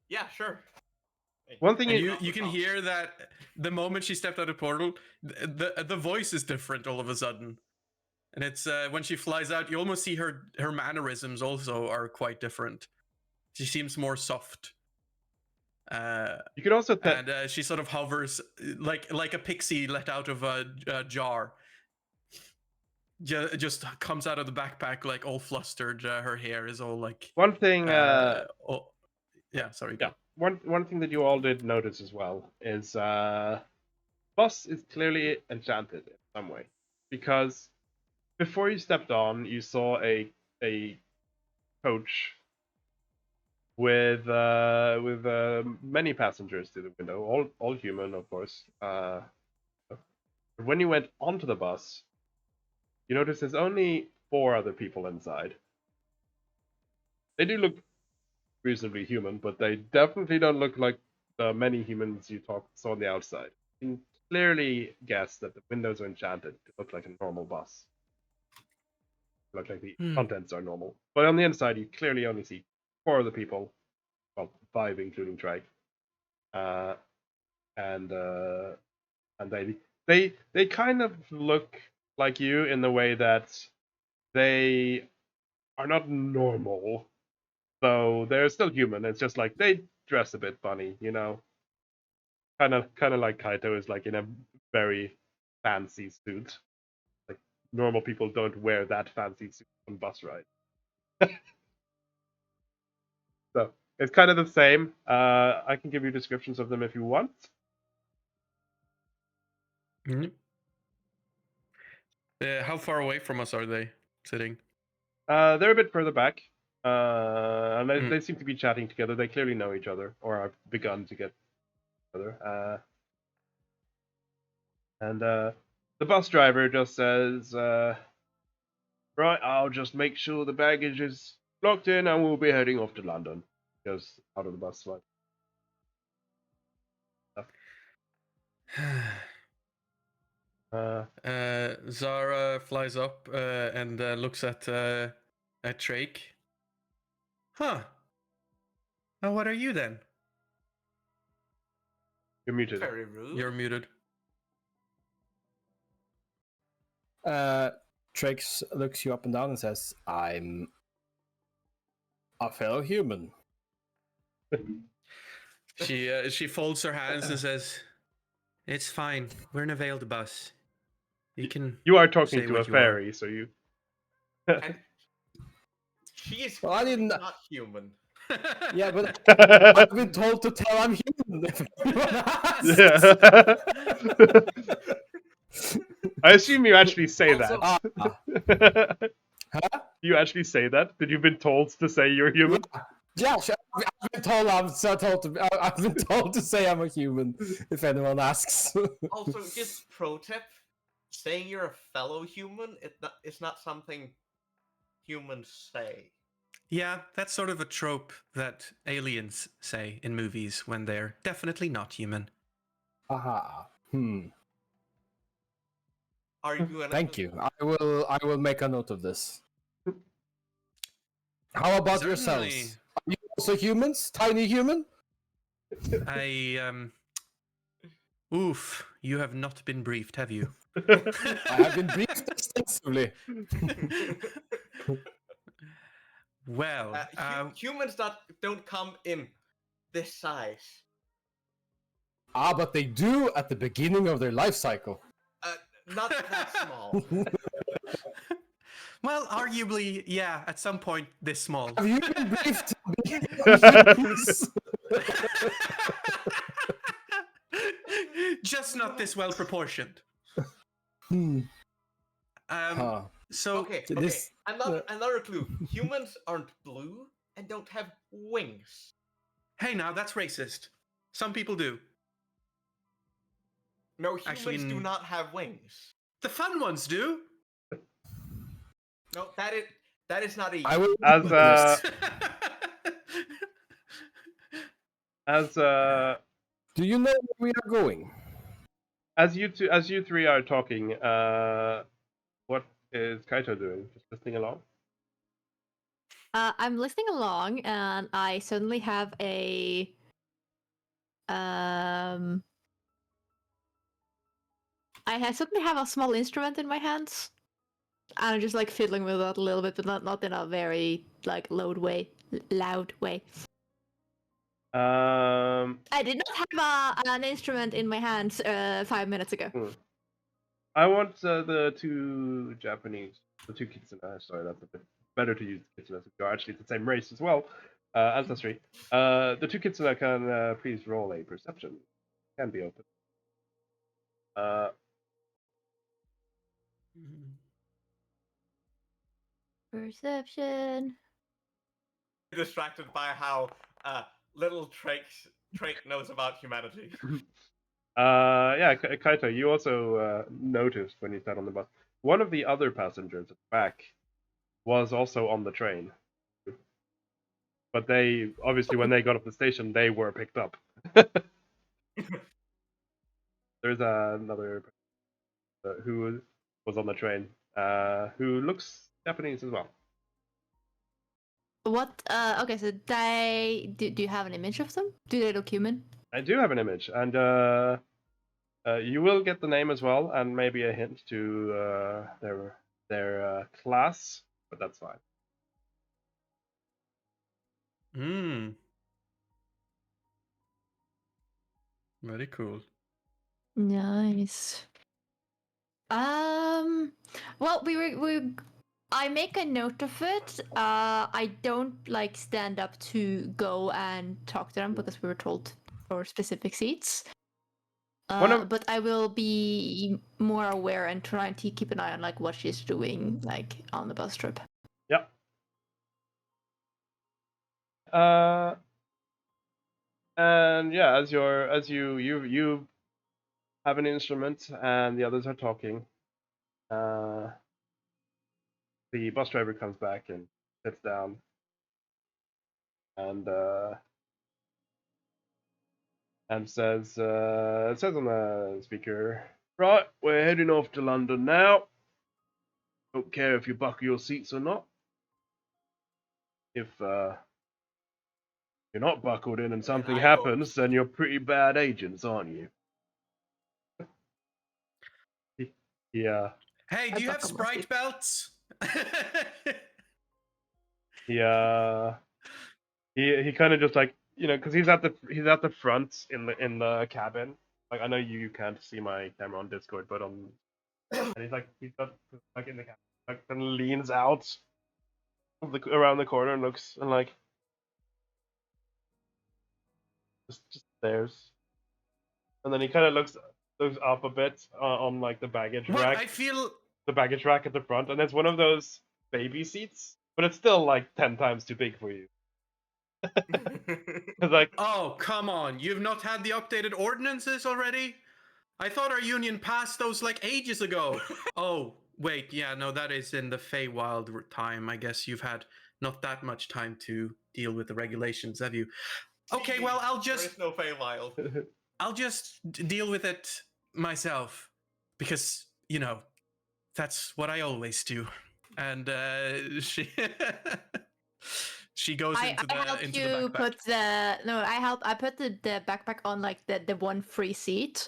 Yeah, sure. One thing And you you can hear that the moment she stepped out of the portal, the voice is different all of a sudden, and it's when she flies out, you almost see her mannerisms also are quite different. She seems more soft. You could also and she sort of hovers like a pixie let out of a jar. Just comes out of the backpack like all flustered. Her hair is all like one thing. yeah, sorry. Yeah. One thing that you all did notice as well is Boss is clearly enchanted in some way, because before you stepped on, you saw a coach with many passengers through the window, all human, of course. When you went onto the bus, you notice there's only 4 other people inside. They do look reasonably human, but they definitely don't look like the many humans you saw on the outside. You can clearly guess that the windows are enchanted to look like a normal bus. Look like the contents are normal. But on the inside, you clearly only see 4 other people, well, 5 including Trike, and they kind of look like you in the way that they are not normal, though they're still human. It's just like they dress a bit funny, you know. Kind of like Kaito is like in a very fancy suit. Like normal people don't wear that fancy suit on bus ride. So it's kind of the same. I can give you descriptions of them if you want. Mm-hmm. How far away from us are they sitting? They're a bit further back, and they seem to be chatting together. They clearly know each other, or have begun to get each other. And the bus driver just says, "Right, I'll just make sure the baggage is locked in, and we'll be heading off to London." Goes out of the bus slide. Zara flies up and looks at Drake. Huh. Now what are you then? You're muted. Very rude. You're muted. Trex looks you up and down and says, "I'm a fellow human." She folds her hands and says, "It's fine. We're in a veiled bus. You can. You are talking say to a what you are." fairy, so you. And she is Well, I clearly didn't- not human. Yeah, but I've been told to tell I'm human. If anyone asks. Yeah. I assume you actually say Also- that. Huh? You actually say that? Did you been told to say you're human? Yeah, I've been told I've been told to say I'm a human. If anyone asks. Also, just pro tip: saying you're a fellow human, it's not something humans say. Yeah, that's sort of a trope that aliens say in movies when they're definitely not human. Aha. Are you? Thank you. I will make a note of this. How about Certainly. yourselves? Are you also humans? Tiny human? Oof, you have not been briefed, have you? I have been briefed extensively. Well, Humans don't come in this size. But they do at the beginning of their life cycle. Not that small. well, arguably, yeah, at some point this small. Have you been briefed? Just not this well proportioned. So okay. Another clue. Humans aren't blue and don't have wings. Hey, now that's racist. Some people do. No, humans do not have wings. The fun ones do. No, that is not a. I will Do you know where we are going? As you three are talking, what is Kaito doing? Just listening along? I'm listening along, and I suddenly have a suddenly have a small instrument in my hands. I'm just like fiddling with that a little bit, but not in a very like loud way. I did not have an instrument in my hands 5 minutes ago. I want the two kitsuna. Sorry, that's a bit better to use kitsuna. You're actually the same race as well, ancestry. The two kitsuna can please roll a perception. Can be open. Perception. Distracted by how little Trake knows about humanity. Yeah, Kaito, you also noticed when you sat on the bus, one of the other passengers at the back was also on the train. But they, obviously, when they got off the station, they were picked up. There's another who was on the train, who looks Japanese as well. What? Okay, so do you have an image of them? Do they look human? I do have an image, and you will get the name as well, and maybe a hint to their class, but that's fine. Very cool. Nice. Well, I make a note of it. I don't like stand up to go and talk to them because we were told for specific seats. But I will be more aware and trying to keep an eye on like what she's doing like on the bus trip. Yep. And yeah, as you have an instrument and the others are talking, the bus driver comes back and sits down and says it says on the speaker, right, we're heading off to London now. Don't care if you buckle your seats or not. If you're not buckled in and something happens, then you're pretty bad agents, aren't you? Yeah. Hey, do you have Sprite belts? Yeah. He kind of just like you know, because he's at the front in the cabin. Like I know you can't see my camera on Discord, but and he's like in the cabin, like then leans out around the corner and looks and like just stares, and then he kind of looks up a bit on like the baggage What rack. I feel. The baggage rack at the front, and it's one of those baby seats, but it's still like 10 times too big for you. It's like, Oh, come on. You've not had the updated ordinances already? I thought our union passed those like ages ago. Oh, wait. Yeah, no, that is in the Feywild time. I guess you've had not that much time to deal with the regulations, have you? Okay, well, There is no Feywild. I'll just deal with it myself because, you know, that's what I always do. And she she goes into the backpack. I put the backpack on like the one free seat,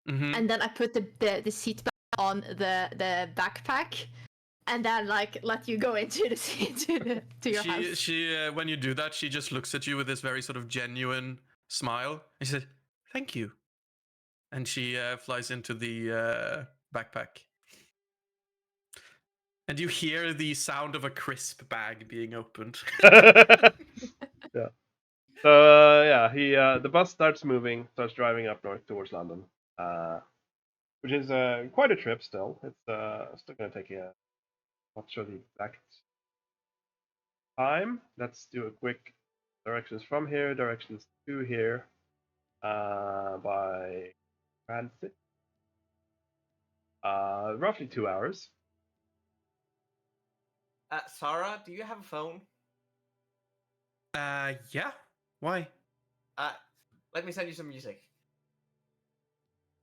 Mhm. and then I put the seat back on the backpack, and then like let you go into the seat to your house. She when you do that, she just looks at you with this very sort of genuine smile. And she said, "Thank you," and she flies into the backpack. And you hear the sound of a crisp bag being opened. yeah. So the bus starts starts driving up north towards London, which is quite a trip still. It's still going to take you. Not sure the exact time. Let's do a quick directions from here, directions to here, by transit. Roughly 2 hours. Sarah, do you have a phone? Yeah. Why? Let me send you some music.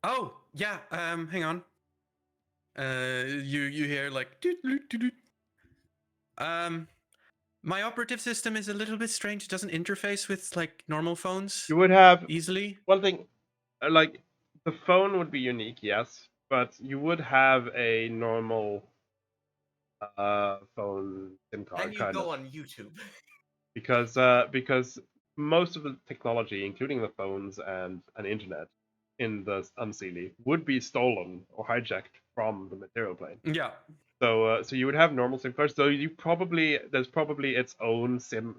Oh, yeah. Hang on. You hear like doot, doot, doot, doot. My operative system is a little bit strange. It doesn't interface with like normal phones. You would have easily. One thing, like the phone would be unique, yes, but you would have a normal phone SIM card. Then you go on YouTube. Because most of the technology, including the phones and internet in the Unseelie, would be stolen or hijacked from the material plane. Yeah. So you would have normal SIM cards. So there's probably its own SIM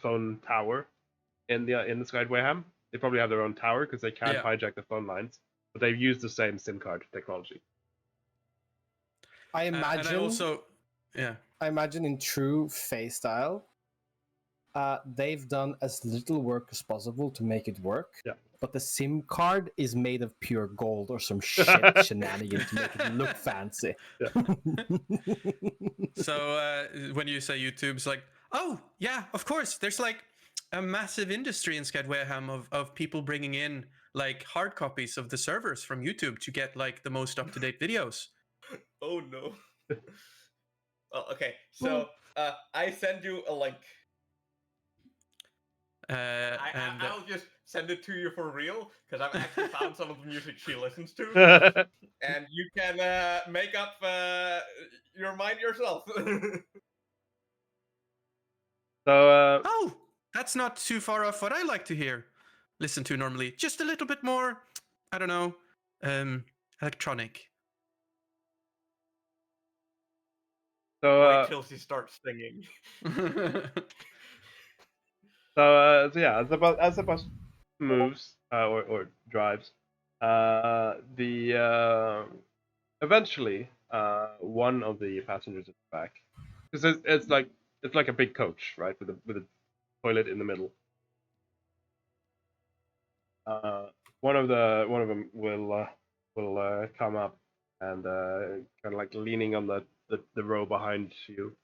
phone tower in the Skydwayham. They probably have their own tower because they can't hijack the phone lines, but they use the same SIM card technology. I imagine. Yeah. I imagine in true Fae style, they've done as little work as possible to make it work. Yeah. But the SIM card is made of pure gold or some shit shenanigan to make it look fancy. Yeah. So when you say YouTube's like, oh yeah, of course, there's like a massive industry in Skydwayham of people bringing in like hard copies of the servers from YouTube to get like the most up-to-date videos. Oh no. Oh, okay. So I send you a link. I'll just send it to you for real because I've actually found some of the music she listens to, and you can make up your mind yourself. So oh, that's not too far off what I like to listen to normally. Just a little bit more, I don't know, electronic. So wait till she starts singing. So yeah, as the bus moves or drives, eventually one of the passengers is back because it's like a big coach, right, with a toilet in the middle. One of them will come up and kind of like leaning on the row behind you,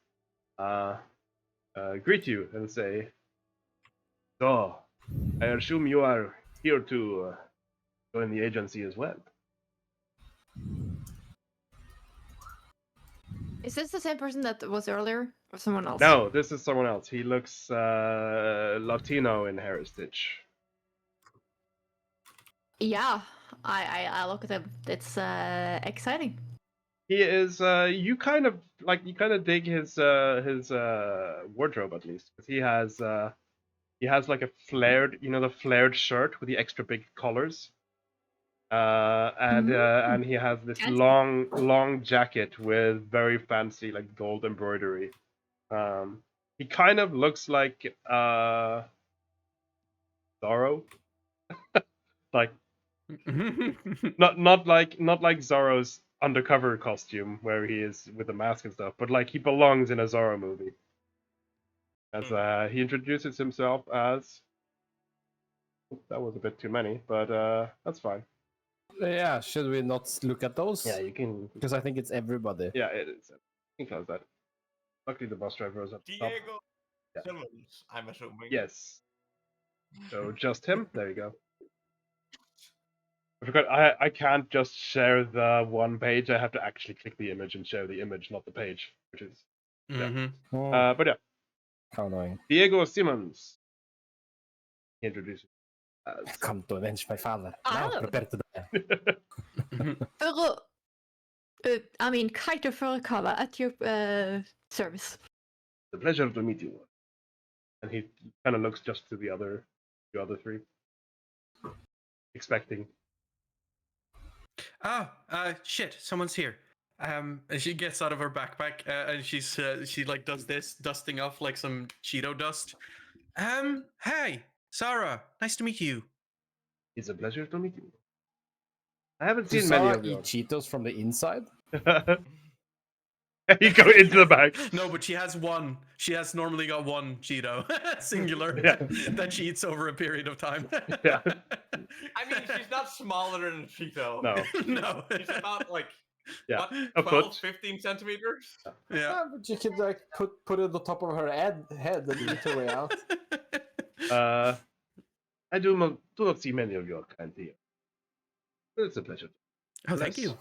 greet you and say, "So, I assume you are here to join the agency as well." Is this the same person that was earlier, or someone else? No, this is someone else. He looks Latino in heritage. Yeah, I look at him. It's exciting. He is. You kind of dig his wardrobe at least, because he has like a flared, the flared shirt with the extra big collars. And he has this Fancy. long jacket with very fancy like gold embroidery. He kind of looks like Zorro, like not like Zorro's undercover costume where he is with the mask and stuff, but like he belongs in a Zorro movie. As he introduces himself as. That was a bit too many, but that's fine. Yeah, should we not look at those? Yeah, you can. Because I think it's everybody. Yeah, it is. You can close that. Luckily, the bus driver was up top. Diego Yeah. Simmons, I'm assuming. Yes. So just him. There you go. I forgot. I can't just share the one page. I have to actually click the image and share the image, not the page, which is. Yeah. Oh, But yeah, how annoying. Diego Simmons. He introduces. Come to avenge my father. Ah. Now prepare to die. Kite Furukawa at your service. The pleasure to meet you. And he kind of looks just to the other three, expecting. Shit! Someone's here. And she gets out of her backpack and she like does this, dusting off like some Cheeto dust. Hey, Sarah, nice to meet you. It's a pleasure to meet you. I haven't Does seen many Sarah of eat yours. Cheetos from the inside? You go into the bag. No, but she has one. She has normally got one Cheeto, singular, that she eats over a period of time. Yeah. I mean, she's not smaller than Cheeto. No. No. She's about like Yeah. what, A 12, foot. 15 centimeters? Yeah. But you could like put it on the top of her head and eat her way out. I do not see many of your kind here. But it's a pleasure. Oh, thank you.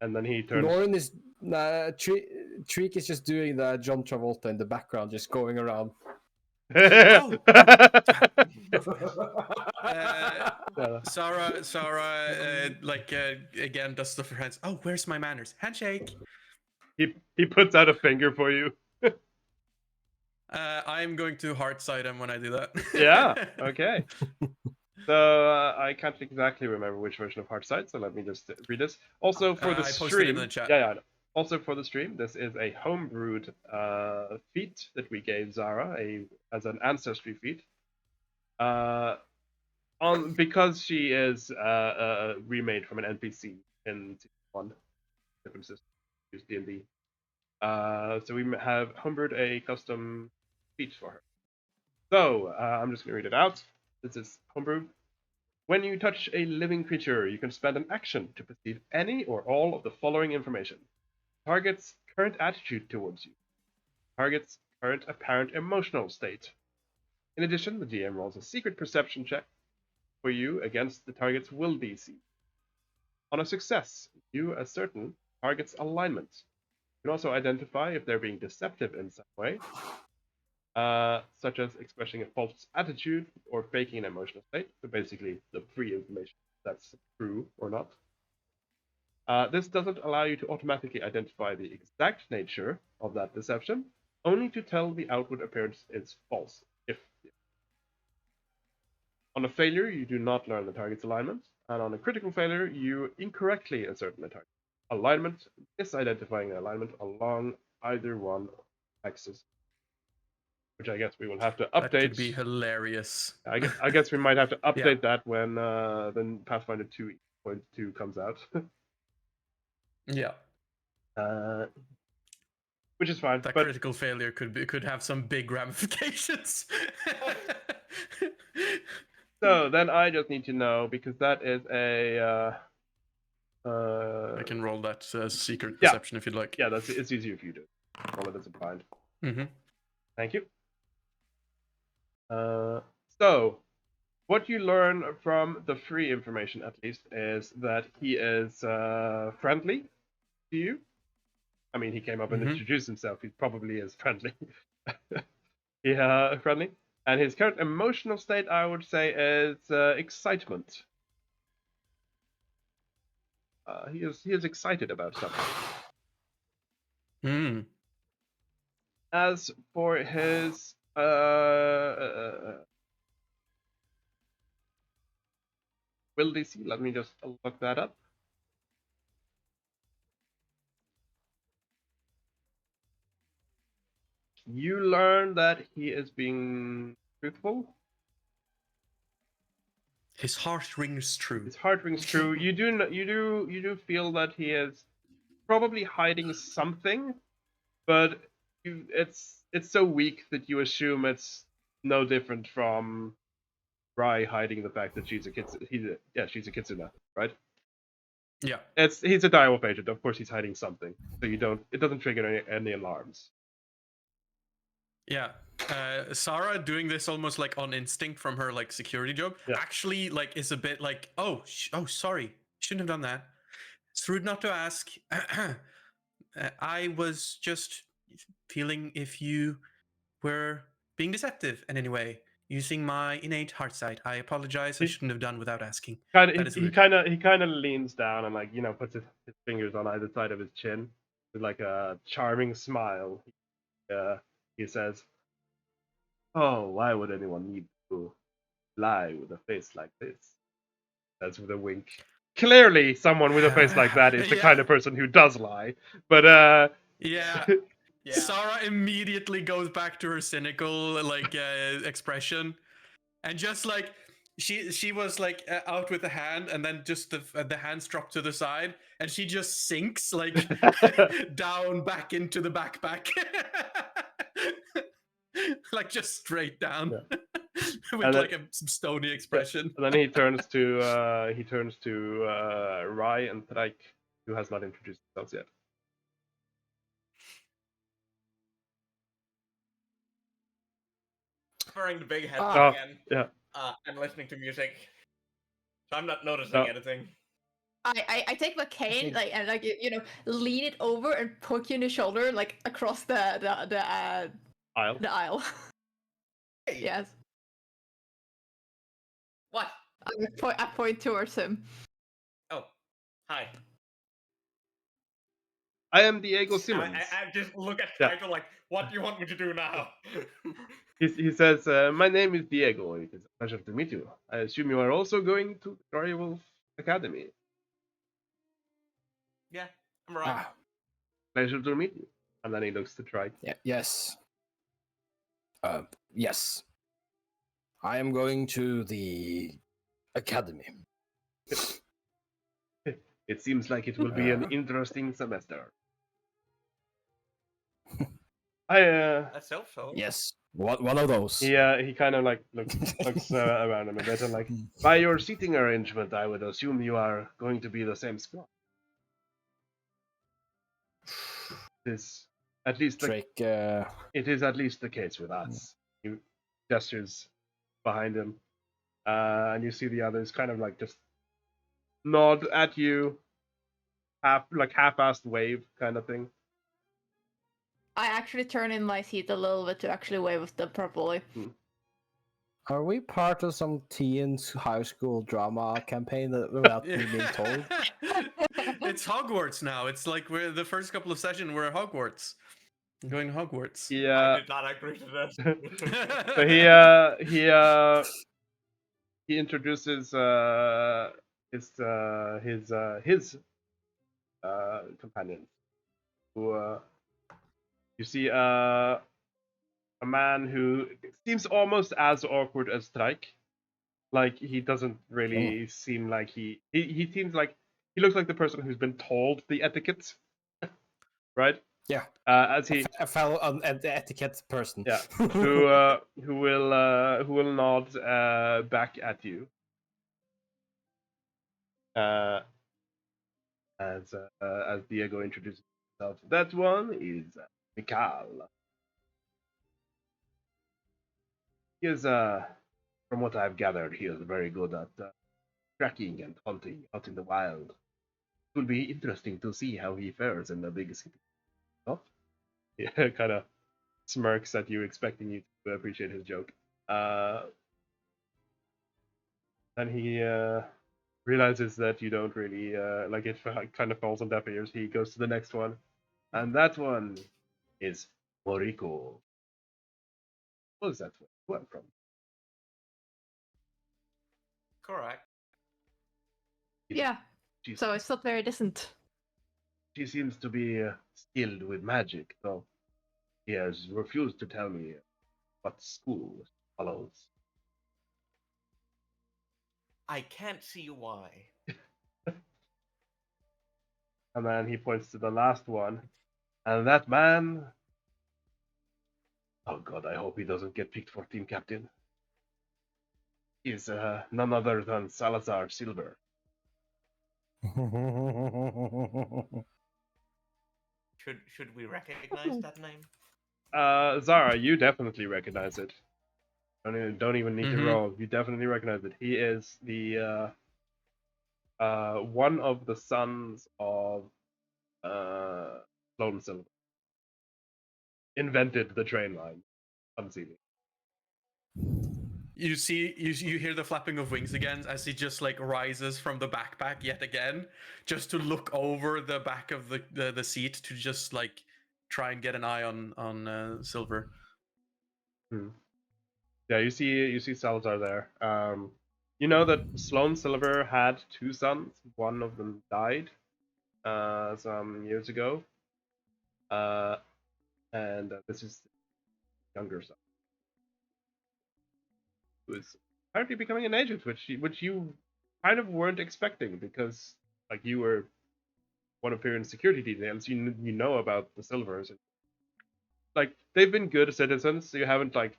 And then he turns. Lauren is Treek is just doing the John Travolta in the background, just going around. Sarah, again, dusts off her hands. Oh, where's my manners? Handshake. He puts out a finger for you. I'm going to heart side him when I do that. Yeah. Okay. So I can't exactly remember which version of Heartside, so let me just read this. Also for the I posted stream, it in the chat. Yeah. Also for the stream, this is a homebrewed feat that we gave Zara as an ancestry feat. Because she is remade from an NPC in season 1, different system, use D&D. So we have homebrewed a custom feat for her. So I'm just gonna read it out. This is homebrew. When you touch a living creature, you can spend an action to perceive any or all of the following information. Target's current attitude towards you. Target's current apparent emotional state. In addition, the GM rolls a secret perception check for you against the target's will DC. On a success, you ascertain target's alignment. You can also identify if they're being deceptive in some way, such as expressing a false attitude or faking an emotional state. So basically, the free information that's true or not. This doesn't allow you to automatically identify the exact nature of that deception, only to tell the outward appearance is false. On a failure, you do not learn the target's alignment, and on a critical failure, you incorrectly ascertain the target's alignment, misidentifying the alignment along either one axis. Which I guess we will have to update. That could be hilarious. I guess we might have to update that when Pathfinder 2.2 comes out. Yeah. Which is fine. That critical failure could have some big ramifications. So then I just need to know, because that is a. I can roll that secret perception if you'd like. Yeah, it's easier if you do. Roll it as a blind. Mm-hmm. Thank you. So, what you learn from the free information, at least, is that he is friendly to you. I mean, he came up and introduced himself. He probably is friendly. Yeah, friendly. And his current emotional state, I would say, is excitement. He is excited about something. Hmm. As for his will DC, let me just look that up. You learn that he is being truthful. His heart rings true. His heart rings true. You do feel that he is probably hiding something, but it's so weak that you assume it's no different from Rai hiding the fact that she's a she's a kitsune, right? Yeah. He's a direwolf agent. Of course, he's hiding something, so it doesn't trigger any alarms. Yeah. Sarah doing this almost like on instinct from her like security job actually like is a bit like, oh sorry, shouldn't have done that. It's rude not to ask. I was just feeling if you were being deceptive in any way, using my innate heart sight. I apologize. I shouldn't have done without asking. He kind of leans down and puts his fingers on either side of his chin with like a charming smile. He says, "Oh, why would anyone need to lie with a face like this?" That's with a wink. Clearly, someone with a face like that is the kind of person who does lie. But yeah. Sarah immediately goes back to her cynical expression, and just like she was like out with the hand, and then just the hands drop to the side, and she just sinks like down back into the backpack, like just straight down with like some stony expression. And then he turns to Rai and Trike, who has not introduced themselves yet. Wearing the big headset again. Yeah. And listening to music. So I'm not noticing anything. I take my cane and lean it over and poke you in the shoulder like across the aisle. The aisle. Yes. What? I point towards him. Oh, hi. I am Diego Simmons. I just look at the title like, what do you want me to do now? He says, "My name is Diego. It is a pleasure to meet you. I assume you are also going to DIREWOLF Academy." Yeah, I'm right. Pleasure to meet you. And then he looks to Trike. Yeah. Yes. Yes. I am going to the academy. It seems like it will be an interesting semester. Let's hope so. Yes, one of those. He kind of like looks around him a bit and like, by your seating arrangement, I would assume you are going to be the same squad. It is at least it is at least the case with us. He gestures behind him, and you see the others kind of like just nod at you, half-assed wave kind of thing. I actually turn in my seat a little bit to actually wave with them properly. Are we part of some teens high school drama campaign without me being told? It's Hogwarts now. It's like we're the first couple of sessions we're at Hogwarts. I'm going to Hogwarts. Yeah. I did not agree to this. So he introduces his companions, who you see a man who seems almost as awkward as Trike. Like he doesn't really seem like he seems like he looks like the person who's been told the etiquette, right? Yeah. As he a fellow etiquette person. Yeah. who will nod back at you. As Diego introduces himself. That one is Mikal. He is, from what I've gathered, he is very good at tracking and hunting out in the wild. It will be interesting to see how he fares in the big city. Oh? He kind of smirks at you, expecting you to appreciate his joke. Then he realizes that you don't really like it. Kind of falls on deaf ears. He goes to the next one, and that one is Moriko. What is that one from? Correct. Yeah. She's, So it's not very distant. she seems to be skilled with magic, though he has refused to tell me what school follows. I can't see why. And then he points to the last one, and that man. Oh God, I hope he doesn't get picked for team captain. Is none other than Salazar Silver. Should we recognize that name? Zara, you definitely recognize it. Don't even need to roll. You definitely recognize it. He is the one of the sons of Sloan Silver. Invented the train line, unsealing. You see, you hear the flapping of wings again as he just like rises from the backpack yet again, just to look over the back of the seat to just like try and get an eye on Silver. Yeah, you see Salazar there. You know that Sloan Silver had two sons. One of them died some years ago, and this is the younger son, who is apparently becoming an agent, which you kind of weren't expecting, because like you were one of Pyrian's security details. You know about the Silvers. Like they've been good citizens. So you haven't like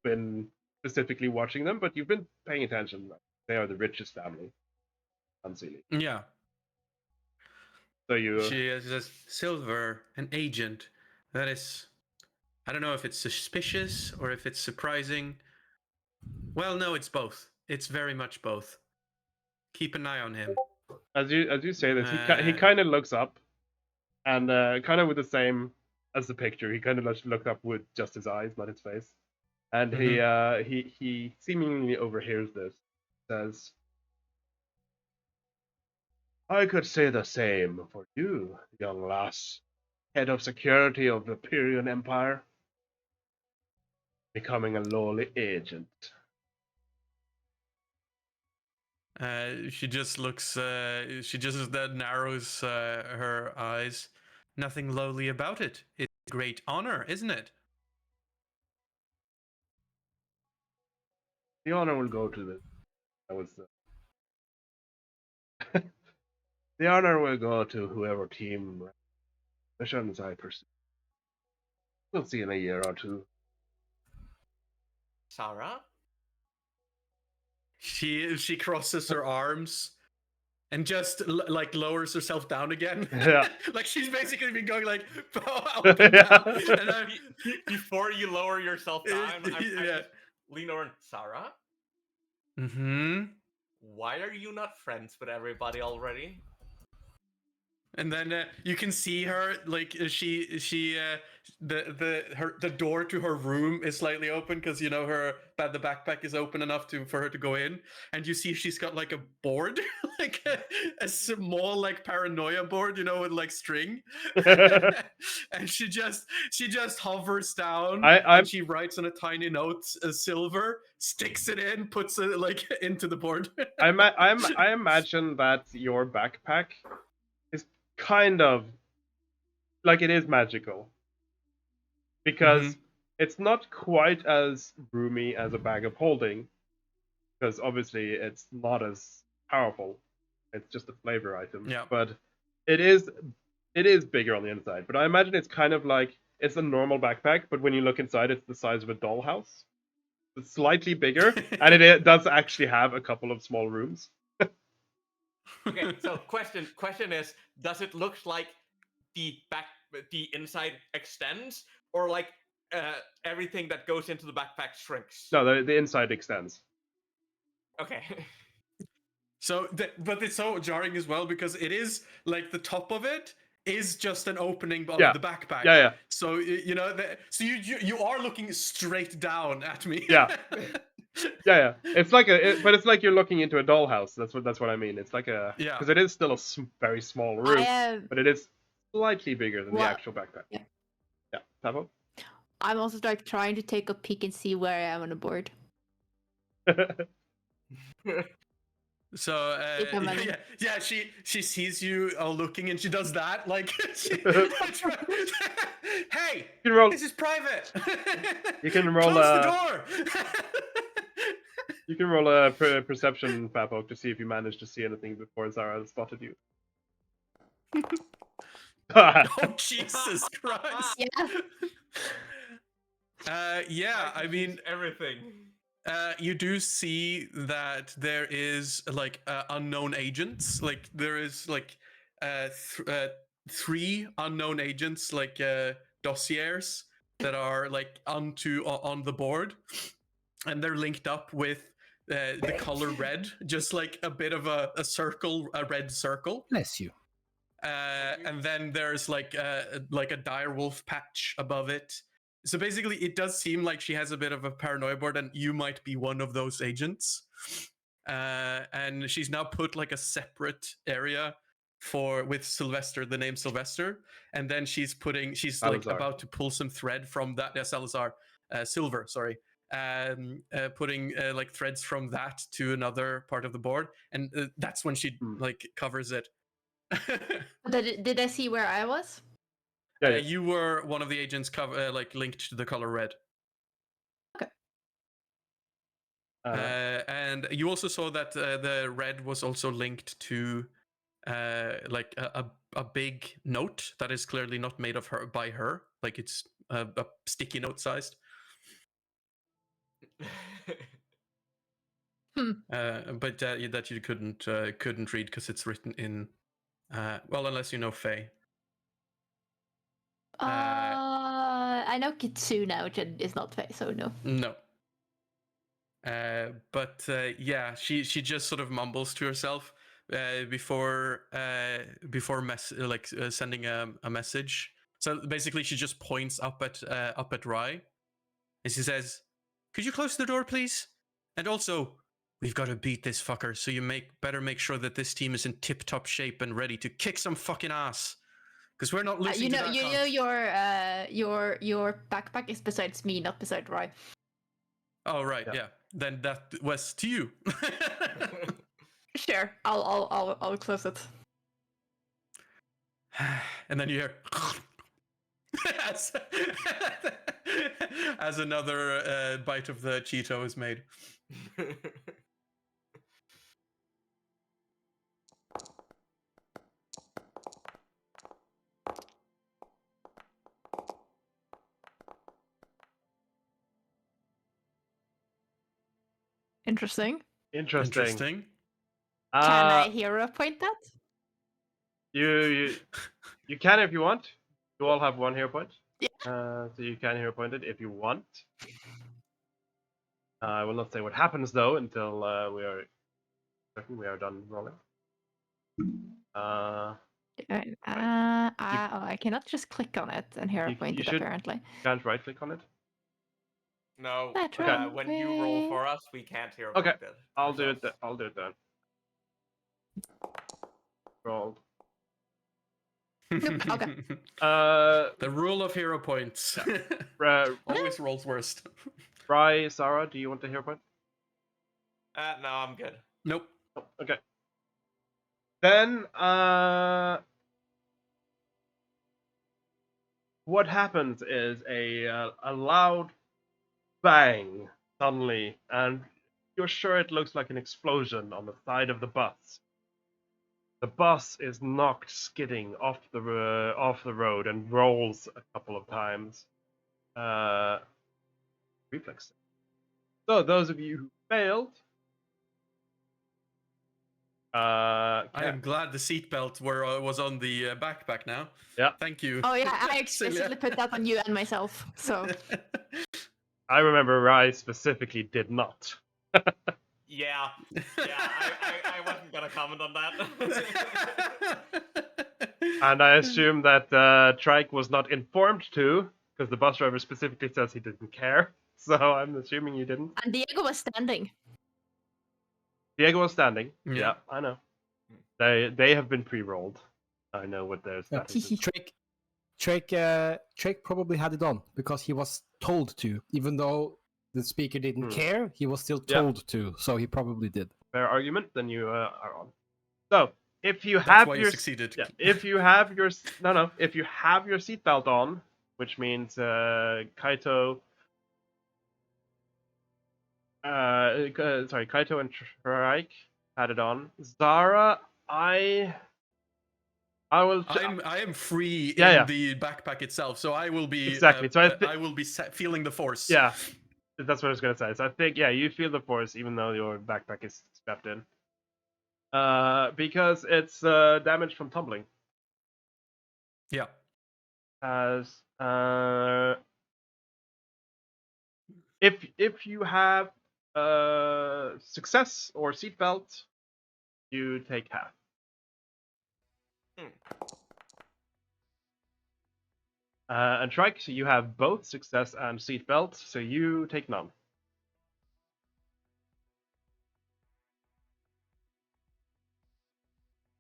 been specifically watching them, but you've been paying attention. They are the richest family, unsealing. Yeah. So you. She says, Silver, an agent. That is, I don't know if it's suspicious or if it's surprising. Well, no, it's both. It's very much both. Keep an eye on him. As you say this, he kind of looks up, and kind of with the same as the picture, he kind of looks up with just his eyes, not his face, and he seemingly overhears this. Says, "I could say the same for you, young lass, head of security of the Pyrian Empire, becoming a lowly agent." She just looks. She just narrows her eyes. Nothing lowly about it. It's a great honor, isn't it? The honor will go to the. That was the honor will go to whoever team missions I pursue. We'll see in a year or two. Sarah? She crosses her arms and just like lowers herself down again. Yeah. Like she's basically been going like up and down. And before you lower yourself down, I just lean over and, Sarah? Mm-hmm. Why are you not friends with everybody already? And then you can see her like the door to her room is slightly open because you know the backpack is open enough for her to go in, and you see she's got like a board, like a small like paranoia board, you know, with like string, and she just hovers down and she writes on a tiny note, Silver, sticks it in, puts it like into the board. I imagine that your backpack is kind of like it is magical, because it's not quite as roomy as a bag of holding, because obviously it's not as powerful. It's just a flavor item. Yeah. But it is bigger on the inside. But I imagine it's kind of like it's a normal backpack, but when you look inside, it's the size of a dollhouse. It's slightly bigger, and it does actually have a couple of small rooms. Okay, so question is, does it look like the inside extends, or like everything that goes into the backpack shrinks? No, the inside extends. Okay. So, but it's so jarring as well because it is like the top of it is just an opening of the backpack. Yeah. So you know, so you are looking straight down at me. Yeah. Yeah. It's like but it's like you're looking into a dollhouse. That's what I mean. It's like a Yeah. because it is still a very small room, I but it is slightly bigger than the What? actual backpack. Yeah. Yeah. Pavo? I'm also like trying to take a peek and see where I am on the board. So If I'm yeah, she sees you looking and she does that like hey, You can roll. this is private. You can roll Close the door. You can roll a perception, Pavo, to see if you manage to see anything before Zara spotted you. Oh Jesus Christ. Yeah. Yeah, I mean everything. you do see that there is like unknown agents. Like there is like 3 unknown agents, like dossiers that are like on the board, and they're linked up with the color red, just like a bit of a circle, a red circle. Bless you. And then there's like a direwolf patch above it. So basically, it does seem like she has a bit of a paranoia board, and you might be one of those agents. And she's now put like a separate area with Sylvester, the name Sylvester, and then she's Salazar. like about to pull some thread from that. Yeah, Salazar, Silver, sorry. Putting like threads from that to another part of the board, and that's when she like covers it. Did I see where I was? Yeah, You were one of the agents like linked to the color red. Okay. And you also saw that the red was also linked to like a big note that is clearly not made of her by her. Like it's a sticky note sized. But that you couldn't read because it's written in well, unless you know Fae. I know Kitsune, which is not Fae, so no. No. But yeah, she just sort of mumbles to herself before sending a message. So basically, she just points up at Rye, and she says, "Could you close the door, please? And also, we've got to beat this fucker. So you better make sure that this team is in tip-top shape and ready to kick some fucking ass." Because we're not losing. You know your backpack is besides me, not beside Roy. Oh right, yeah. Then that was to you. Sure, I'll close it. And then you hear as another bite of the Cheeto is made. Interesting. Interesting. Can I hero point that? You can if you want. You all have 1 hero point. Yeah. So you can hero point it if you want. I will not say what happens though until we are done rolling. I cannot just click on it and hero point it apparently. You can't right click on it. No. Okay. When you roll for us, we can't hear. Okay. It I'll do it. I'll do it then. Rolled. Okay. The rule of hero points. Always rolls worst. Rye, Sarah, do you want a hero point? No, I'm good. Nope. Oh, okay. Then, what happens is a loud bang suddenly, and you're sure it looks like an explosion on the side of the bus. The bus is knocked skidding off the road and rolls a couple of times. Reflex. So those of you who failed, I am glad the seatbelt was on the backpack now. Yeah. Thank you. Oh yeah, I explicitly put that on you and myself. So. I remember Rye specifically did not. Yeah, I wasn't gonna comment on that. And I assume that Trike was not informed to, because the bus driver specifically says he didn't care. So I'm assuming you didn't. And Diego was standing. Diego was standing. Yeah. Yeah, I know. They have been pre-rolled. I know what their status is. Drake probably had it on because he was told to, even though the speaker didn't care. He was still told to, so he probably did. Fair argument. Then you are on. So if you That's have why your you succeeded. Yeah, if you have your if you have your seatbelt on, which means Kaito. Kaito and Trike had it on. Zara, I will. I am free Yeah, in the backpack itself, so I will be Exactly, so I will be feeling the force. Yeah, that's what I was gonna say. So I think you feel the force even though your backpack is strapped in. Because it's damage from tumbling. Yeah. As if you have success or seatbelt, you take half. And Trike, so you have both success and seatbelt, so you take none.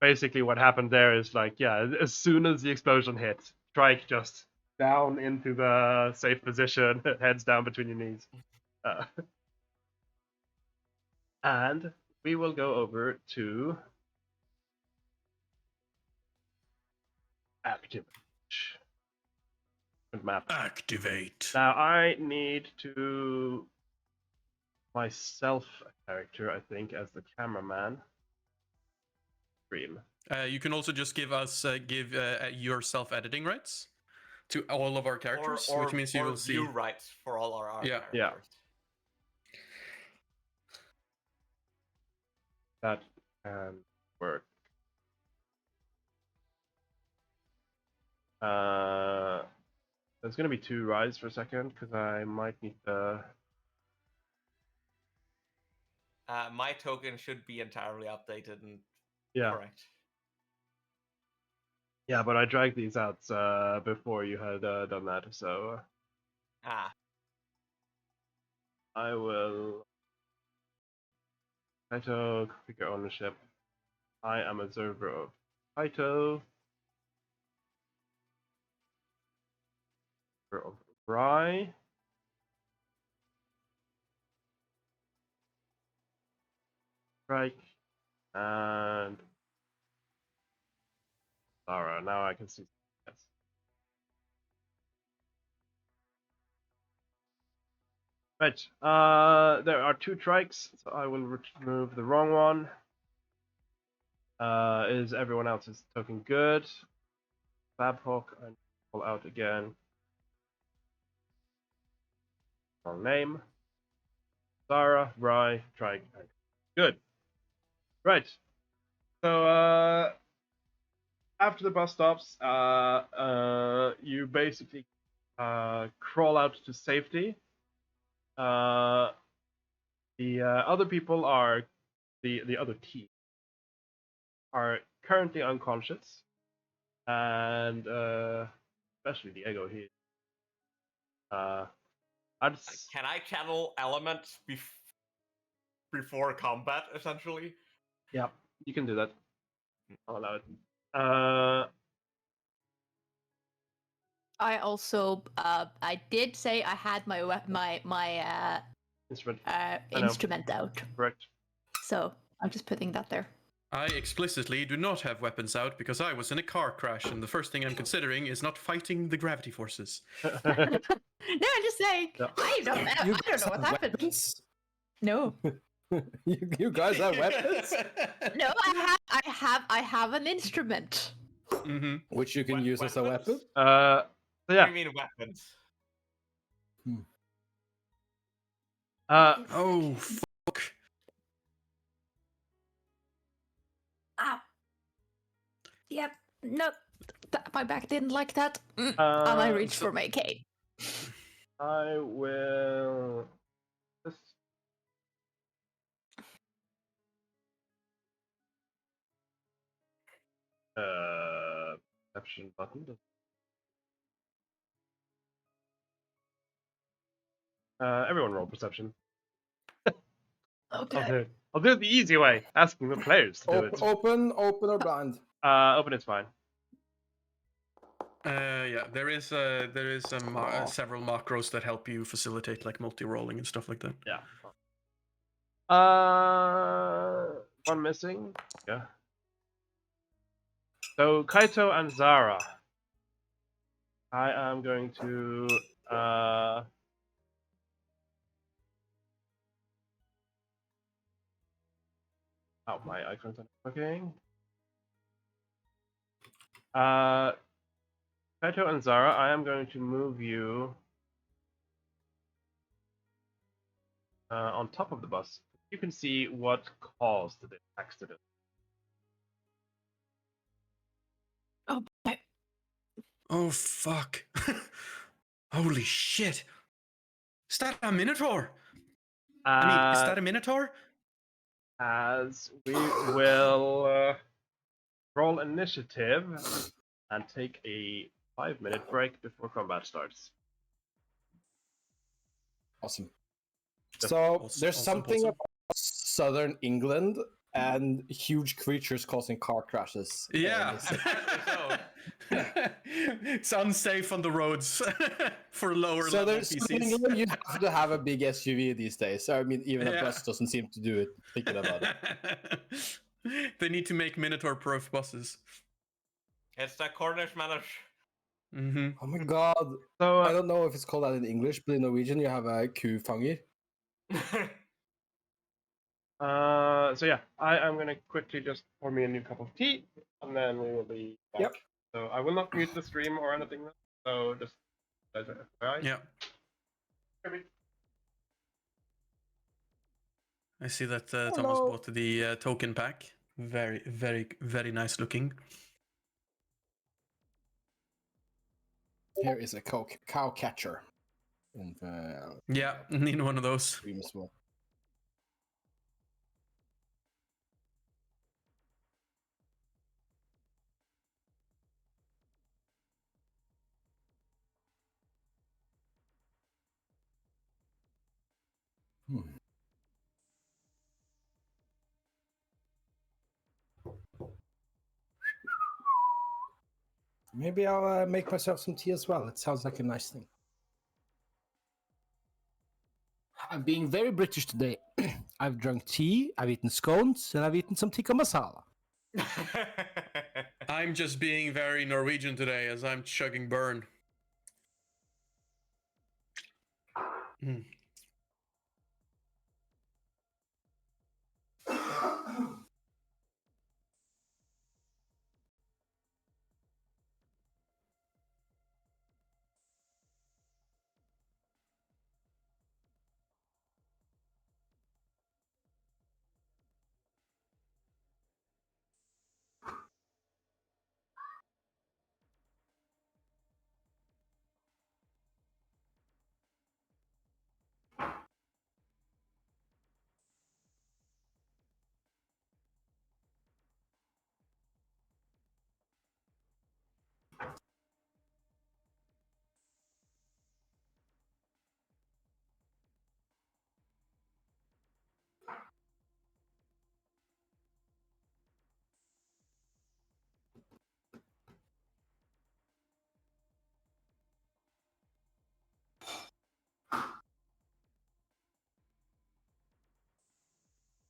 Basically, what happened there is as soon as the explosion hit, Trike just down into the safe position, heads down between your knees. And we will go over to activate. Map. Activate. Now I need to myself a character, I think, as the cameraman. Stream. You can also just give us yourself editing rights to all of our characters, which means you will see view rights for all our characters. Yeah. That can work. There's gonna be 2 rise for a second because I might need the. My token should be entirely updated and correct. Yeah, but I dragged these out before you had done that, so. I will. Kaito, figure ownership. I am observer of Kaito. Of Rai. Strike. And Zara. Now I can see. Yes. Right. There are 2 trikes, so I will remove the wrong one. Is everyone else's token good? Babhawk and pull out again. Wrong name. Zara, Rai, Trike. Good. Right. So after the bus stops, you basically crawl out to safety. The other people are the other team are currently unconscious, and especially Diego here. Can I channel elements before combat, essentially? Yeah, you can do that. I'll allow it. I also I did say I had my instrument out. Correct. So I'm just putting that there. I explicitly do not have weapons out because I was in a car crash, and the first thing I'm considering is not fighting the gravity forces. No, I'm just saying. Yeah. I don't know what happened. Weapons? No. you guys have weapons? No, I have an instrument. Mm-hmm. Which you can use as a weapon? So What do you mean weapons? Oh, fuck. Ah. Yep. No. My back didn't like that. I might reach for my cane. I will. Perception button. Everyone roll perception. Okay. I'll do it the easy way, asking the players to do it. Open or blind? Open is fine. Yeah, there is several macros that help you facilitate like multi-rolling and stuff like that. Yeah. One missing. Yeah. So Kaito and Zara. I am going to oh, my icons aren't working. Kaito and Zara, I am going to move you on top of the bus. You can see what caused the accident. Oh, boy. Oh fuck! Holy shit! Is that a minotaur? I mean, is that a minotaur? As we will roll initiative and take a 5-minute break before combat starts. Awesome. Just So awesome, there's something awesome. about southern England and huge creatures causing car crashes. Yeah. It's unsafe on the roads for lower So level there's something PCs. you have to have a big SUV these days. I mean, even a Yeah. bus doesn't seem to do it. Thinking about it. They need to make minotaur-proof buses. It's the Cornish manners. Mm-hmm. Oh my god! So I don't know if it's called that in English, but in Norwegian you have a kufanger. So yeah, I am gonna quickly just pour me a new cup of tea, and then we will be back. Yep. So I will not mute the stream or anything. So just as a FYI. Yeah. I see that Thomas Hello. bought the token pack. Very, very, very nice looking. Here is a cow catcher. And Yeah, need one of those. stream as well. Maybe I'll make myself some tea as well. It sounds like a nice thing. I'm being very British today. I've drunk tea, I've eaten scones, and I've eaten some tikka masala. I'm just being very Norwegian today as I'm chugging burn. Mm.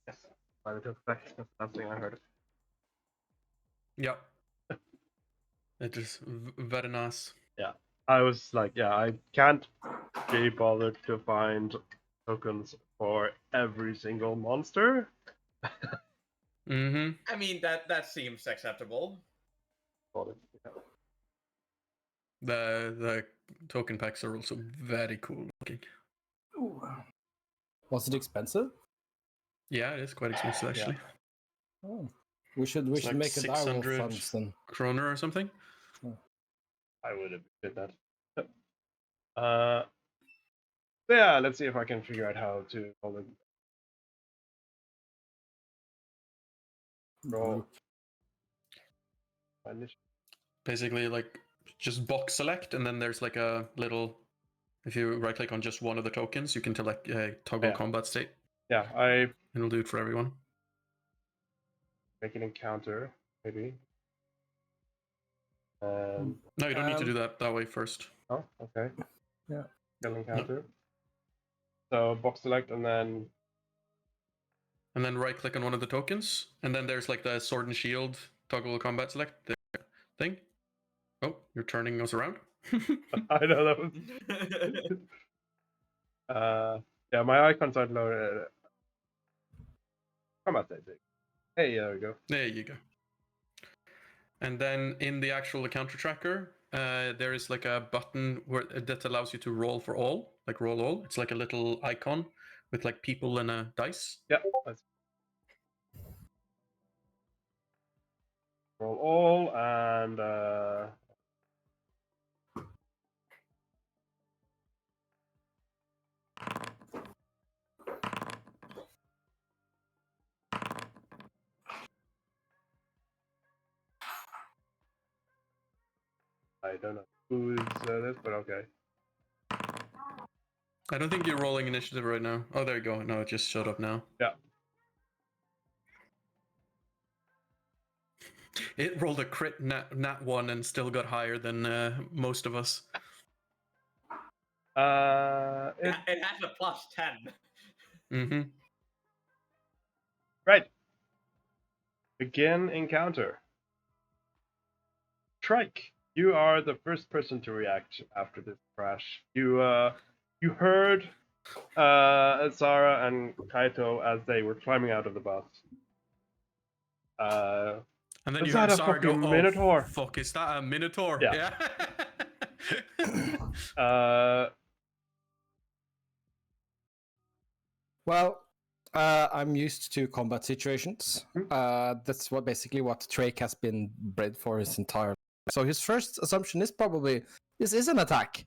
Yes. By the effect, that's the last thing I heard. Yeah. It is very nice. Yeah. I was like, yeah, I can't be bothered to find tokens for every single monster. Mm-hmm. I mean, that seems acceptable. The token packs are also very cool looking. Ooh. Was it expensive? Yeah, it is quite expensive actually. Oh. We should It's like make a direwolf 600 funds then. kroner or something. I would have did that. Yeah, let's see if I can figure out how to roll. Basically, like just box select, and then there's like a little. If you right click on just one of the tokens, you can toggle Yeah. combat state. Yeah, I It'll do it for everyone. make an encounter, maybe. And No, you don't need to do that way first. oh, okay. Yeah. Kill encounter. So box select and then right click on one of the tokens, and then there's like the sword and shield toggle combat select thing. Oh, you're turning us around. I know that was. Yeah, my icons aren't loaded. Combat stage. Hey, there we go. There you go. And then in the actual encounter tracker, there is like a button that allows you to roll for all, like roll all. It's like a little icon with like people and a dice. Yeah. Roll all and I don't know who's this, but okay. I don't think you're rolling initiative right now. Oh, there you go. No, it just showed up now. Yeah. It rolled a crit nat 1 and still got higher than most of us. It has a +10. Mm-hmm. Right. Begin encounter. Trike, you are the first person to react after this crash. You heard Zara and Kaito as they were climbing out of the bus. And then is you that heard a Sarah go, fucking "Oh, Minotaur? fuck, is that a Minotaur?" Yeah. Well, I'm used to combat situations. That's basically what Drake has been bred for his entire life. So his first assumption is probably this is an attack.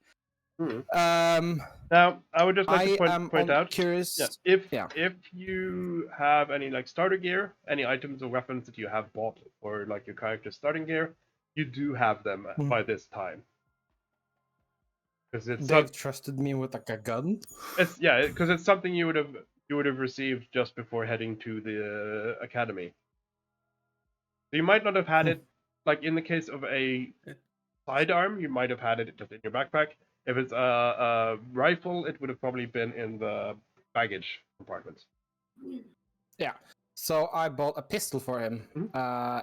Now, I would just like to point out, curious. If you have any like starter gear, any items or weapons that you have bought or like your character's starting gear, you do have them by this time. Because They've trusted me with like a gun. Because it's something you would have received just before heading to the academy. So you might not have had it like in the case of a sidearm, you might have had it just in your backpack. If it's a rifle, it would have probably been in the baggage compartment. Yeah. So I bought a pistol for him.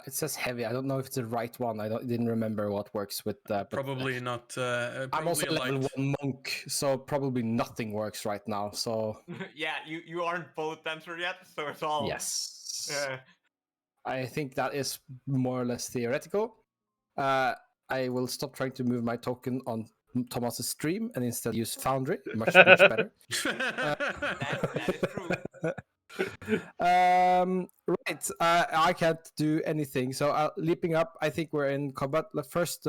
It says heavy. I don't know if it's the right one. Didn't remember what works with that. Probably not. Probably I'm also a level light. 1 monk, so probably nothing works right now. So Yeah, you aren't bullet dancer yet, so it's all. Yes. Yeah. I think that is more or less theoretical. I will stop trying to move my token on Thomas's stream and instead use Foundry. Much better. That is true. Right. I can't do anything. So leaping up, I think we're in combat. The first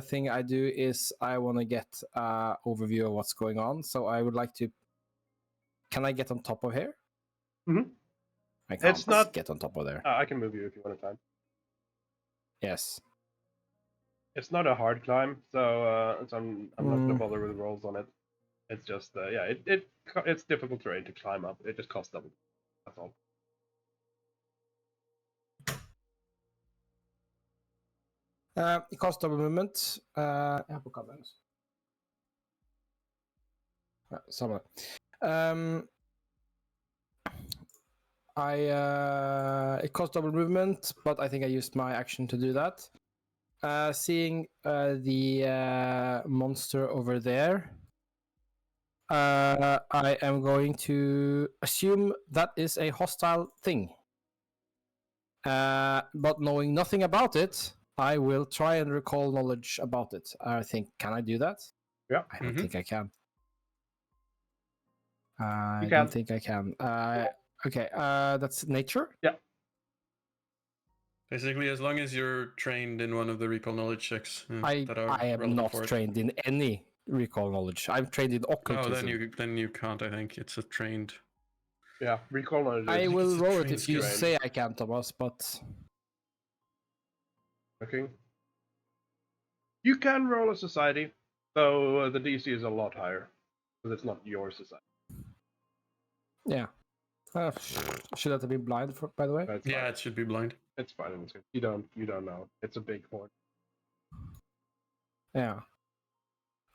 thing I do is I want to get overview of what's going on. So I would like to. Can I get on top of here? Mm-hmm. I can't get on top of there. I can move you if you want to time. Yes. It's not a hard climb, so I'm not gonna bother with the rolls on it. It's just it's difficult terrain to climb up. It just costs double. That's all. It costs double movement. It costs double movement, but I think I used my action to do that. Seeing the monster over there, I am going to assume that is a hostile thing. But knowing nothing about it, I will try and recall knowledge about it. I think, can I do that? Yeah. I don't think I can. You don't think I can. Okay, that's nature? Yeah. Basically, as long as you're trained in one of the recall knowledge checks I am not for it. trained in any recall knowledge. I'm trained in occultism. Oh, then you can't. I think it's a trained. Yeah, recall knowledge. I will roll it trained if you skill. say I can, Thomas. But Okay. You can roll a society, though the DC is a lot higher. because it's not your society. Yeah. Should that have been blind, by the way? But it's Yeah, fine. it should be blind. It's fine. It's good. You don't know. It's a big horde. Yeah.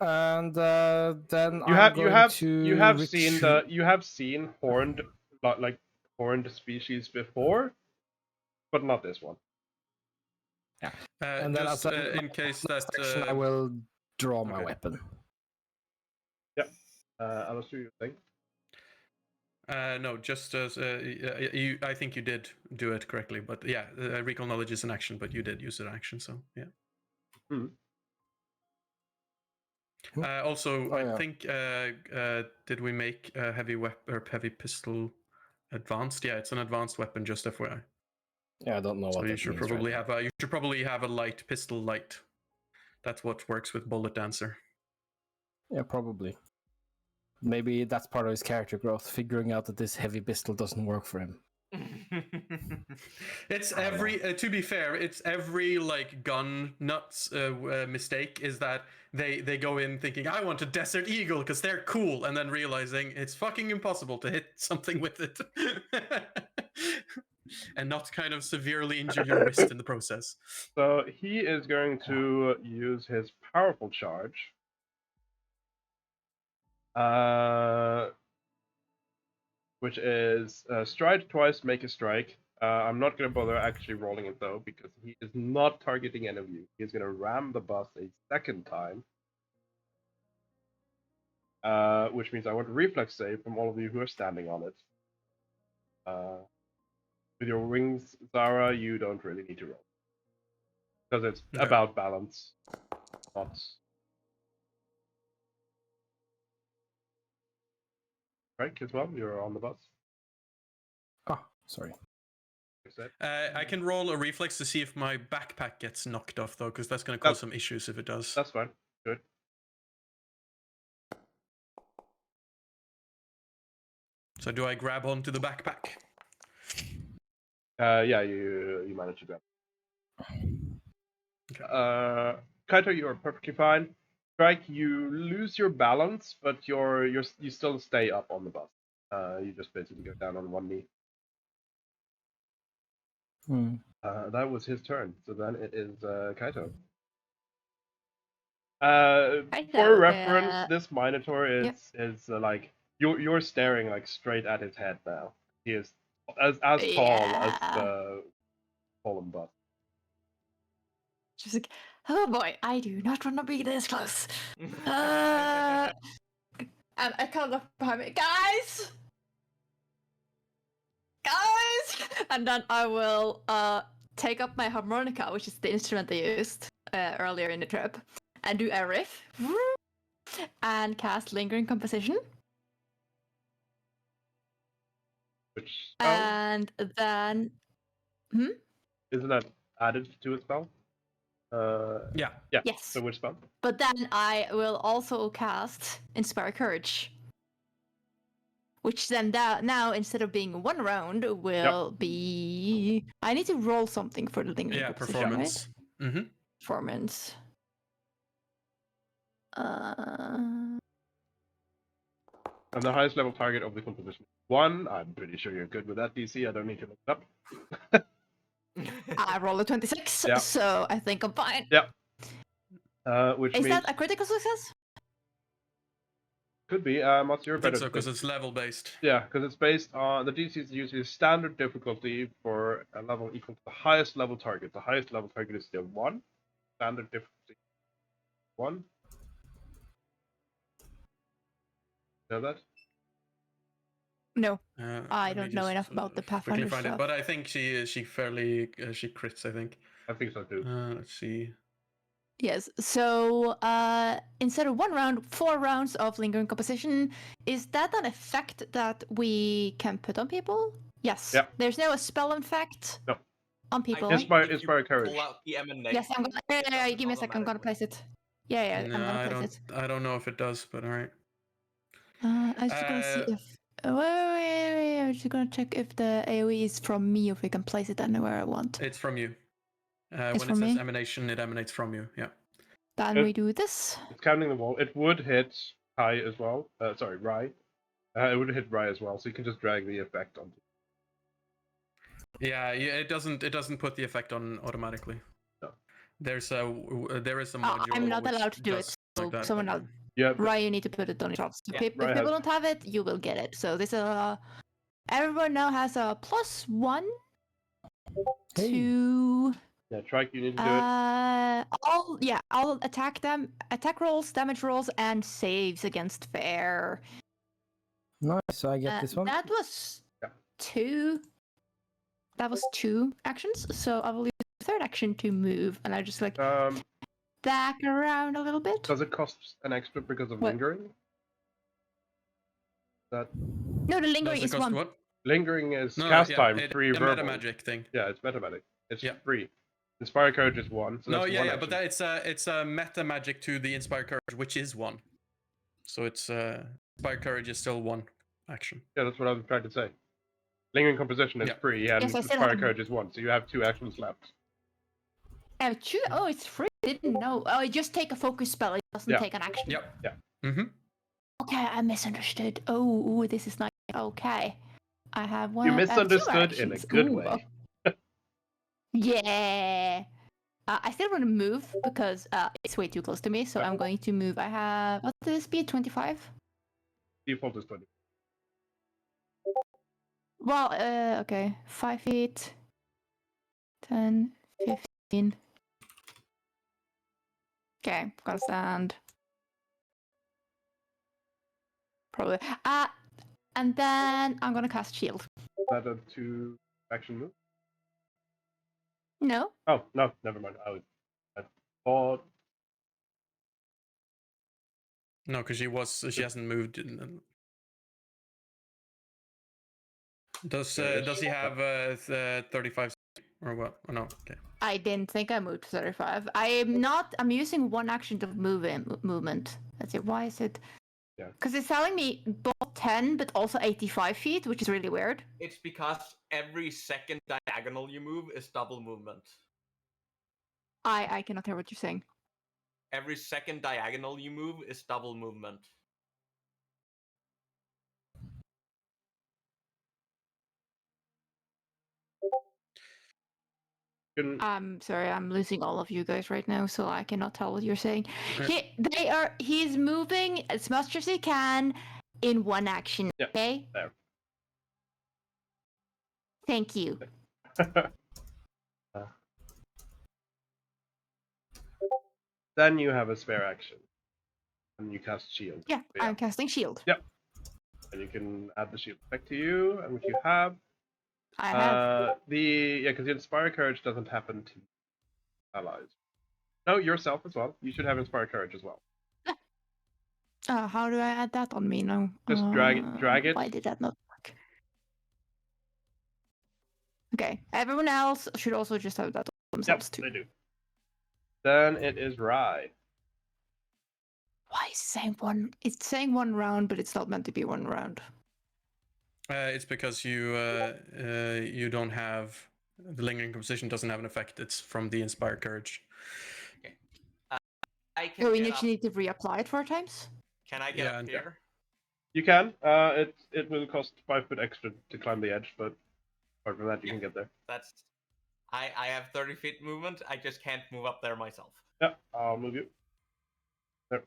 And then You I'm going to you have seen retreat- you have seen horned horned species before, but not this one. And then Just in case that section, I will draw my okay. weapon. Yep. Alice, do your thing. No, just as I think you did do it correctly, but yeah, recall knowledge is an action, but you did use an action, so yeah. Also, I think did we make a heavy weapon or heavy pistol advanced? Yeah, it's an advanced weapon, just FYI. Yeah, I don't know what So you that should means probably right have a you should probably have a light pistol light. That's what works with Bullet Dancer. Yeah, probably. Maybe that's part of his character growth, figuring out that this heavy pistol doesn't work for him. It's every to be fair, it's every like gun nuts mistake is that they go in thinking I want a Desert Eagle because they're cool, and then realizing it's fucking impossible to hit something with it. And not kind of severely injure your wrist in the process. So he is going to use his powerful charge. Which is stride twice, make a strike. I'm not going to bother actually rolling it though, because he is not targeting any of you. He's going to ram the bus a second time. Which means I want a reflex save from all of you who are standing on it. With your wings, Zara, you don't really need to roll. Because it's about balance. Not... Strike as well, you're on the bus. Oh, sorry. I can roll a reflex to see if my backpack gets knocked off, though, because that's going to cause some issues if it does. That's fine. Good. So do I grab onto the backpack? Yeah, you managed to grab. Okay. Kaito, you are perfectly fine. Strike, you lose your balance, but you still stay up on the bus. You just basically go down on one knee. That was his turn. So then it is Kaito. For reference, this Minotaur is like you're staring like straight at his head now. He is as tall as the fallen bus. She's like, oh boy, I do not want to be this close. And I come up behind me, guys! And then I will take up my harmonica, which is the instrument I used earlier in the trip, and do a riff, and cast Lingering Composition. Which spell? And then... Isn't that added to a spell? Yeah. Yes. So which spell? But then I will also cast Inspire Courage. Which then now, instead of being 1 round, will be... I need to roll something for the Lingering Composition, performance. Right? Mm-hmm. Performance. And the highest level target of the composition is 1. I'm pretty sure you're good with that, DC. I don't need to look it up. I rolled a 26, so I think I'm fine. Which is means... that a critical success? Could be. What's your better? I think so, because it's level based. Yeah, because it's based on the DC is usually standard difficulty for a level equal to the highest level target. The highest level target is still 1. Standard difficulty 1. Know that? No, I don't know enough about the Pathfinder find stuff. it, but I think she fairly she crits. I think. I think so too. Let's see. Yes. So instead of 1 round, 4 rounds of Lingering Composition. Is that an effect that we can put on people? Yes. Yeah. There's no spell effect. No. On people. Inspire Courage. Yes, I'm gonna. Yeah, give me a second. I'm gonna place it. Yeah, No, I'm gonna place it. I don't know if it does, but all right. I was just gonna see if. Wait. I'm just gonna check if the AoE is from me, or if we can place it anywhere I want. It's from you. When it from says me? emanation, it emanates from you. Yeah. Then we do this. It's counting the wall. It would hit Kai as well. Sorry, Rai. It would hit Rai as well, so you can just drag the effect onto. Yeah, it doesn't put the effect on automatically. No. There is a module. I'm not which allowed to do it. does So like that, someone but, else. Yeah. Right, you need to put it on your shots. Yeah, If Rai people has- don't have it, you will get it. So this everyone now has a +1 to Yeah, Trike, you need to do it. all attack rolls, damage rolls, and saves against fair. Nice. So I get this one. That was Yeah. 2. That was 2 actions. So I will use the third action to move, and I just like back around a little bit. Does it cost an extra because of What? lingering? That No, the lingering does it is cost 1. what? lingering is No, cast yeah, time, it, 3 the verbal. meta magic thing. Yeah, it's meta magic. It's Yeah. free. Inspire Courage is 1. So No, that's yeah, one yeah, action. but it's a meta magic to the Inspire Courage, which is 1. So it's Inspire Courage is still 1 action. Yeah, that's what I was trying to say. Lingering Composition is Yeah. free, and Yes, I still Inspire have- Courage is 1, so you have 2 actions left. Oh, it's free. I didn't know. Oh, it just take a focus spell. It doesn't Yeah. take an action. Yep. Yeah. Mm-hmm. Okay, I misunderstood. Oh, this is nice. Okay. I have one. You I have 2 misunderstood in a actions. good Ooh. way. Yeah. I still want to move because it's way too close to me, so I'm going to move. I have. What's the speed? 25? Default is 20. Well, okay. 5 feet. 10, 15. Okay, gonna stand. Probably. And then I'm gonna cast shield. Is that a 2 action move? No? Oh, no, never mind. I thought. No, because she hasn't moved. Does he have 35 or what? Oh, no. Okay. I didn't think I moved 35. I'm using 1 action of movement. That's it. Why is it? Yeah. Because it's telling me both 10 but also 85 feet, which is really weird. It's because every second diagonal you move is double movement. I cannot hear what you're saying. Every second diagonal you move is double movement. I'm sorry, I'm losing all of you guys right now, so I cannot tell what you're saying. Right. He's moving as much as he can in 1 action, Yeah, okay? there. Thank you. Then you have a spare action. And you cast shield. Yeah, I'm casting shield. Yep. And you can add the shield back to you, and if you have. I have. Because the Inspire Courage doesn't happen to allies. No, yourself as well. You should have Inspire Courage as well. How do I add that on me now? Just drag it. Why did that not work? Okay, everyone else should also just have that on themselves too. They do. Then it is Rai. Why is it saying 1? It's saying 1 round, but it's not meant to be 1 round. It's because you don't have the lingering composition doesn't have an effect. It's from the Inspire Courage. Okay. I can So we get up. need to reapply it 4 times? Can I get Yeah, up and- here? You can. It will cost 5 foot extra to climb the edge, but apart from that, you can get there. That's. I have 30 feet movement. I just can't move up there myself. Yeah, I'll move you. There.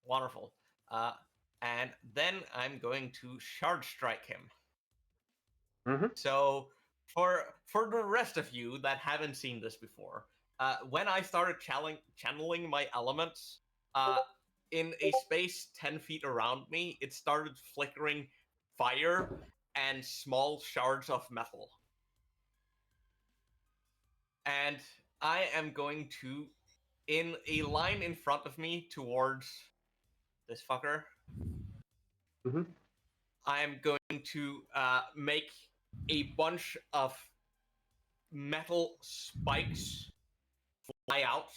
Wonderful. And then I'm going to shard strike him. Mm-hmm. So for the rest of you that haven't seen this before, when I started channeling my elements, in a space 10 feet around me, it started flickering fire and small shards of metal. And I am going to, in a line in front of me towards this fucker, Mhm. I'm going to make a bunch of metal spikes fly out,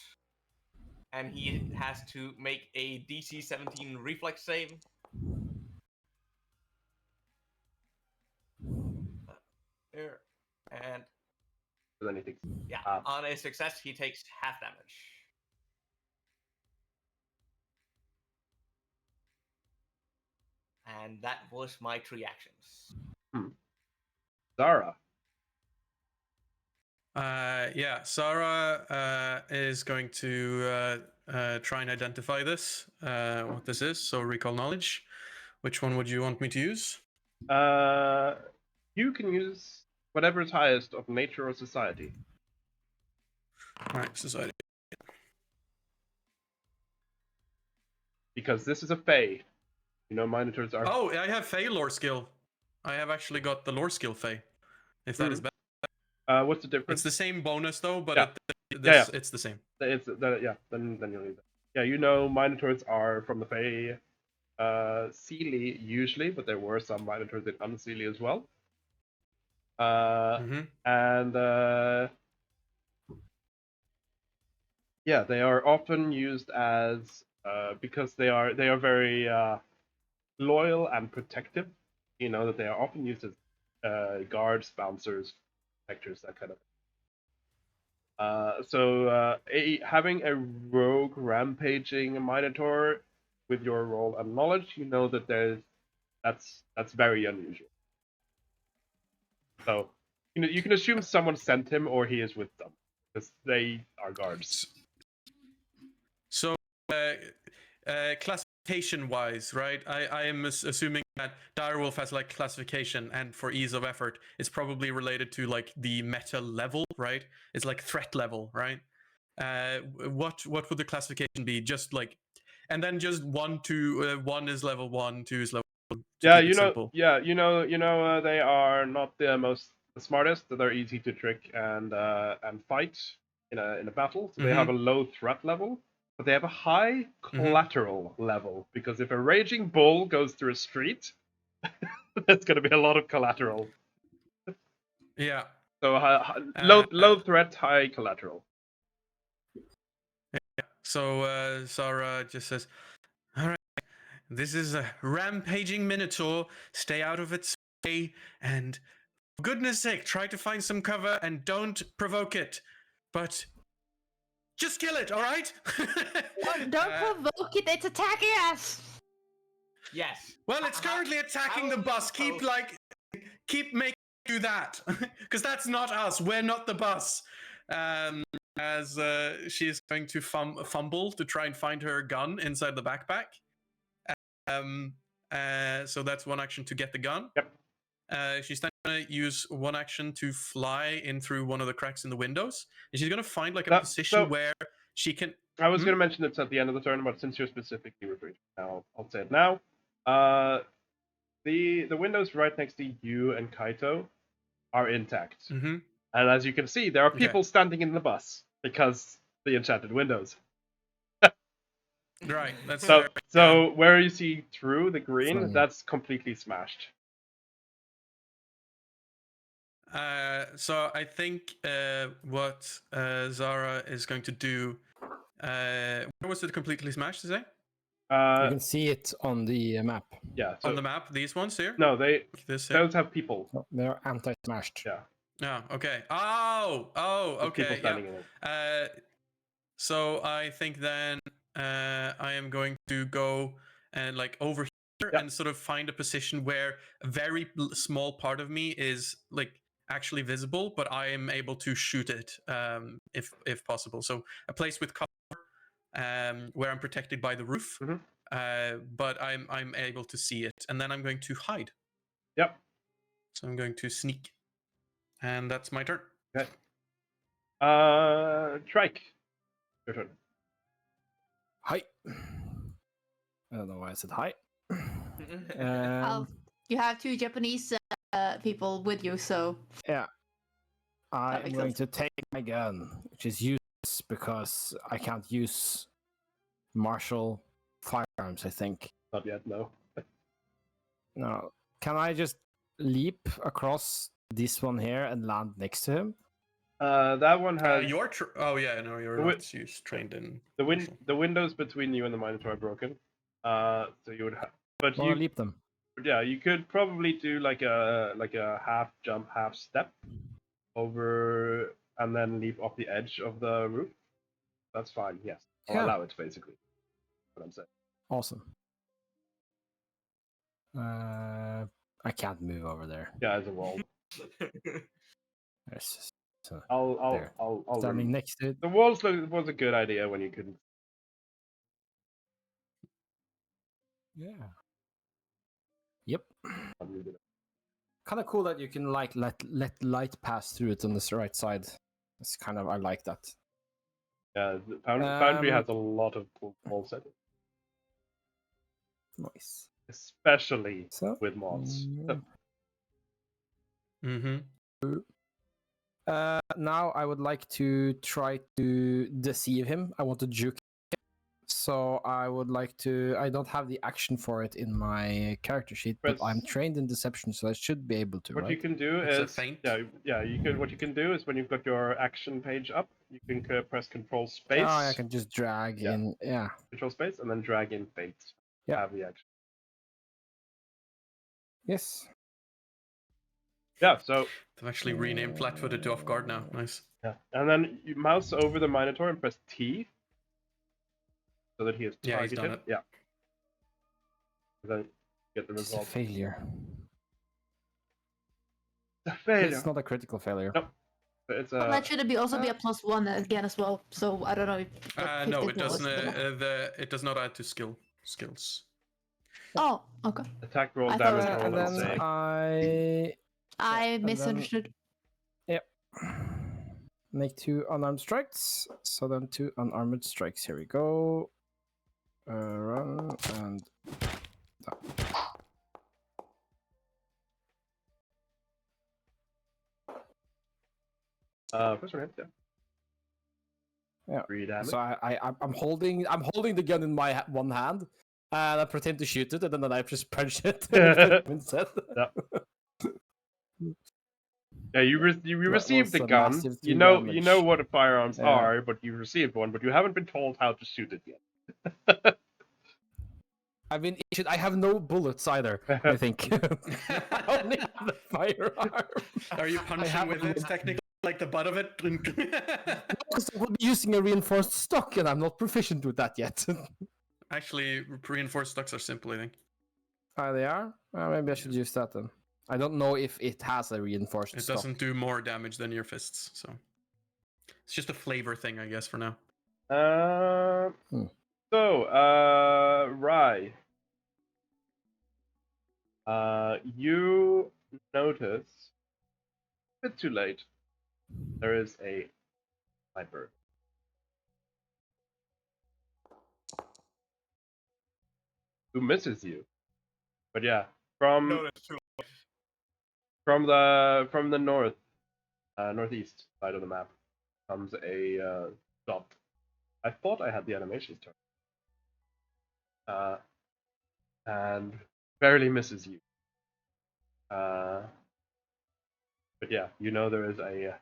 and he has to make a DC 17 reflex save. Here, and Anything. yeah, Ah. on a success, he takes half damage. And that was my 3 actions. Zara. Yeah, Sarah is going to try and identify this, what this is. So recall knowledge. Which one would you want me to use? You can use whatever is highest of nature or society. All right, society. Because this is a Fae. You know, Minotaurs are. Oh, I have Fey lore skill. I have actually got the lore skill Fey. If that is better. What's the difference? It's the same bonus though, but Yeah. It's the same. Then you'll need that. Yeah, you know, Minotaurs are from the Fae, Seelie usually, but there were some Minotaurs in Unseelie as well. And yeah, they are often used as because they are very loyal and protective. You know that they are often used as guards, bouncers, protectors, that kind of. Having a rogue rampaging Minotaur with your role and knowledge, you know that that's very unusual. So you can assume someone sent him or he is with them because they are guards. So classification-wise, right? I am assuming that Direwolf has like classification, and for ease of effort, it's probably related to like the meta level, right? It's like threat level, right? What would the classification be? Just like, and then just 1, 2, 1 is level 1, 2 is level 1. Yeah, you know, they are not the smartest. They're easy to trick and fight in a battle. So they have a low threat level, but they have a high collateral level because if a raging bull goes through a street, there's going to be a lot of collateral. Yeah. So low threat, high collateral. Yeah. So Sarah just says, "All right, this is a rampaging Minotaur. Stay out of its way, and for goodness sake, try to find some cover and don't provoke it. But just kill it, all right?" Don't provoke it, it's attacking us! Yes. Well, it's currently attacking the bus. Keep making it do that, because that's not us. We're not the bus. As she is going to fumble to try and find her gun inside the backpack. So that's one action to get the gun. Yep. She's then going to use one action to fly in through one of the cracks in the windows. And she's going to find like a position where she can... I was going to mention it's at the end of the turn, but since you're specifically referring to now, I'll say it now. The windows right next to you and Kaito are intact. And as you can see, there are people standing in the bus because the enchanted windows. Right. That's so where you see through the green, that's completely smashed. So I think what Zara is going to do... where was it completely smashed, to say? You can see it on the map. Yeah. On the map, these ones here? No, those have people. They're anti-smashed. Yeah. Oh, okay. Oh, okay. People standing in it. So I think then I am going to go and like over here and sort of find a position where a very small part of me is like actually visible, but I am able to shoot it if possible. So a place with cover where I'm protected by the roof, but I'm able to see it, and then I'm going to hide. Yep. So I'm going to sneak, and that's my turn. Okay. Trike, your turn. Hi. I don't know why I said hi. You have 2 Japanese people with you, so... Yeah. I'm going to take my gun, which is useless because I can't use martial firearms, I think. Not yet, no. No. Can I just leap across this one here and land next to him? That one has... you're not trained in... The windows between you and the Minotaur are broken. So you would have... But you leap them. Yeah, you could probably do like a half jump, half step over, and then leap off the edge of the roof. That's fine. Yes, I'll allow it. Basically, what I'm saying. Awesome. I can't move over there. Yeah, as a wall. There's just, so, there. I'll Standing remove. next to it. The walls was a good idea when you couldn't. Yeah. Yep. Remove it. Kind of cool that you can like let light pass through it on the right side. It's kind of I like that. Yeah, Foundry has a lot of cool wall settings, Nice. especially So with mods. Mm-hmm. Now I would like to try to deceive him. I want to juke him. So I would like to. I don't have the action for it in my character sheet, but I'm trained in deception, so I should be able to. What right? you can do It's a is feint. yeah. You can what you can do is when you've got your action page up, you can press Control Space. Oh, I can just drag in. Yeah. Control Space and then drag in feint. Yeah. Have the action. Yes. Yeah. So. They've actually renamed Flat-footed to Off Guard now. Nice. Yeah, and then you mouse over the Minotaur and press T, so that he is Yeah, he's targeted. done it. Yeah. And then get the It's a result. failure. It's a failure. It's not a critical failure. Nope. It's a. Well, that should also be a +1 again as well. So I don't know if. No, it doesn't. It does not add to skills. Oh, okay. Attack roll, I damage thought- roll, and and then save. I misunderstood. Yep. Make 2 unarmed strikes. So then 2 unarmed strikes. Here we go. Run and. First one hit, yeah. Yeah. 3 damage. So I'm holding the gun in my one hand, and I pretend to shoot it, and then I just punch it instead. Yeah. Yeah, you received the was a gun. massive You 3 know damage. what firearms Yeah. are, but you received one, but you haven't been told how to shoot it yet. I mean, I have no bullets either. I think. I only have the firearm. Are you punching with it? Technically, like the butt of it. Because I will be using a reinforced stock, and I'm not proficient with that yet. Actually, reinforced stocks are simple, I think. They are. Maybe I should use that then. I don't know if it has a reinforced It stock. doesn't do more damage than your fists, so it's just a flavor thing, I guess, for now. So, Rye. You notice, a bit too late, there is a sniper. Who misses you. But yeah, from the northeast side of the map comes a dot. I thought I had the animations turned. And barely misses you. But yeah, you know there is a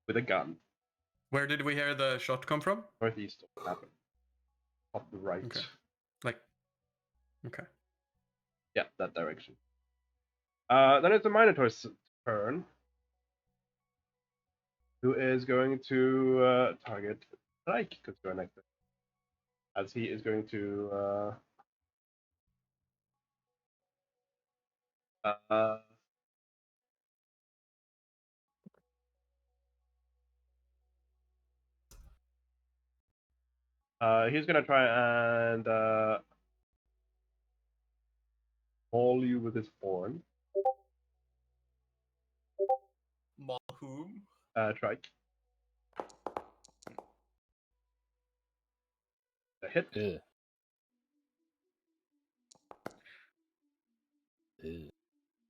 with a gun. Where did we hear the shot come from? Northeast of the map. Up the right. Okay. Like, okay. Yeah, that direction. Then it's the Minotaur's turn. Who is going to target Strike because you're next. As he is going to he's gonna try and maul you with his horn. Maul whom? Trike. A hit.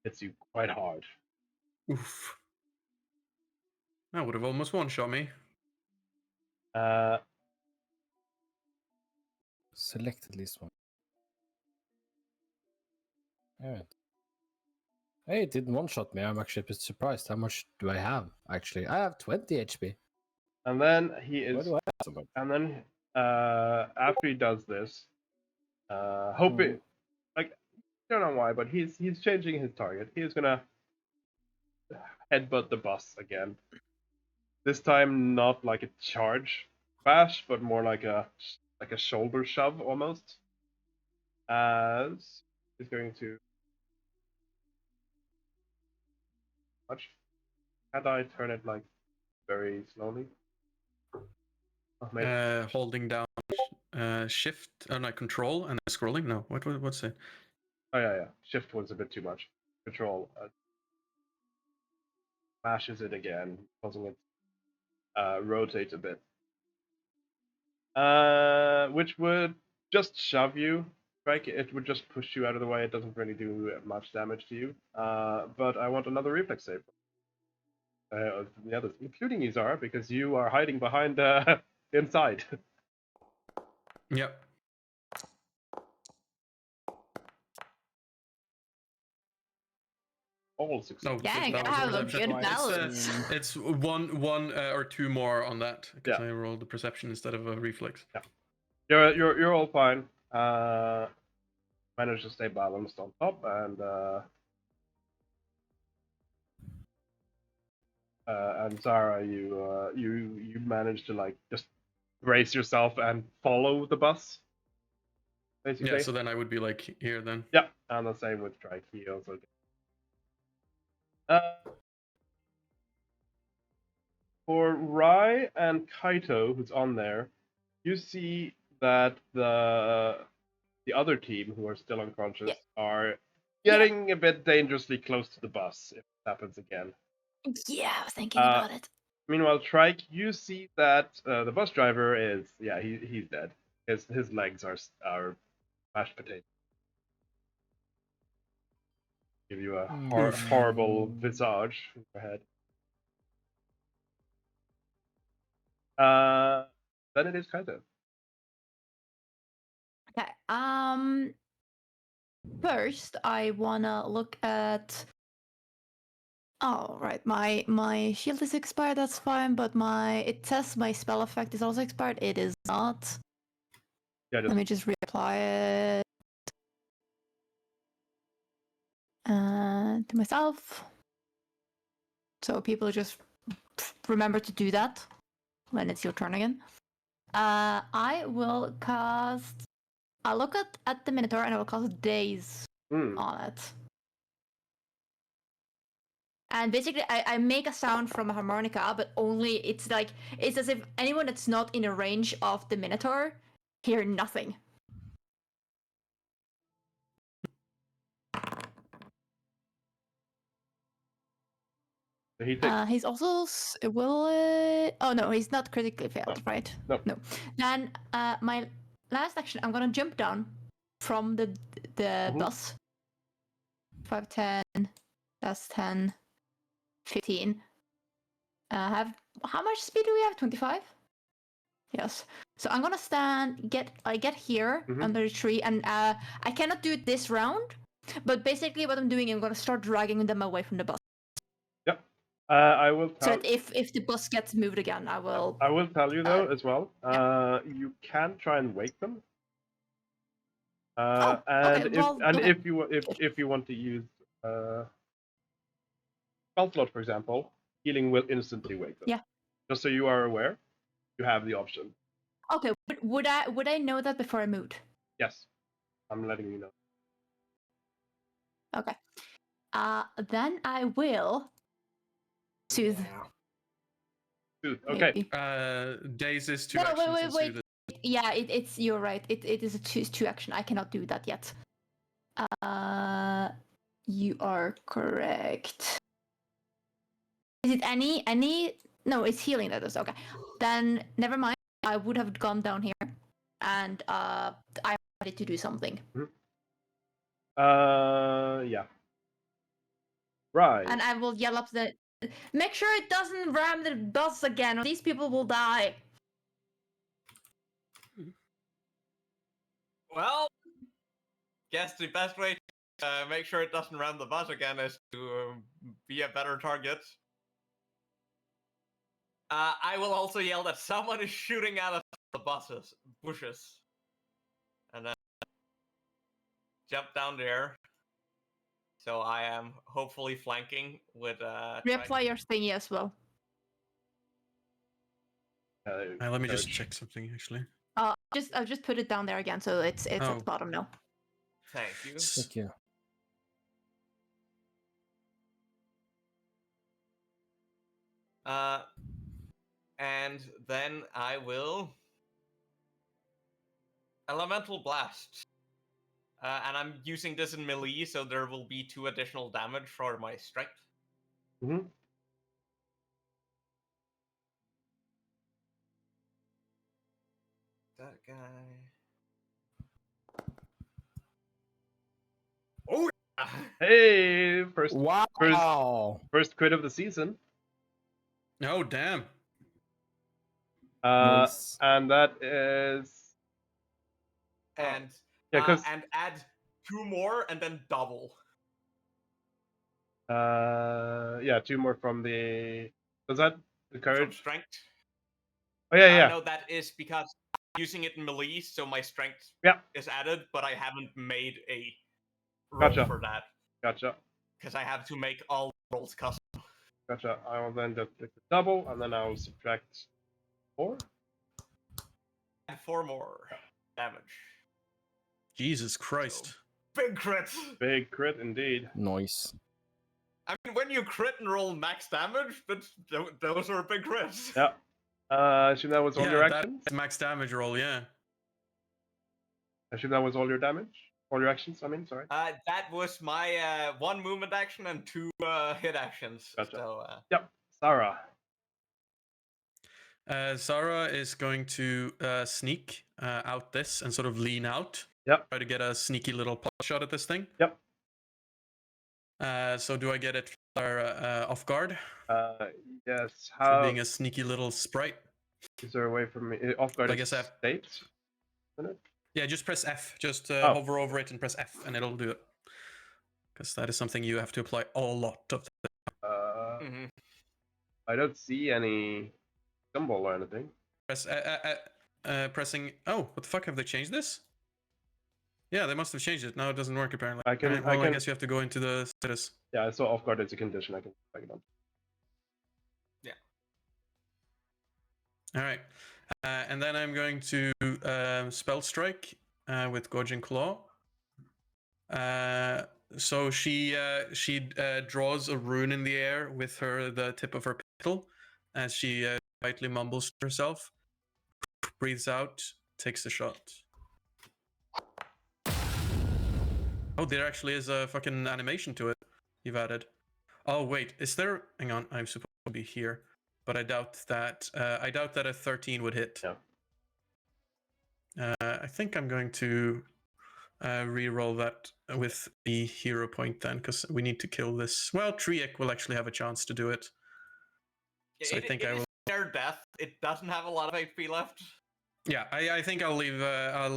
Hits you quite hard. Oof. That would have almost one-shot me. Select at least one. Alright. Hey, it didn't one-shot me. I'm actually a bit surprised. How much do I have, actually? I have 20 HP. And then he is. Why do I have so much? And then after he does this, hoping, like, I don't know why, but he's changing his target. He is gonna headbutt the bus again. This time, not like a charge bash, but more like a shoulder shove almost. as is going to much. Can't I turn it like very slowly? Oh, maybe. Holding down shift, no, control and scrolling. No, what's it? Oh yeah. Shift was a bit too much. Control mashes it again, causing it rotate a bit. Which would just shove you. Right? It would just push you out of the way. It doesn't really do much damage to you. But I want another reflex save. The others, including Izar, because you are hiding behind inside. Yep. All succeed. No, Dang, that I was have a perception. good balance. It's one or two more on that because Yeah. I rolled the perception instead of a reflex. Yeah. You're all fine. Managed to stay balanced on top, and Zara, you managed to like just brace yourself and follow the bus. Basically. Yeah, so then I would be like here then. Yeah, and the same with Drake. He also. For Rai and Kaito, who's on there, you see that the other team, who are still unconscious, are getting a bit dangerously close to the bus if it happens again. Yeah, I was thinking about it. Meanwhile, Trike, you see that the bus driver is he's dead. His legs are mashed potatoes. Give you a horrible visage in your head. Then it is Kaito. Okay. First, I wanna look at. Oh right, my shield is expired. That's fine, but it says my spell effect is also expired. It is not. Yeah. Let me just reapply it to myself. So people just remember to do that when it's your turn again. I will cast. I'll look at the Minotaur and I will cast Daze on it. And basically, I make a sound from a harmonica, but only it's as if anyone that's not in a range of the Minotaur hear nothing. He's also oh no, he's not critically failed, right? No. Then my last action, I'm gonna jump down from the bus. 5, 10, that's 10, 15. How much speed do we have? 25. Yes. So I'm gonna get here under the tree, and I cannot do it this round. But basically, what I'm doing, I'm gonna start dragging them away from the bus. Yep. I will tell. So that if the bus gets moved again, I will. I will tell you though as well. You can try and wake them. And if you want to use spell slot, for example, healing will instantly wake them. Yeah. Just so you are aware, you have the option. Okay. Would I know that before I moved? Yes. I'm letting you know. Okay. Then I will soothe. Soothe. Okay. Daze is 2 No, actions. wait. Yeah, it's you're right. It is a two action. I cannot do that yet. You are correct. Is it any? No, it's healing that does. Okay. Then never mind. I would have gone down here, and I wanted to do something. Yeah. Right. And I will yell up make sure it doesn't ram the bus again, or these people will die. Well, guess the best way to make sure it doesn't ram the bus again is to be a better target. I will also yell that someone is shooting out of the bushes. And then jump down there. So I am hopefully flanking with Reapply your thingy as well. Let me just check something actually. I'll just put it down there again, so it's at the bottom now. Thank you. Thank you. And then I will Elemental Blast. And I'm using this in melee, so there will be 2 additional damage for my strength. Mm-hmm. That guy. Oh yeah! Hey, first Wow. first crit of the season. Oh damn. Nice. And that is And yeah, because and add 2 more and then double. yeah, 2 more from the. Was that the From courage? strength. Oh yeah. No, that is because I'm using it in melee, so my strength Yeah. is added, but I haven't made a roll Gotcha. for that. Gotcha. Because I have to make all rolls custom. Gotcha. I will then just click the double, and then I will subtract 4. And 4 more damage. Jesus Christ. Big crit! Big crit indeed. Nice. I mean, when you crit and roll max damage, those are big crits. Yeah. I assume that was all your actions? That's max damage roll, yeah. I assume that was all your damage? All your actions, I mean, sorry. That was my 1 movement action and 2 hit actions. Gotcha. So, Yep. Sarah. Sarah is going to sneak out this and sort of lean out. Yep. Try to get a sneaky little pot shot at this thing. Yep. So do I get it off guard? Yes. For How being a sneaky little sprite. is there a way from me? Off guard I is guess F. state, isn't it? Yeah, just press F. Just hover over it and press F, and it'll do it. Because that is something you have to apply a lot of. I don't see any symbol or anything. Press pressing. Oh, what the fuck? Have they changed this? Yeah, they must have changed it. Now it doesn't work apparently. I can. Alright, well, I guess you have to go into the status. Yeah, I saw off guard as a condition. I can back it on. Yeah. All right, and then I'm going to spell strike with Gorging Claw. So she draws a rune in the air with the tip of her pistol, as she quietly mumbles to herself, breathes out, takes the shot. Oh, there actually is a fucking animation to it you've added. Oh wait, is there? Hang on, I'm supposed to be here, but I doubt that. I doubt that a 13 would hit. Yeah. I think I'm going to re-roll that with the hero point then, because we need to kill this. Well, Triek will actually have a chance to do it. So I think I will. Near death. It doesn't have a lot of HP left. Yeah, I think I'll leave. I'll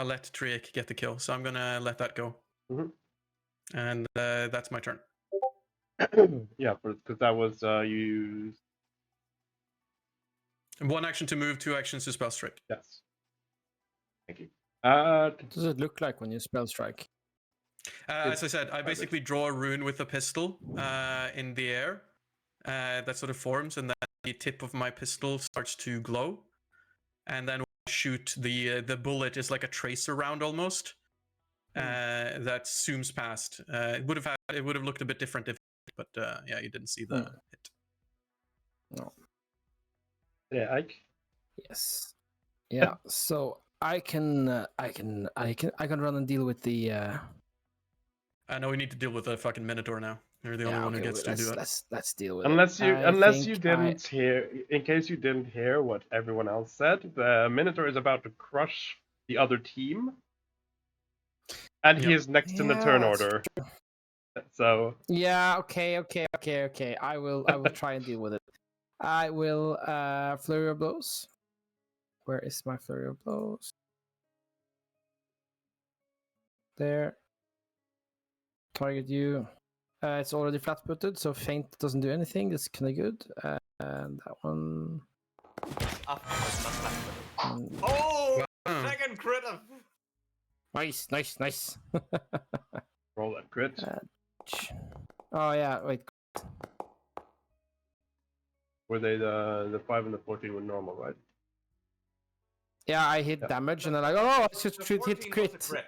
let Triek get the kill. So I'm gonna let that go. Mm-hmm. And that's my turn. Yeah, because that was used. 1 action to move, 2 actions to spell strike. Yes. Thank you. What does it look like when you spell strike? As I said, I basically draw a rune with a pistol in the air that sort of forms, and then the tip of my pistol starts to glow. And then when I shoot, the bullet is like a tracer round almost that zooms past. It would have looked a bit different if, but yeah, you didn't see the hit. No. Yeah, Ike. Yes. Yeah. So I can run and deal with the. I know we need to deal with the fucking Minotaur now. You're the only one who gets to do it. Let's deal with Unless it. you didn't hear, in case you didn't hear what everyone else said, the Minotaur is about to crush the other team, and he is next in the turn order. So yeah, okay. I will try and deal with it. I will flurry of blows. Where is my flurry of blows? There. Target you. It's already flat-footed, so feint doesn't do anything. That's kind of good. And that one. Oh, second crit. Nice. roll that crit. Oh yeah, wait. Were they the 5 and the 14 were normal, right? Yeah, I hit damage, and then like, oh, I should The hit 14 was a crit. crit.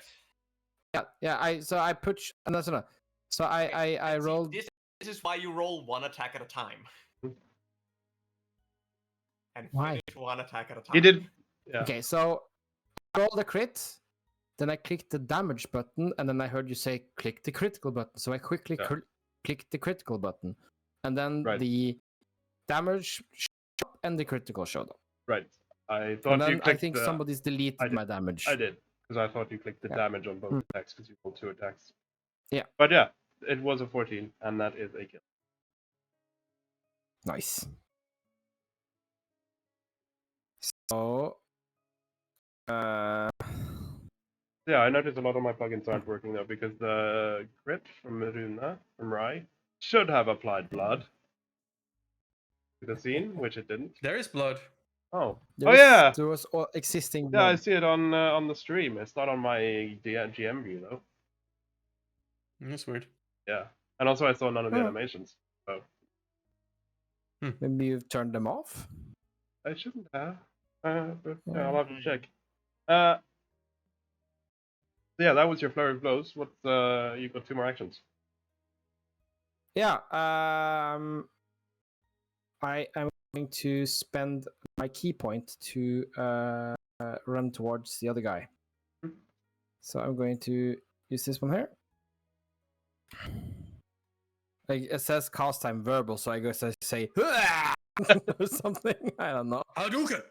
Yeah. I push, and that's enough. So I And see, rolled. This is why you roll one attack at a time. And Why? finish one attack at a time. He did. Yeah. Okay, so I rolled a crit. Then I clicked the damage button, and then I heard you say click the critical button. So I quickly clicked the critical button, and then the damage showed up and the critical showed up. Right. I And thought then you clicked I think somebody's deleted my damage. I did, because I thought you clicked the damage on both attacks because you rolled 2 attacks. Yeah. But yeah, it was a 14, and that is a kill. Nice. So, yeah, I noticed a lot of my plugins aren't working though, because the crit from Runa, from Rai, should have applied blood to the scene, which it didn't. There is blood. Oh. there was existing Yeah, blood. I see it on the stream. It's not on my GM view though. That's weird. Yeah, and also I saw none of the Oh. animations. So Maybe you've turned them off. I shouldn't have. But yeah, I'll have to Mm. check. Yeah, that was your flurry of blows. What? You've got 2 more actions. Yeah. I am going to spend my key point to run towards the other guy. So I'm going to use this one here. Like it says cast time verbal, so I guess I say or something. I don't know. Hadouken!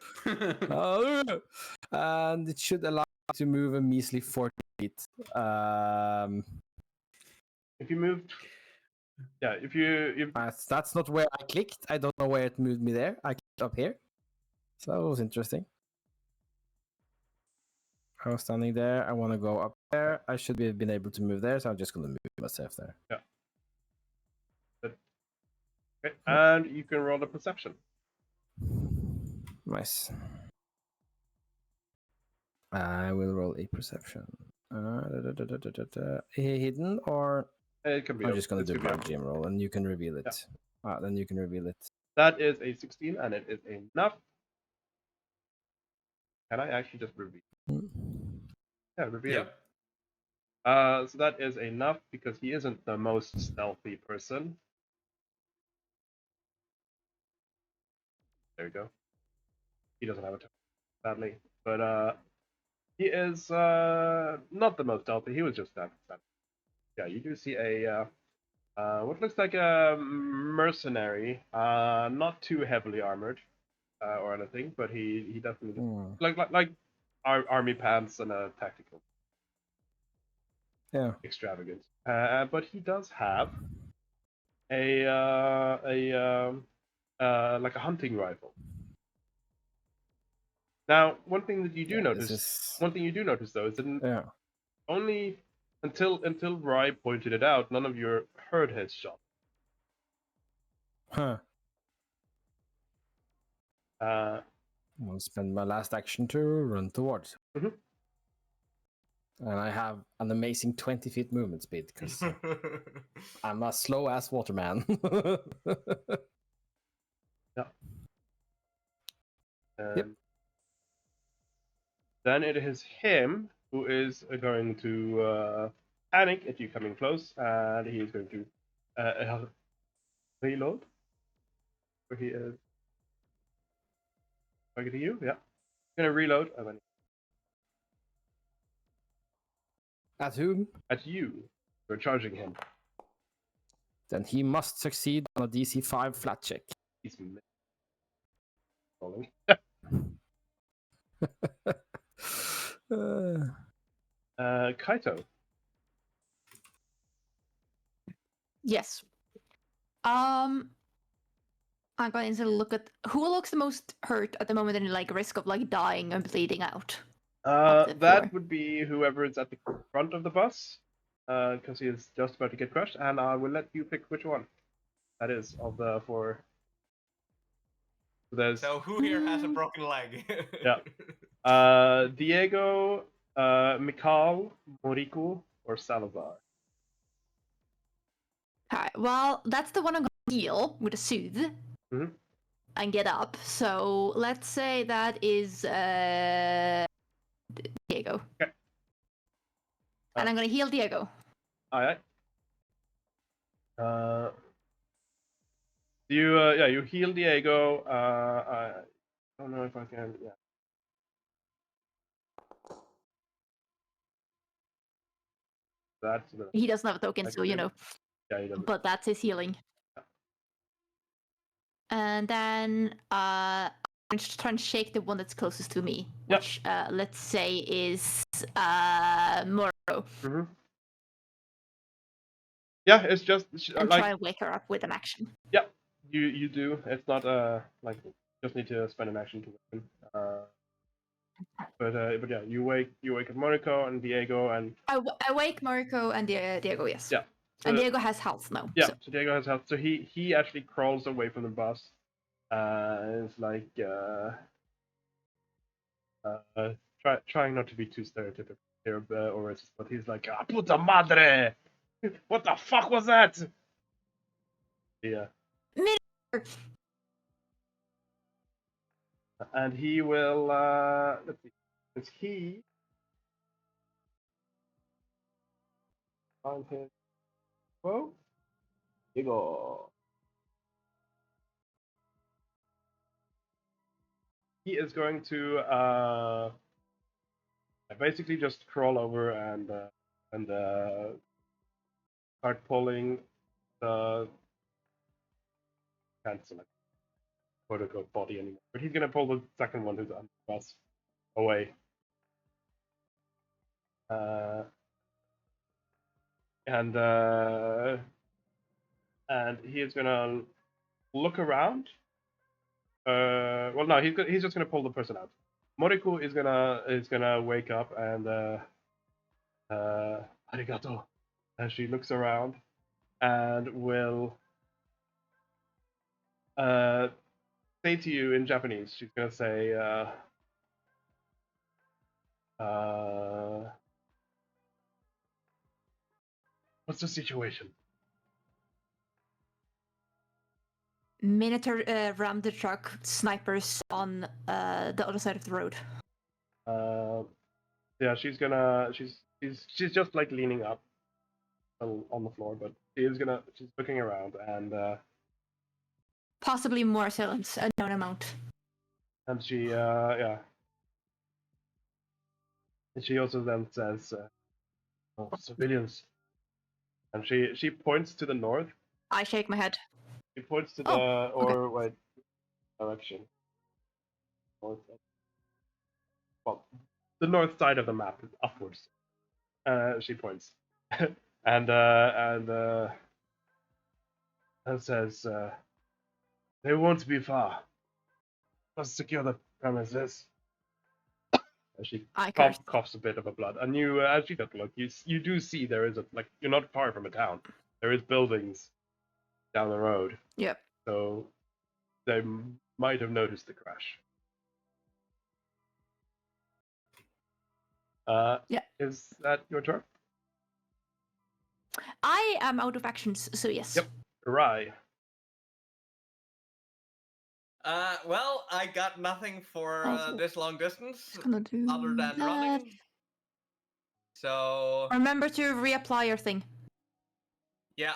And it should allow you to move a measly 40 feet. If you moved, yeah, if you that's not where I clicked. I don't know where it moved me there. I clicked up here, so that was interesting. I was standing there. I want to go up there. I should have been able to move there, so I'm just going to move myself there. Yeah. Okay, and you can roll a perception. Nice. I will roll a perception. Hidden or It can be. I'm just going to do my open. GM roll, and you can reveal it. Yeah. Then you can reveal it. That is a 16, and it is enough. Can I actually just reveal? Yeah, reveal. Yep. So that is enough because he isn't the most stealthy person. There we go. He doesn't have a turn, sadly, but he is not the most stealthy. He was just that. Yeah, you do see a what looks like a mercenary, not too heavily armored or anything, but he definitely like army pants and a tactical. Yeah. Extravagant. But he does have a like a hunting rifle. Now, one thing that you do notice, one thing you do notice though, is that only until Rye pointed it out, none of you heard his shot. Huh. I'll spend my last action to run towards. Mm-hmm. And I have an amazing 20 feet movement speed because I'm a slow ass waterman. Yeah. Yep. Then it is him who is going to panic at you coming close, and he is going to reload. Where he is targeting you. Yeah. Gonna reload. And then At whom? at you. You're charging him. Then he must succeed on a DC 5 flat check. He's rolling. Kaito. Yes. I'm going to look at who looks the most hurt at the moment and like risk of like dying and bleeding out. That would be whoever is at the front of the bus, because he is just about to get crushed, and I will let you pick which one that is of the 4. So who here has a broken leg? Yeah. Diego, Mikal, Moriko, or Salazar. Alright, well, that's the one I'm going to heal with a soothe. Mm-hmm. and get up. So let's say that is Diego. Okay. And I'm gonna heal Diego. Alright. You heal Diego. I don't know if I can. Yeah. That's the. He doesn't have a token, so you know. Yeah, he doesn't. But that's his healing. And then I'm just trying to shake the one that's closest to me, Yep. which let's say is Moro. Mm-hmm. Yeah, it's just And like try and wake her up with an action. yeah, you do. It's not like just need to spend an action to win. But yeah, you wake up Monaco and Diego and I wake Mariko and Diego, yes. yeah. So, And Diego has health now. yeah, So. so Diego has health. So he actually crawls away from the bus. It's like trying not to be too stereotypical here, or it's, but he's like, ah, puta madre! What the fuck was that? Yeah. And he will, let's see, is he on his quote? Diego. He is going to basically just crawl over and start pulling the can't select quote unquote body anymore. But he's gonna pull the second one who's on the bus away. And he is gonna look around. Well, no, he's just gonna pull the person out. Moriku is gonna wake up and arigato, and she looks around and will say to you in Japanese. She's gonna say, "What's the situation?" Minotaur rammed the truck, snipers on the other side of the road. Yeah, she's just like leaning up on the floor, but she's looking around and Possibly more assailants, a known amount. and she yeah, and she also then says, oh, civilians, and she points to the north. I shake my head. She points to wait, direction. North. Well, the north side of the map is upwards. She points, and says, "They won't be far. Let's secure the premises." And she coughs a bit of a blood, and you, as you look, you do see there is you're not far from a town. There is buildings down the road. Yep. So they might have noticed the crash. Yeah. Is that your turn? I am out of actions, so yes. Yep. Right. Well, I got nothing for this long distance other than that. running. So remember to reapply your thing. Yeah.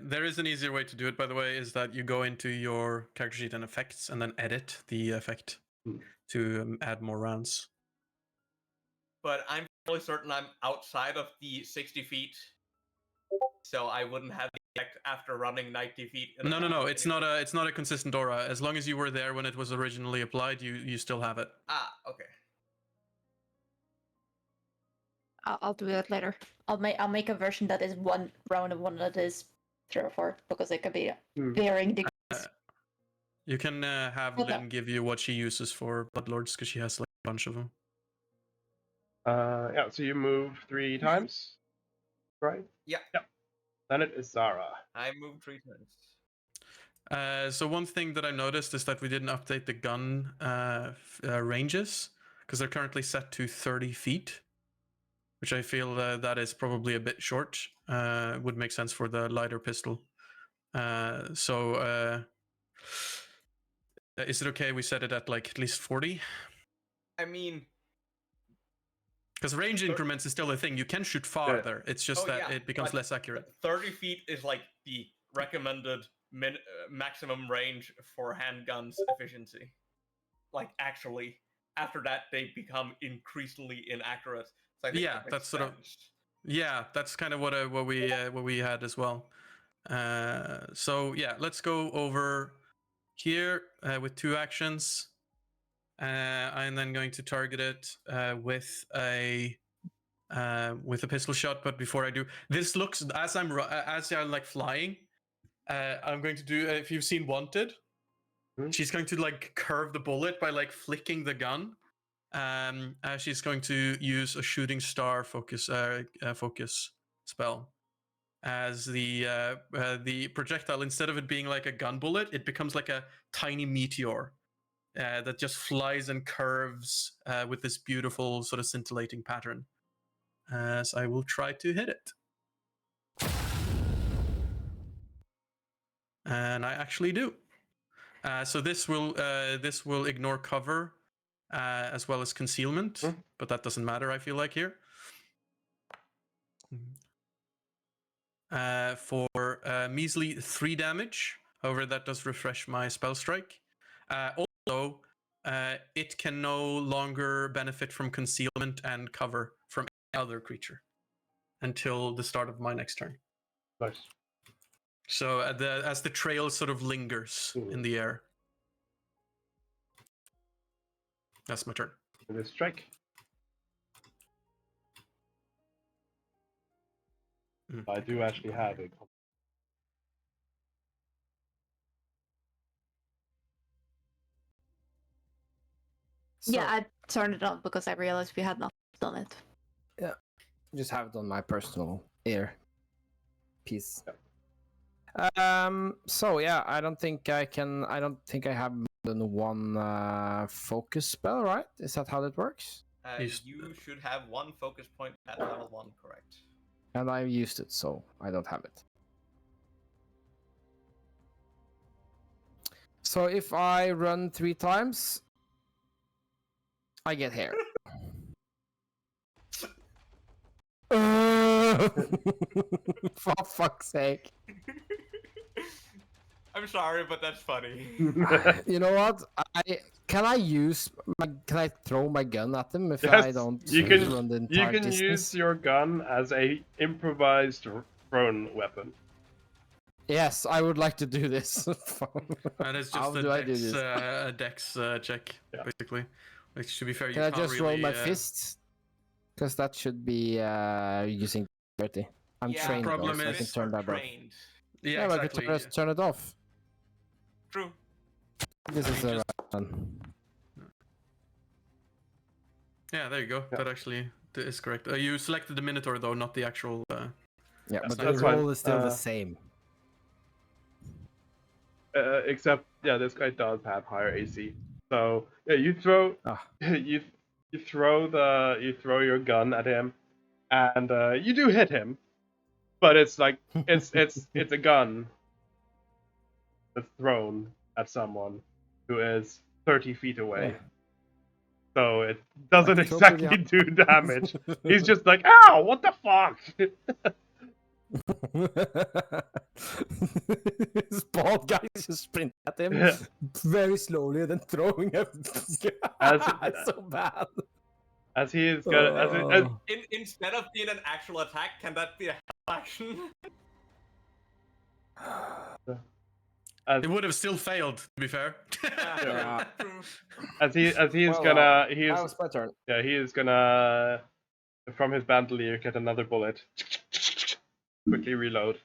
There is an easier way to do it, by the way, is that you go into your character sheet and effects and then edit the effect to add more rounds. But I'm fairly certain I'm outside of the 60 feet, so I wouldn't have the effect after running 90 feet. No. It's not a consistent aura. As long as you were there when it was originally applied, you still have it. Ah, okay. I'll do that later. I'll make a version that is one round and one that is 3 or 4 because it could be varying degrees. You can have Lynn give you what she uses for Bloodlords because she has like a bunch of them. Yeah. So you move 3 times, right? Yeah. Yep. Then it is Zara. I moved 3 times. So one thing that I noticed is that we didn't update the gun ranges because they're currently set to 30 feet, which I feel that is probably a bit short. Would make sense for the lighter pistol. So Is it okay we set it at like at least 40? I mean, because range increments is still a thing. You can shoot farther. It's just that it becomes less accurate. 30 feet is like the recommended maximum range for handguns efficiency. Like actually, after that they become increasingly inaccurate. So I think that's sort of that's kind of what we had as well. So yeah, let's go over here with 2 actions. I'm then going to target it with a pistol shot. But before I do, this looks as I'm like flying. I'm going to do. If you've seen Wanted, she's going to like curve the bullet by like flicking the gun. She's going to use a shooting star focus spell. As the projectile, instead of it being like a gun bullet, it becomes like a tiny meteor that just flies and curves with this beautiful sort of scintillating pattern. So I will try to hit it. And I actually do. So this will ignore cover as well as concealment, but that doesn't matter, I feel like, here. For measly 3 damage. However, that does refresh my spell strike. Also, it can no longer benefit from concealment and cover from any other creature until the start of my next turn. Nice. So as the trail sort of lingers in the air. That's my turn. This strike. I do actually have a. Yeah, I turned it on because I realized we had not done it. Yeah, just have it on my personal ear piece. So yeah, I don't think I have more than 1 focus spell, right? Is that how that works? You should have 1 focus point at level 1, correct? And I used it, so I don't have it. So if I run 3 times, I get hair. For fuck's sake. I'm sorry, but that's funny. You know what? Can I throw my gun at them if Yes, I don't you can, run the entire you can distance? use your gun as a improvised thrown weapon. Yes, I would like to do this. And it's How just do I do this? a dex check, basically. Which, to be fair, Can I just roll my fist? Because that should be using 30. I'm trained, though, so I can turn that off. Yeah, exactly. exactly. I can just turn it off. True. This is the right one. Yeah, there you go. That actually is correct. You selected the Minotaur, though, not the actual... yeah, but that's the roll fine. is still the same. Except, this guy does have higher AC. So yeah, you throw you throw your gun at him, and you do hit him, but it's like it's a gun that's thrown at someone who is 30 feet away. Yeah. So it doesn't Like, exactly do damage. He's just like, ow, what the fuck? This bald guy just sprint at him very slowly, then throwing him. It's so bad. As he is gonna, Instead of being an actual attack, can that be a action? It would have still failed, to be fair. As he is my turn. Yeah, he is gonna from his bandolier get another bullet. Quickly reload,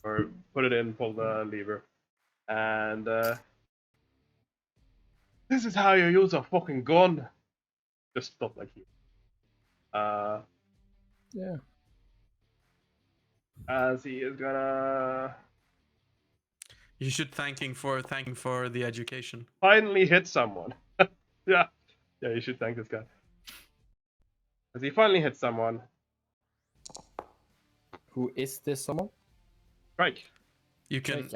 or put it in, pull the lever, and this is how you use a fucking gun. Just stuff like you. Yeah. As he is gonna. You should thank him for the education. Finally hit someone. yeah, you should thank this guy. As he finally hits someone. Who is this someone? Strike. You can.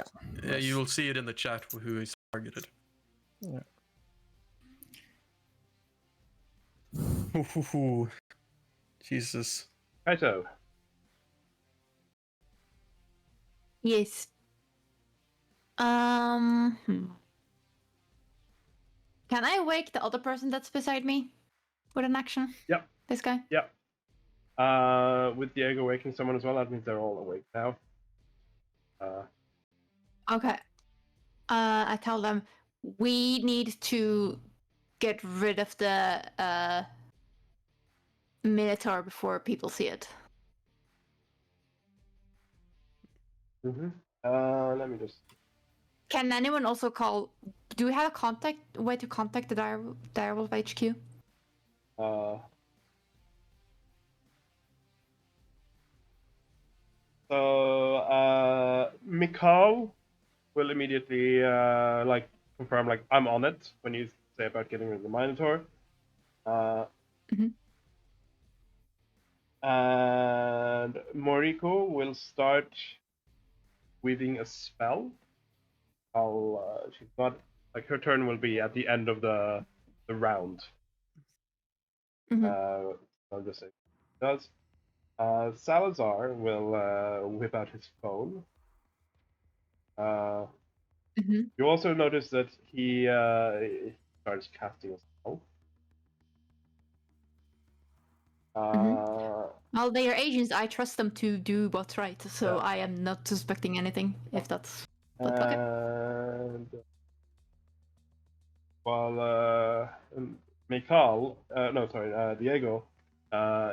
You will see it in the chat who is targeted. Ooh, Jesus. Kaito. Yes. Can I wake the other person that's beside me with an action? Yep. This guy? Yep. With Diego waking someone as well, that means they're all awake now. Okay. I tell them we need to get rid of the Minotaur before people see it. Let me just. Can anyone also call? Do we have a way to contact the Direwolf HQ? So Mikal will immediately like confirm like I'm on it when you say about getting rid of the Minotaur. And Moriko will start weaving a spell. She's not like her turn will be at the end of the round. I'll just say it does. Salazar will whip out his phone. You also notice that he starts casting a spell. Well, they are agents. I trust them to do what's right, so Yeah. I am not suspecting anything. If that's And while Mikal, Diego,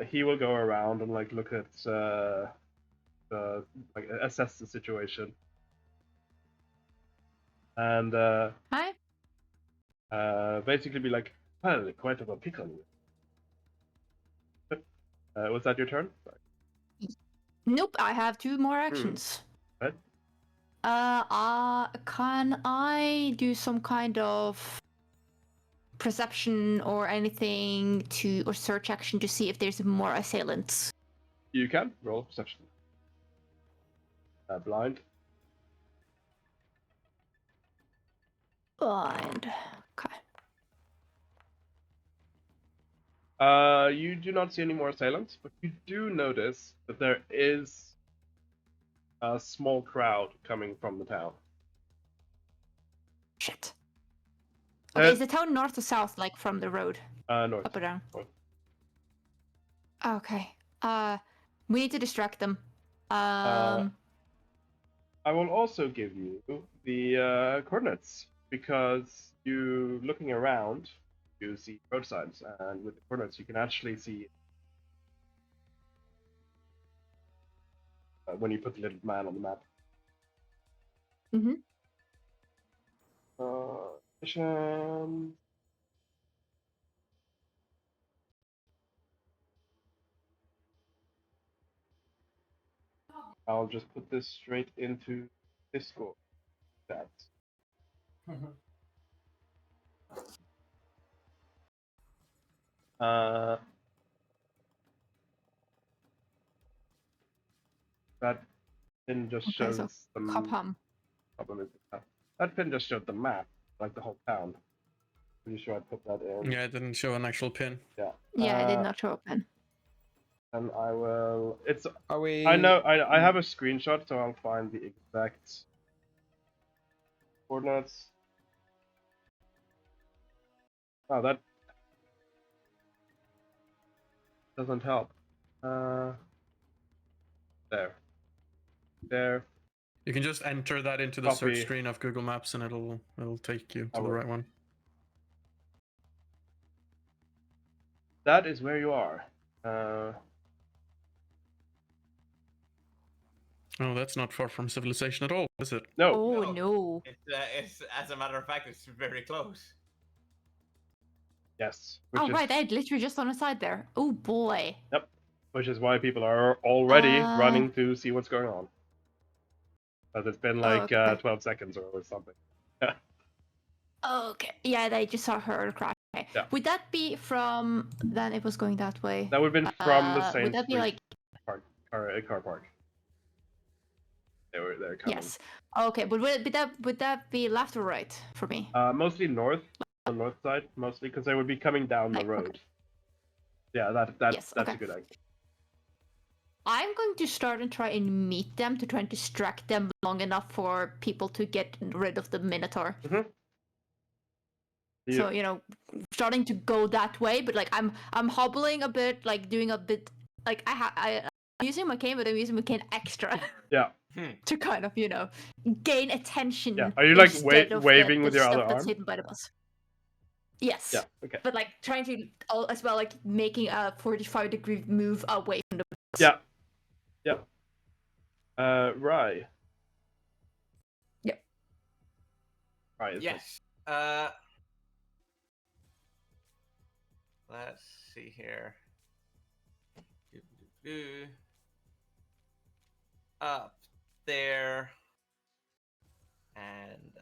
he will go around and like look at like assess the situation. And Hi. basically be like, well, quite of a pickle. Was that your turn? Sorry. Nope. I have 2 more actions. Right. Can I do some kind of perception or anything or search action to see if there's more assailants? You can roll perception. Blind. Blind. Okay. You do not see any more assailants, but you do notice that there is a small crowd coming from the town. Shit. Okay, is the town north or south, like from the road? North. Up or down? North. Okay. We need to distract them. I will also give you the coordinates because you looking around, you see road signs, and with the coordinates you can actually see when you put the little man on the map. Mission. I'll just put this straight into Discord chat. That pin just shows so the Copham. problem is that pin just showed the map, like the whole town. Pretty sure I put that in. Yeah, it didn't show an actual pin. Yeah. Yeah, I did not show a pin. And I will. It's. Are we? I know. I have a screenshot, so I'll find the exact coordinates. Oh, that doesn't help. There. You can just enter that into the search screen of Google Maps, and it'll take you to the right one. That is where you are. Oh, that's not far from civilization at all, is it? No. Oh no. It's as a matter of fact, it's very close. Yes. Right, I literally just on the side there. Oh boy. Yep. Which is why people are already running to see what's going on. Because it's been like 12 seconds or something. Okay. Yeah, they just saw her crash. Okay. Yeah. Would that be from? Then it was going that way. That would have been from the same Would that be like car park. They're coming. Yes. Okay, but would that be left or right for me? Mostly north, the north side, mostly because they would be coming down the Like, road. okay. Yeah, Yes, that's okay. a good angle. I'm going to start and try and meet them to try and distract them long enough for people to get rid of the Minotaur. Mm-hmm. So starting to go that way, but like I'm hobbling a bit, like doing a bit, like I'm using my cane, but I'm using my cane extra. Yeah. To kind of gain attention. Yeah. Are you like instead of waving the with your stuff other that's arm? hidden by the bus. Yes. Yeah. Okay. But like trying to as well, like making a 45-degree move away from the bus. Yeah. Yeah. Rye. Yep. Right. Yes. Let's see here. Up there. And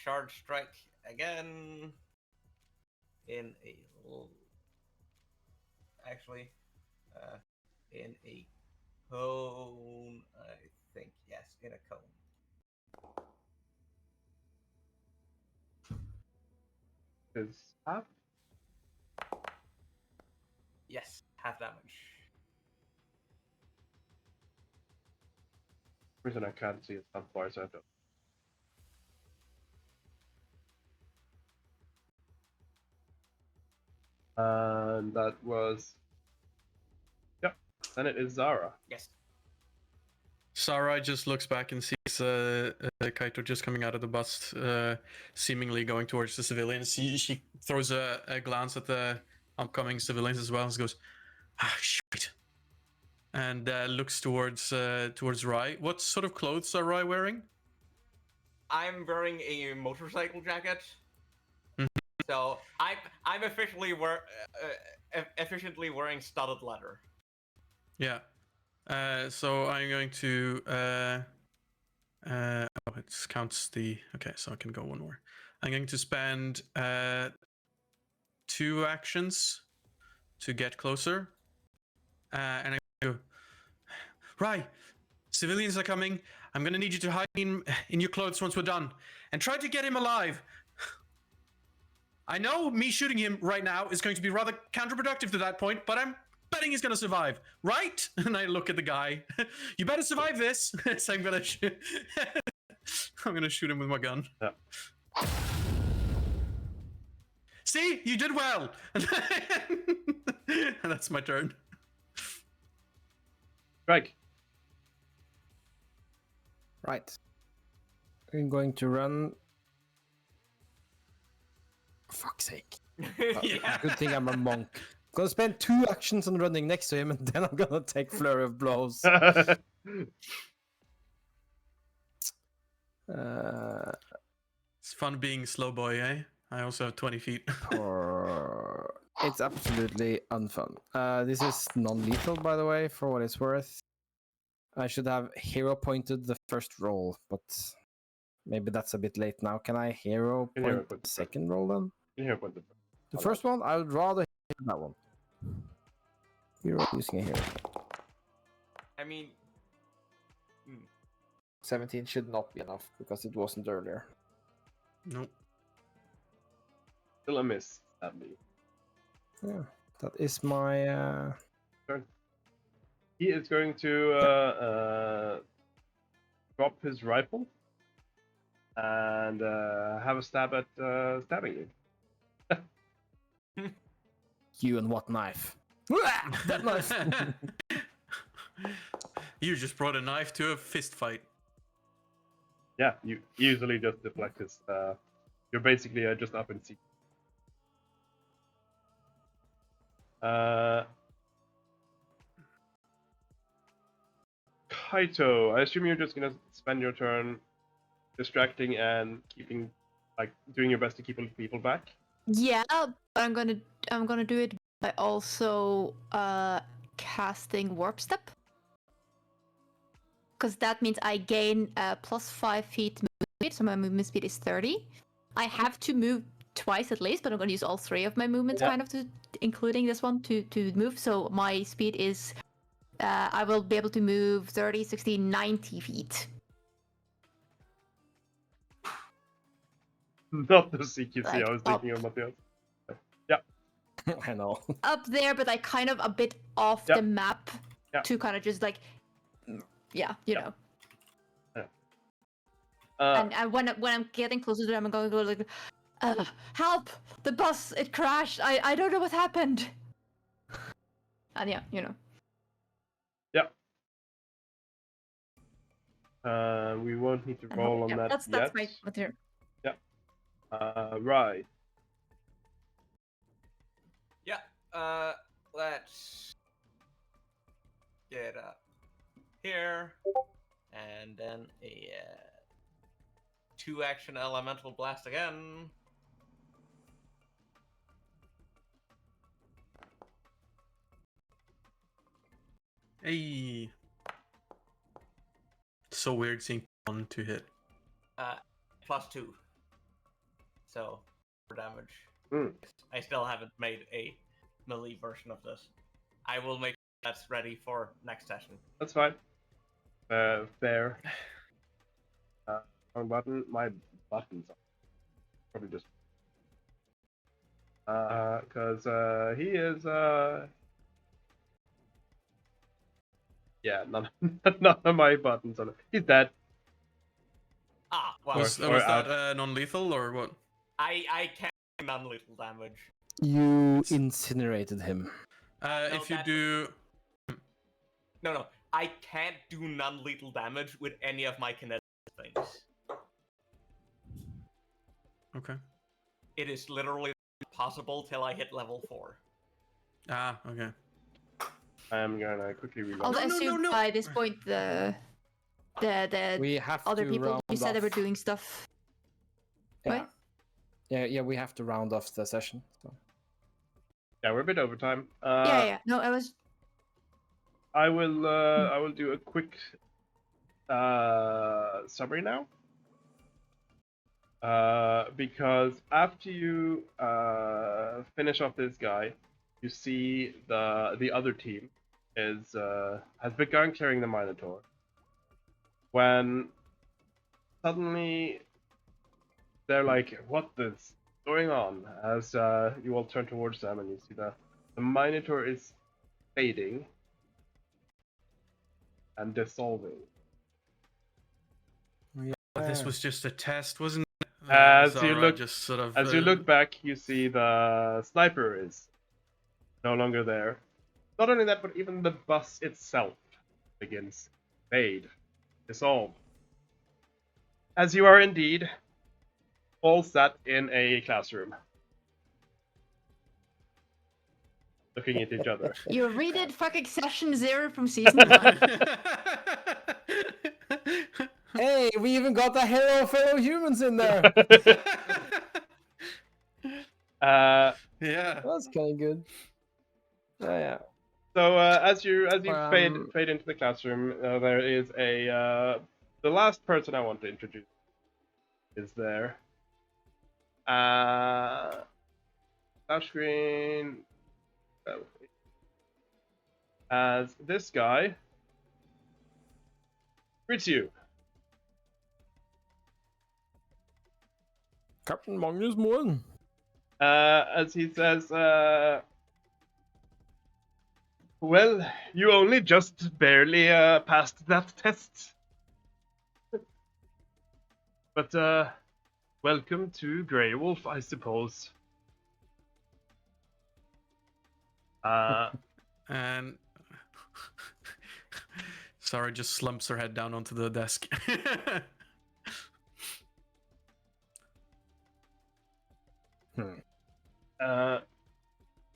shard strike again. In a actually, in a cone. I think yes, in a cone. Is half? Yes, half damage. The reason I can't see it on far, so I have to. And that was. Yep. Then it is Zara. Yes. Sarai just looks back and sees Kaito just coming out of the bus, seemingly going towards the civilians. She throws a glance at the upcoming civilians as well and goes, "Ah, shit," and looks towards Rai. What sort of clothes are Rai wearing? I'm wearing a motorcycle jacket. So I'm officially efficiently wearing studded leather. Yeah. So I'm going to oh, it counts the okay, so I can go one more. I'm going to spend 2 actions to get closer. And I go, Right, civilians are coming. I'm gonna need you to hide in your clothes once we're done. And try to get him alive. I know me shooting him right now is going to be rather counterproductive to that point, but I'm betting he's gonna survive, right? And I look at the guy. You better survive this. So I'm gonna shoot him with my gun. Yeah. See, you did well. And that's my turn. Greg. Right. I'm going to run. For fuck's sake. Yeah. Good thing I'm a monk. I'm gonna spend 2 actions on running next to him, and then I'm gonna take flurry of blows. It's fun being slow boy, eh? I also have 20 feet. It's absolutely unfun. This is non-lethal, by the way, for what it's worth. I should have hero pointed the first roll, but maybe that's a bit late now. Can I hero point the second roll then? Hero point the first one? I would rather hit that one. Hero using a hero. I mean, 17 should not be enough because it wasn't earlier. Nope. Still a miss, sadly. Yeah, that is my turn. He is going to drop his rifle and have a stab at stabbing you. You and what knife? That knife. You just brought a knife to a fist fight. Yeah, you easily just deflect his. You're basically just up in seat. Kaito, I assume you're just gonna spend your turn distracting and keeping, like, doing your best to keep people back. Yeah, but I'm gonna do it by also casting Warp Step, because that means I gain +5 feet movement speed, so my movement speed is 30. I have to move twice at least, but I'm gonna use all 3 of my movements, kind of, to including this one to move. So my speed is I will be able to move 30, 60, 90 feet. Not the CQC. Like, I was thinking of Matthias. Yeah. I know. Up there, but like kind of a bit off Yep. the map Yep. to kind of just like, yeah, you Yep. know. Yeah. And when I'm getting closer to them, I'm going to go like, help! The bus, it crashed. I don't know what happened. And yeah, you know. We won't need to And roll on yeah, that that's yet. my material. Right. Yeah. Let's get up here, and then a 2-action elemental blast again. Hey. So weird seeing 1 to hit. +2. So, for damage. Hmm. I still haven't made a melee version of this. I will make that's ready for next session. That's fine. Fair. Wrong button. My buttons are probably just. Because he is. Yeah, none of my buttons on it. He's dead. Ah, well, Was or that non-lethal or what? I can't do non-lethal damage. You incinerated him. If you do... No, I can't do non-lethal damage with any of my kinetic things. Okay. It is literally impossible till I hit level 4. Ah, okay. I'm gonna quickly reload. I'll assume by this point the We have other to people round you said they were off. doing stuff. Yeah. What? Yeah, we have to round off the session. So. Yeah, we're a bit over time. Yeah. No, I was. I will do a quick summary now. Because after you finish off this guy, you see the other team has begun clearing the Minotaur. When suddenly they're like, "What is going on?" As you all turn towards them and you see the Minotaur is fading and dissolving. But this was just a test, wasn't it? As Zara you look, just sort of, as you look back, you see the sniper is no longer there. Not only that, but even the bus itself begins fade, dissolve. As you are indeed all sat in a classroom, looking at each other. You redid fucking session 0 from season 1. Hey, we even got the hero fellow humans in there. Yeah. That's kind of good. Yeah. So as you fade Um, into the classroom, there is the last person I want to introduce is there. Splash screen. As this guy greets you. Captain Magnus Moen. As he says, well, you only just barely passed that test. But welcome to DIREWOLF, I suppose. And Sarah just slumps her head down onto the desk.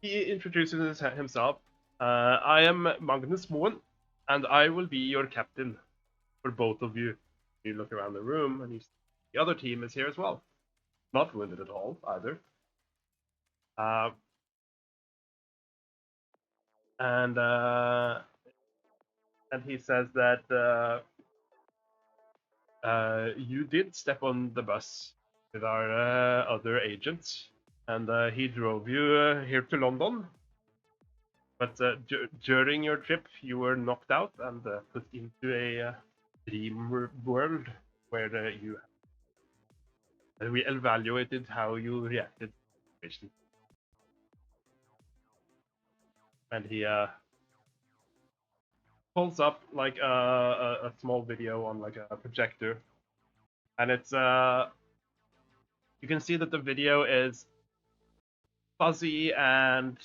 He introduces himself. I am Magnus Moen, and I will be your captain for both of you. You look around the room, and you see the other team is here as well. Not wounded at all, either. And he says that you did step on the bus with our other agents, and he drove you here to London. But during your trip, you were knocked out and put into a dream world where you and we evaluated how you reacted to the situation. And he pulls up like a small video on like a projector, and it's you can see that the video is fuzzy and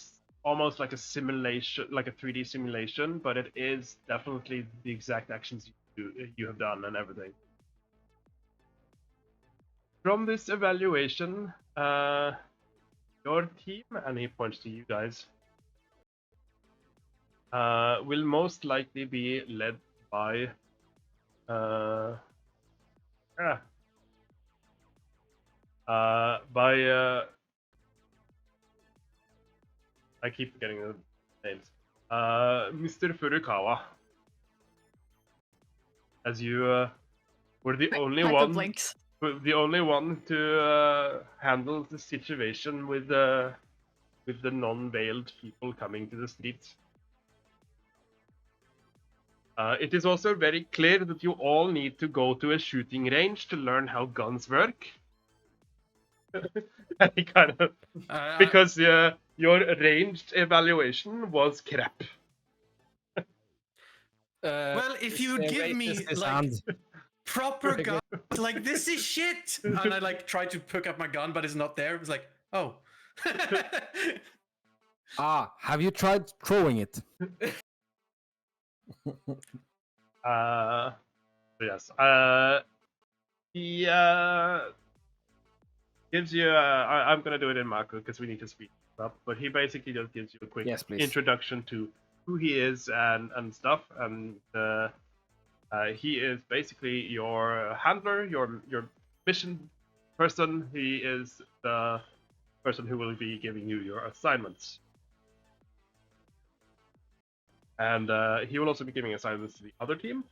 almost like a simulation, like a 3D simulation, but it is definitely the exact actions you have done and everything. From this evaluation, your team, and he points to you guys, will most likely be led by I keep forgetting the names. Mr. Furukawa. As you were the only Hyper one, blinks. to handle the situation with the non-veiled people coming to the streets. It is also very clear that you all need to go to a shooting range to learn how guns work. And kind of because your ranged evaluation was crap. Well, if you would give me like proper guns, like this is shit, and I like try to pick up my gun, but it's not there. It's like, oh. Have you tried throwing it? Yes. He gives you. I'm gonna do it in Mako because we need to speed up. But he basically just gives you a quick introduction to who he is and stuff. And he is basically your handler, your mission person. He is the person who will be giving you your assignments. And he will also be giving assignments to the other team,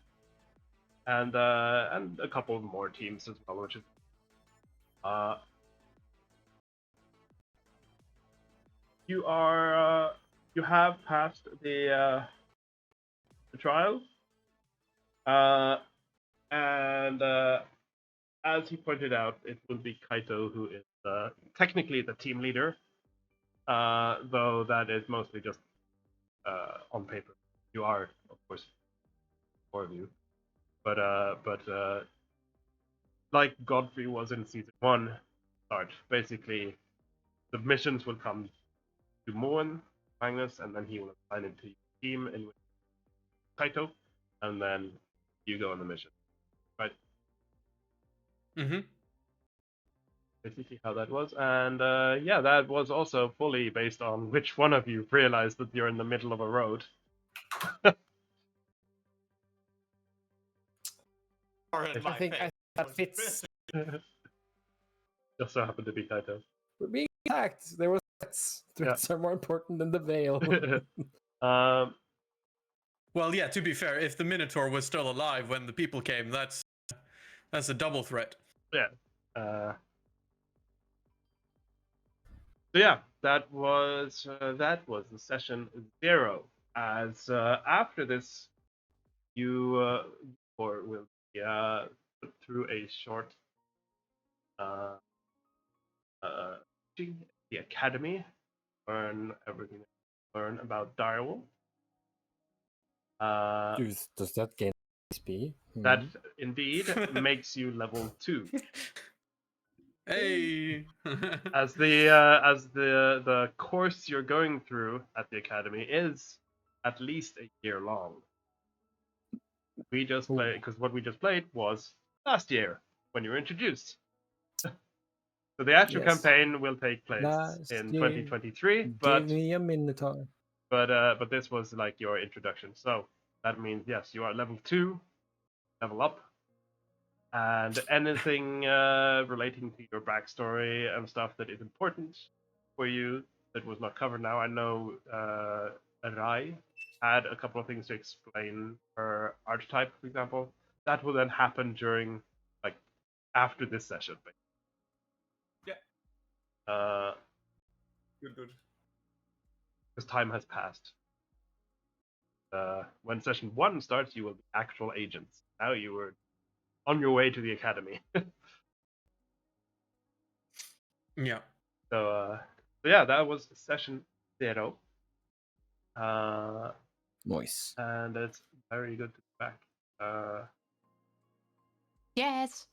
and a couple of more teams as well, which is you are you have passed the trial, and as he pointed out, it will be Kaito who is technically the team leader, though that is mostly just on paper. You are, of course, four of you, but like Godfrey was in season 1 start, basically the missions will come to Moen, Magnus, and then he will assign it to your team in Kaito, and then you go on the mission, right? Mm-hmm. Basically how that was, and yeah, that was also fully based on which one of you realized that you're in the middle of a road. I think that fits. Just so happened to be Kaito. We're being attacked. There was threats. Threats are more important than the veil. Well, yeah. To be fair, if the Minotaur was still alive when the people came, that's a double threat. Yeah. So yeah, that was the session 0. As after this, you will be put through a short the academy, learn everything you learn about DIREWOLF. Does that gain XP? That indeed makes you level 2. Hey. as the course you're going through at the academy is at least a year long. We just played because what we just played was last year when you were introduced. So the actual campaign will take place in 2023, but give me a Minotaur. But this was like your introduction. So that means yes, you are level 2, level up. And anything relating to your backstory and stuff that is important for you that was not covered now. I know Rai had a couple of things to explain her archetype, for example. That will then happen during, like, after this session. Yeah. Good. Because time has passed. When session 1 starts, you will be actual agents. Now you were on your way to the academy. Yeah. So yeah, that was session 0. Nice. And it's very good to be back. Yes.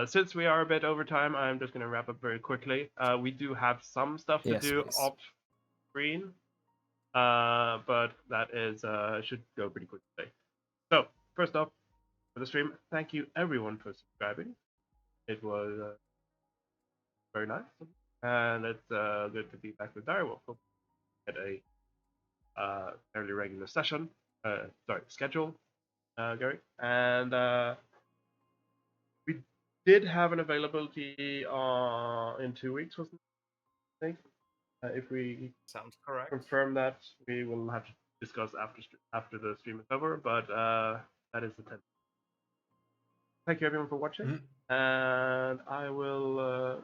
Since we are a bit over time, I'm just going to wrap up very quickly. We do have some stuff to Yes, do please. off screen, but that is should go pretty quick today. So first off, for the stream, thank you everyone for subscribing. It was very nice, and it's good to be back with DIREWOLF. Hope we get a fairly regular session. Schedule, Gary, and we did have an availability in 2 weeks, wasn't it? I think. If we Sounds correct. confirm that, we will have to discuss after the stream is over. But that is the 10th. Thank you everyone for watching, and I will.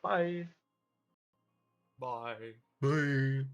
Bye. Bye. Bye.